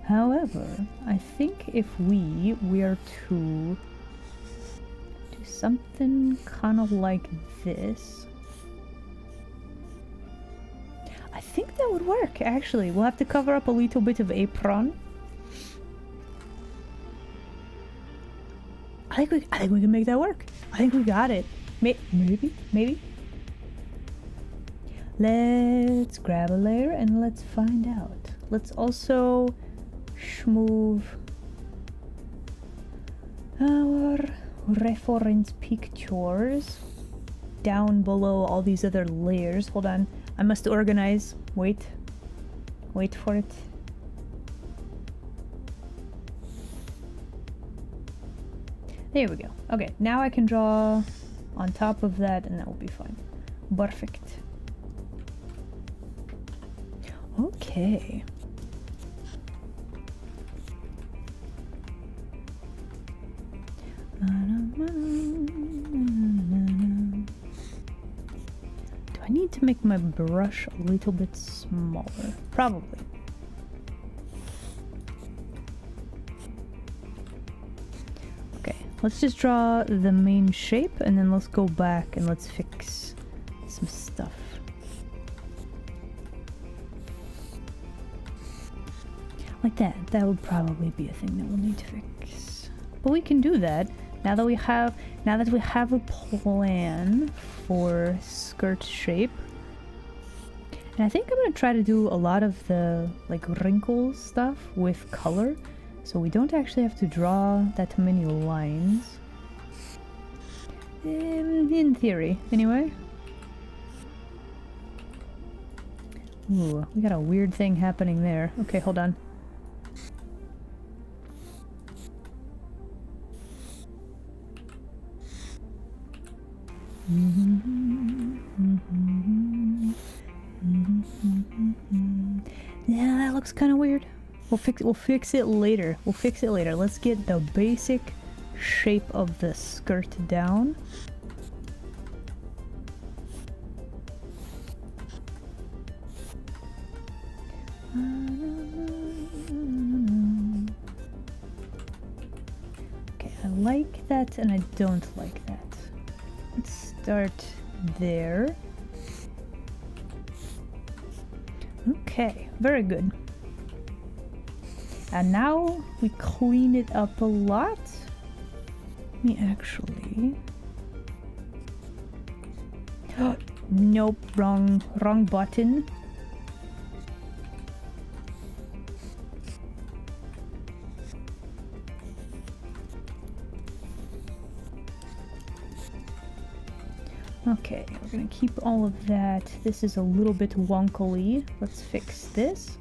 However, I think if we were to do something kind of like this, I think that would work, actually. We'll have to cover up a little bit of apron. I think we can make that work. I think we got it. Maybe. Let's grab a layer and let's find out. Let's also move our reference pictures down below all these other layers. Hold on, I must organize. Wait for it. There we go. Okay, now I can draw on top of that and that will be fine. Perfect. Okay. Do I need to make my brush a little bit smaller? Probably. Okay, let's just draw the main shape and then let's go back and let's fix some stuff. Like that. That would probably be a thing that we'll need to fix. But we can do that. Now that we have a plan for skirt shape. And I think I'm gonna try to do a lot of the like wrinkle stuff with color, so we don't actually have to draw that many lines. In theory, anyway. Ooh, we got a weird thing happening there. Okay, hold on. Yeah, that looks kind of weird. We'll fix it later. Let's get the basic shape of the skirt down. Okay, I like that and I don't like that. Let's start there. Okay, very good. And now we clean it up a lot. Let me actually... Nope, wrong button. Okay, we're gonna keep all of that. This is a little bit wonkily. Let's fix this.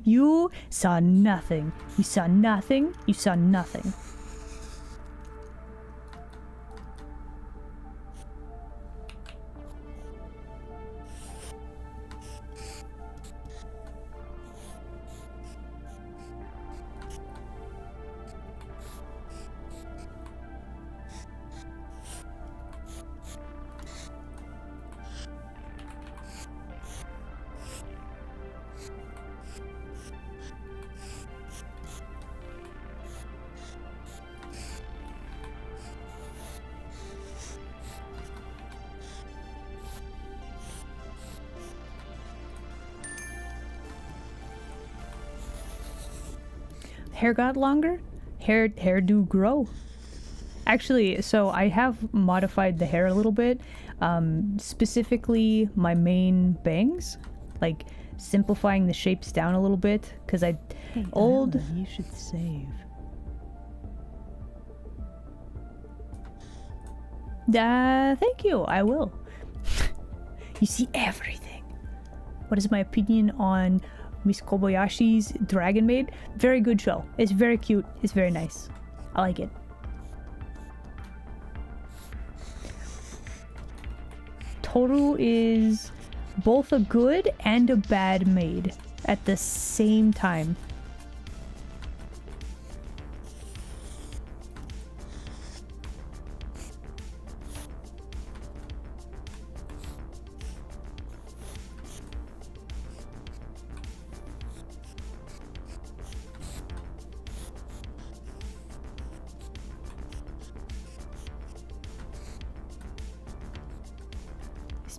You saw nothing. You saw nothing. You saw nothing. Hair got longer? Hair do grow. Actually, so I have modified the hair a little bit. Specifically my main bangs. Like simplifying the shapes down a little bit. Because Hey, old... Isla, you should save. Thank you, I will. You see everything. What is my opinion on Miss Kobayashi's Dragon Maid? Very good show. It's very cute. It's very nice. I like it. Toru is both a good and a bad maid at the same time.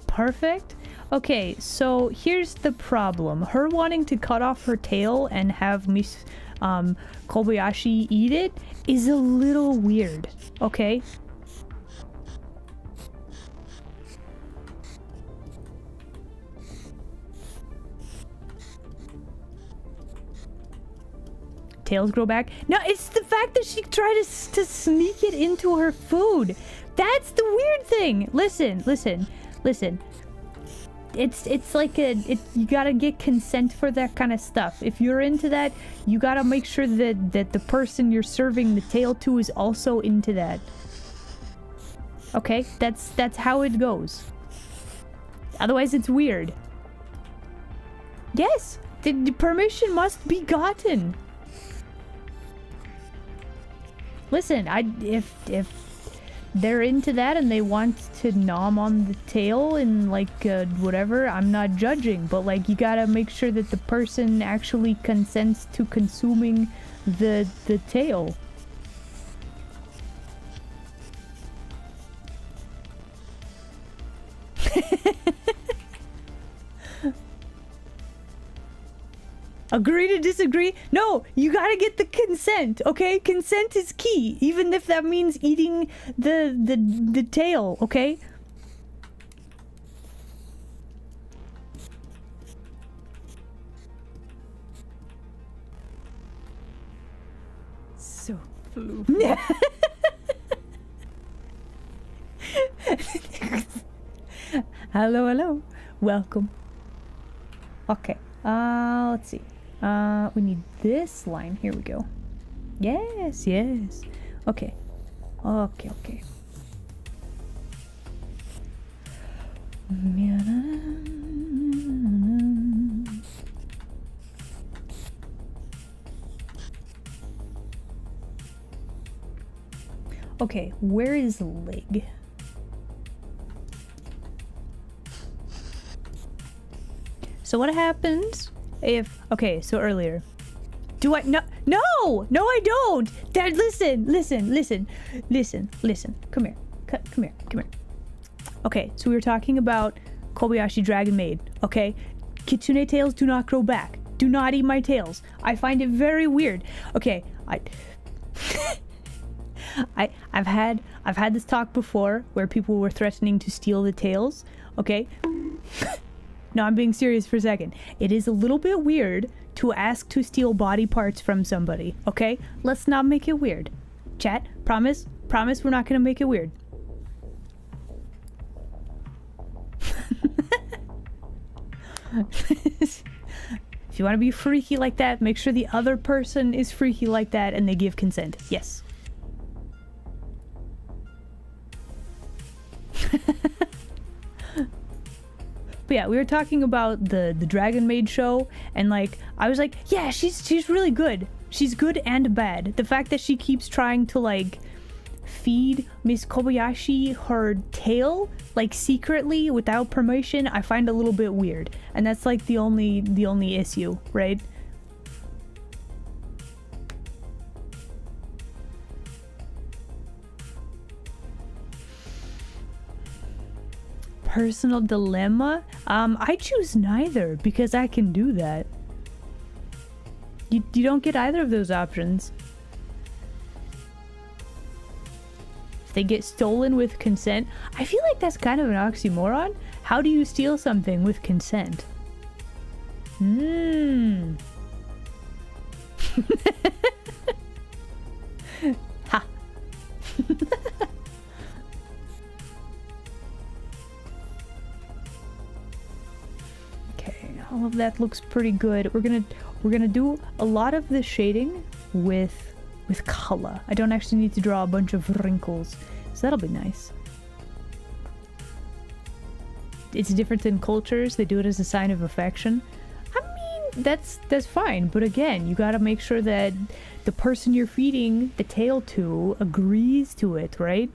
Perfect. Okay, so here's the problem. Her wanting to cut off her tail and have Miss Kobayashi eat it is a little weird, okay? Tails grow back? No, it's the fact that she tried to sneak it into her food. That's the weird thing. Listen. It's like you gotta get consent for that kind of stuff. If you're into that, you gotta make sure that the person you're serving the tail to is also into that. Okay, that's how it goes. Otherwise, it's weird. Yes, the permission must be gotten. Listen, if they're into that and they want to nom on the tail and like whatever, I'm not judging, but like you gotta make sure that the person actually consents to consuming the tail. Agree to disagree? No, you gotta get the consent, okay? Consent is key, even if that means eating the tail, okay? So floof. Hello. Welcome. Okay, let's see. We need this line. Here we go. Yes. Okay. Okay, where is the leg? So what happens if... Okay, so earlier. Do I... No! No! No, I don't! Dad, listen! Listen, listen. Listen, listen. Come here. Come here. Come here. Okay, so we were talking about Kobayashi Dragon Maid, okay? Kitsune tails do not grow back. Do not eat my tails. I find it very weird. Okay, I've had this talk before where people were threatening to steal the tails, okay? No, I'm being serious for a second. It is a little bit weird to ask to steal body parts from somebody, okay? Let's not make it weird. Chat, promise we're not gonna make it weird. If you want to be freaky like that, make sure the other person is freaky like that and they give consent. Yes. But yeah, we were talking about the Dragon Maid show, and like I was like, yeah, she's really good. She's good and bad. The fact that she keeps trying to like feed Miss Kobayashi her tail, like secretly without permission, I find a little bit weird. And that's like the only issue, right? Personal dilemma? I choose neither because I can do that. You don't get either of those options. If they get stolen with consent, I feel like that's kind of an oxymoron. How do you steal something with consent? Ha. Okay, all of that looks pretty good. We're gonna do a lot of the shading with color. I don't actually need to draw a bunch of wrinkles, so that'll be nice. It's different in cultures. They do it as a sign of affection. I mean, that's fine, but again, you gotta make sure that the person you're feeding the tail to agrees to it, right?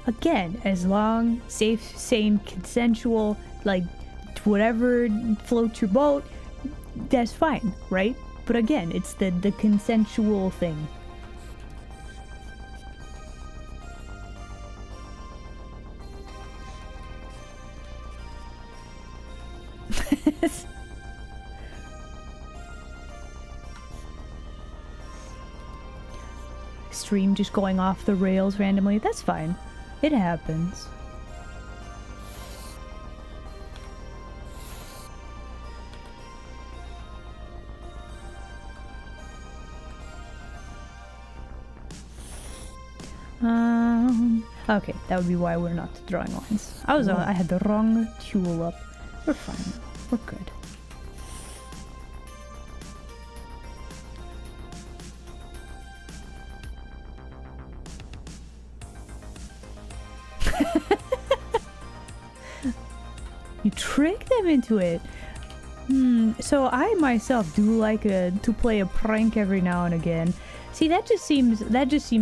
Again, as long, safe, sane, consensual, like whatever floats your boat, that's fine, right? But again, it's the consensual thing. Stream just going off the rails randomly, that's fine. It happens. Okay, that would be why we're not drawing lines. I had the wrong tool up. We're fine though. We're good. You trick them into it. So I myself do like to play a prank every now and again. See, that just seems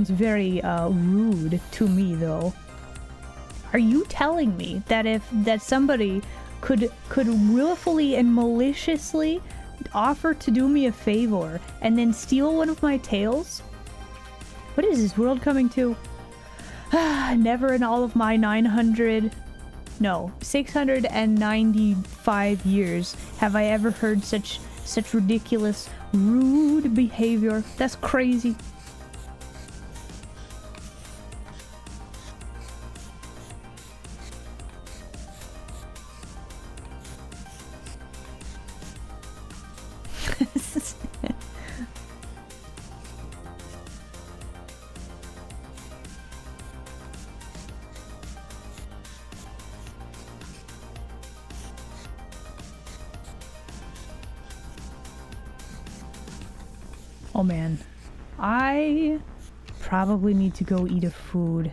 very rude to me, though. Are you telling me that somebody could willfully and maliciously offer to do me a favor and then steal one of my tails? What is this world coming to? Never in all of my 695 years have I ever heard such ridiculous, rude behavior. That's crazy. Oh man, I probably need to go eat a food.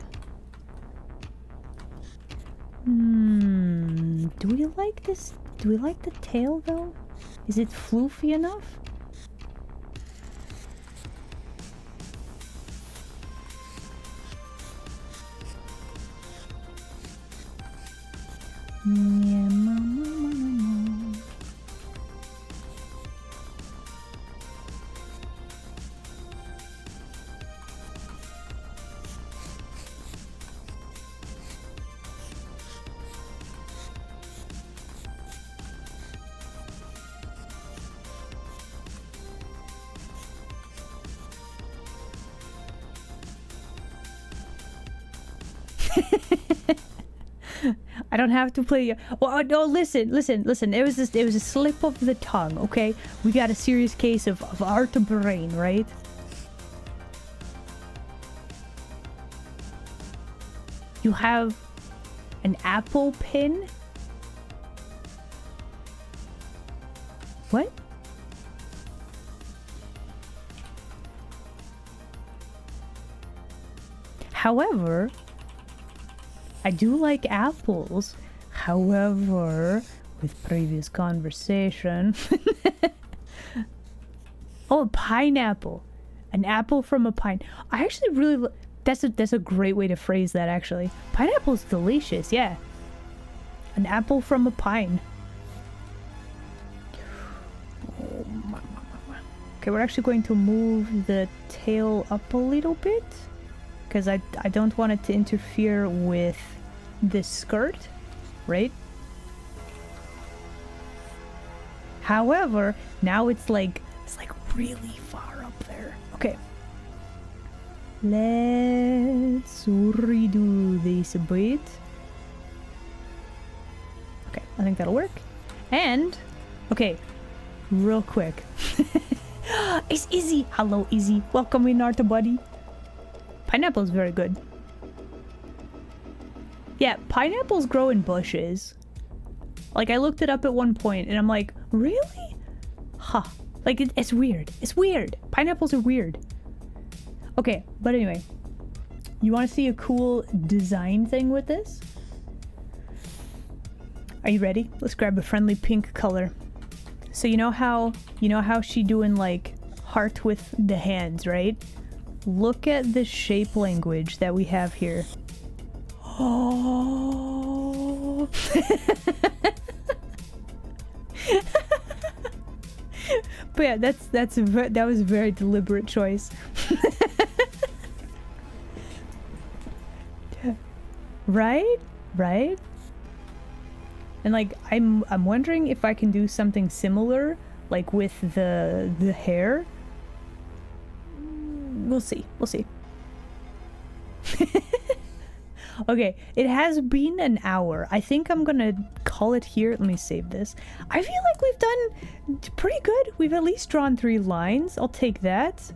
Do we like this Do we like the tail though? Is it floofy enough? Yeah, mama. I don't have to play. Well, no, listen. It was a slip of the tongue, okay? We got a serious case of art brain, right? You have an apple pin? What? However, I do like apples. However, with previous conversation... Oh, a pineapple. An apple from a pine. I actually really... That's a great way to phrase that, actually. Pineapple's delicious, yeah. An apple from a pine. Oh, okay, we're actually going to move the tail up a little bit. Because I don't want it to interfere with this skirt, right? However, now it's like really far up there. Okay. Let's redo this a bit. Okay, I think that'll work. And, okay, real quick. It's Izzy. Hello, Izzy. Welcome in, Arta buddy. Pineapple is very good. Yeah, pineapples grow in bushes. Like, I looked it up at one point, and I'm like, really? Huh. Like, it's weird. It's weird. Pineapples are weird. Okay, but anyway. You want to see a cool design thing with this? Are you ready? Let's grab a friendly pink color. So you know how she doing, like, heart with the hands, right? Look at the shape language that we have here. Oh. But yeah, that was a very deliberate choice. Right? Right? And like I'm wondering if I can do something similar, like with the hair. We'll see. We'll see. Okay, it has been an hour. I think I'm gonna call it here. Let me save this. I feel like we've done pretty good. We've at least drawn 3 lines. I'll take that.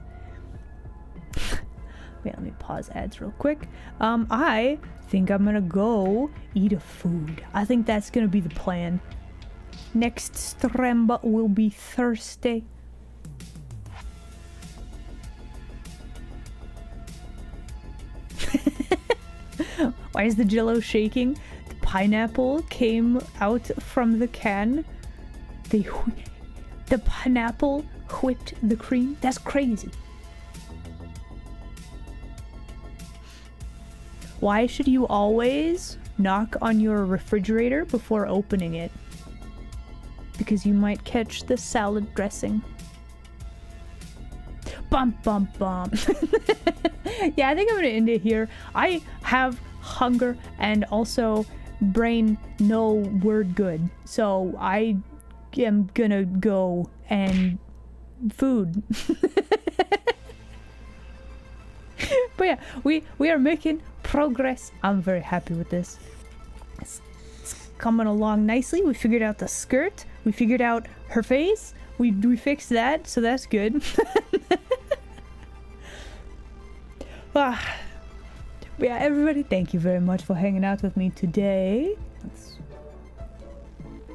Wait, let me pause ads real quick. I think I'm gonna go eat a food. I think that's gonna be the plan. Next Stremba will be Thursday. Why is the jello shaking? The pineapple came out from the can. The pineapple whipped the cream. That's crazy. Why should you always knock on your refrigerator before opening it? Because you might catch the salad dressing. Bum bum bum. Yeah, I think I'm gonna end it here. I have hunger and also brain no word good, so I am gonna go and food. But yeah, we are making progress. I'm very happy with this. It's coming along nicely. We figured out the skirt. We figured out her face. We fixed that, so that's good. But yeah, everybody, thank you very much for hanging out with me today. Let's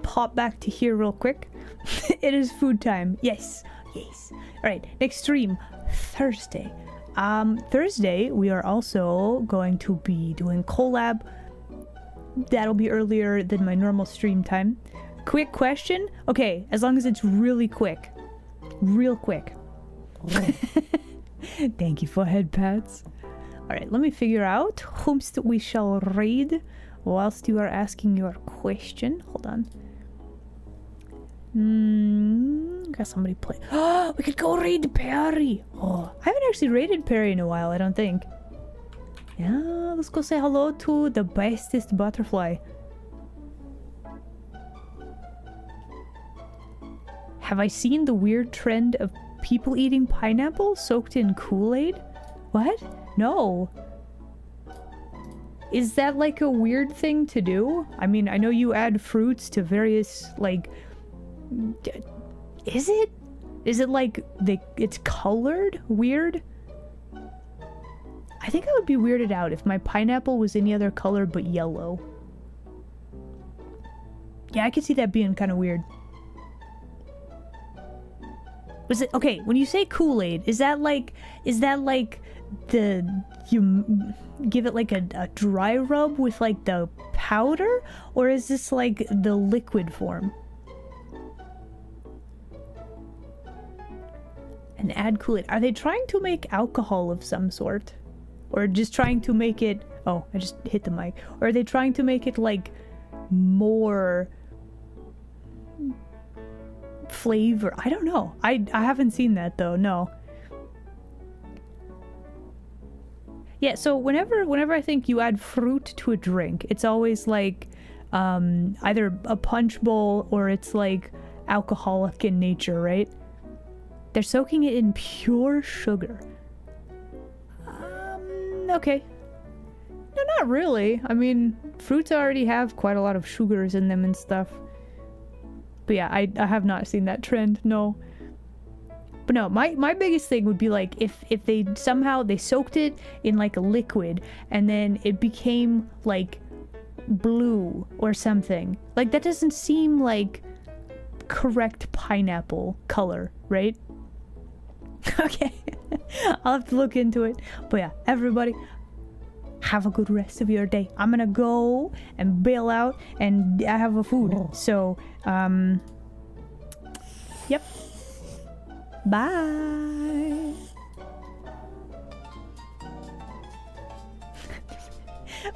pop back to here real quick. It is food time. Yes. All right, next stream, Thursday. Thursday, we are also going to be doing collab. That'll be earlier than my normal stream time. Quick question? Okay, as long as it's really quick. Real quick. Thank you for head pats. Alright, let me figure whom we shall read whilst you are asking your question. Hold on. Got somebody play. Oh, we could go raid Perry. Oh, I haven't actually raided Perry in a while, I don't think. Yeah, let's go say hello to the bestest butterfly. Have I seen the weird trend of people eating pineapple soaked in Kool-Aid? What? No. Is that like a weird thing to do? I mean, I know you add fruits to various, like... Is it? Is it like it's colored weird? I think I would be weirded out if my pineapple was any other color but yellow. Yeah, I could see that being kind of weird. Was it okay when you say Kool-Aid? Is that like you give it like a dry rub with like the powder, or is this like the liquid form? And add Kool-Aid. Are they trying to make alcohol of some sort, or just trying to make it? Oh, I just hit the mic. Or are they trying to make it like more flavor? I don't know. I haven't seen that though. No. Yeah, so whenever I think you add fruit to a drink, it's always like either a punch bowl or it's like alcoholic in nature, right? They're soaking it in pure sugar. Okay. No, not really. I mean, fruits already have quite a lot of sugars in them and stuff. But yeah, I have not seen that trend, no. But no, my biggest thing would be like if they somehow they soaked it in like a liquid and then it became like blue or something. Like that doesn't seem like correct pineapple color, right? Okay. I'll have to look into it. But yeah, everybody have a good rest of your day. I'm gonna go and bail out and I have a food. So, yep. Bye.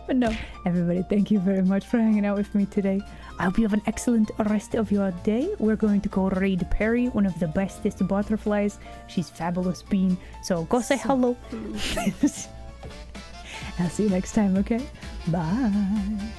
But no, everybody, thank you very much for hanging out with me today. I hope you have an excellent rest of your day. We're going to go raid Perry, one of the bestest butterflies. She's fabulous bean. So go say hello. I'll see you next time, okay? Bye.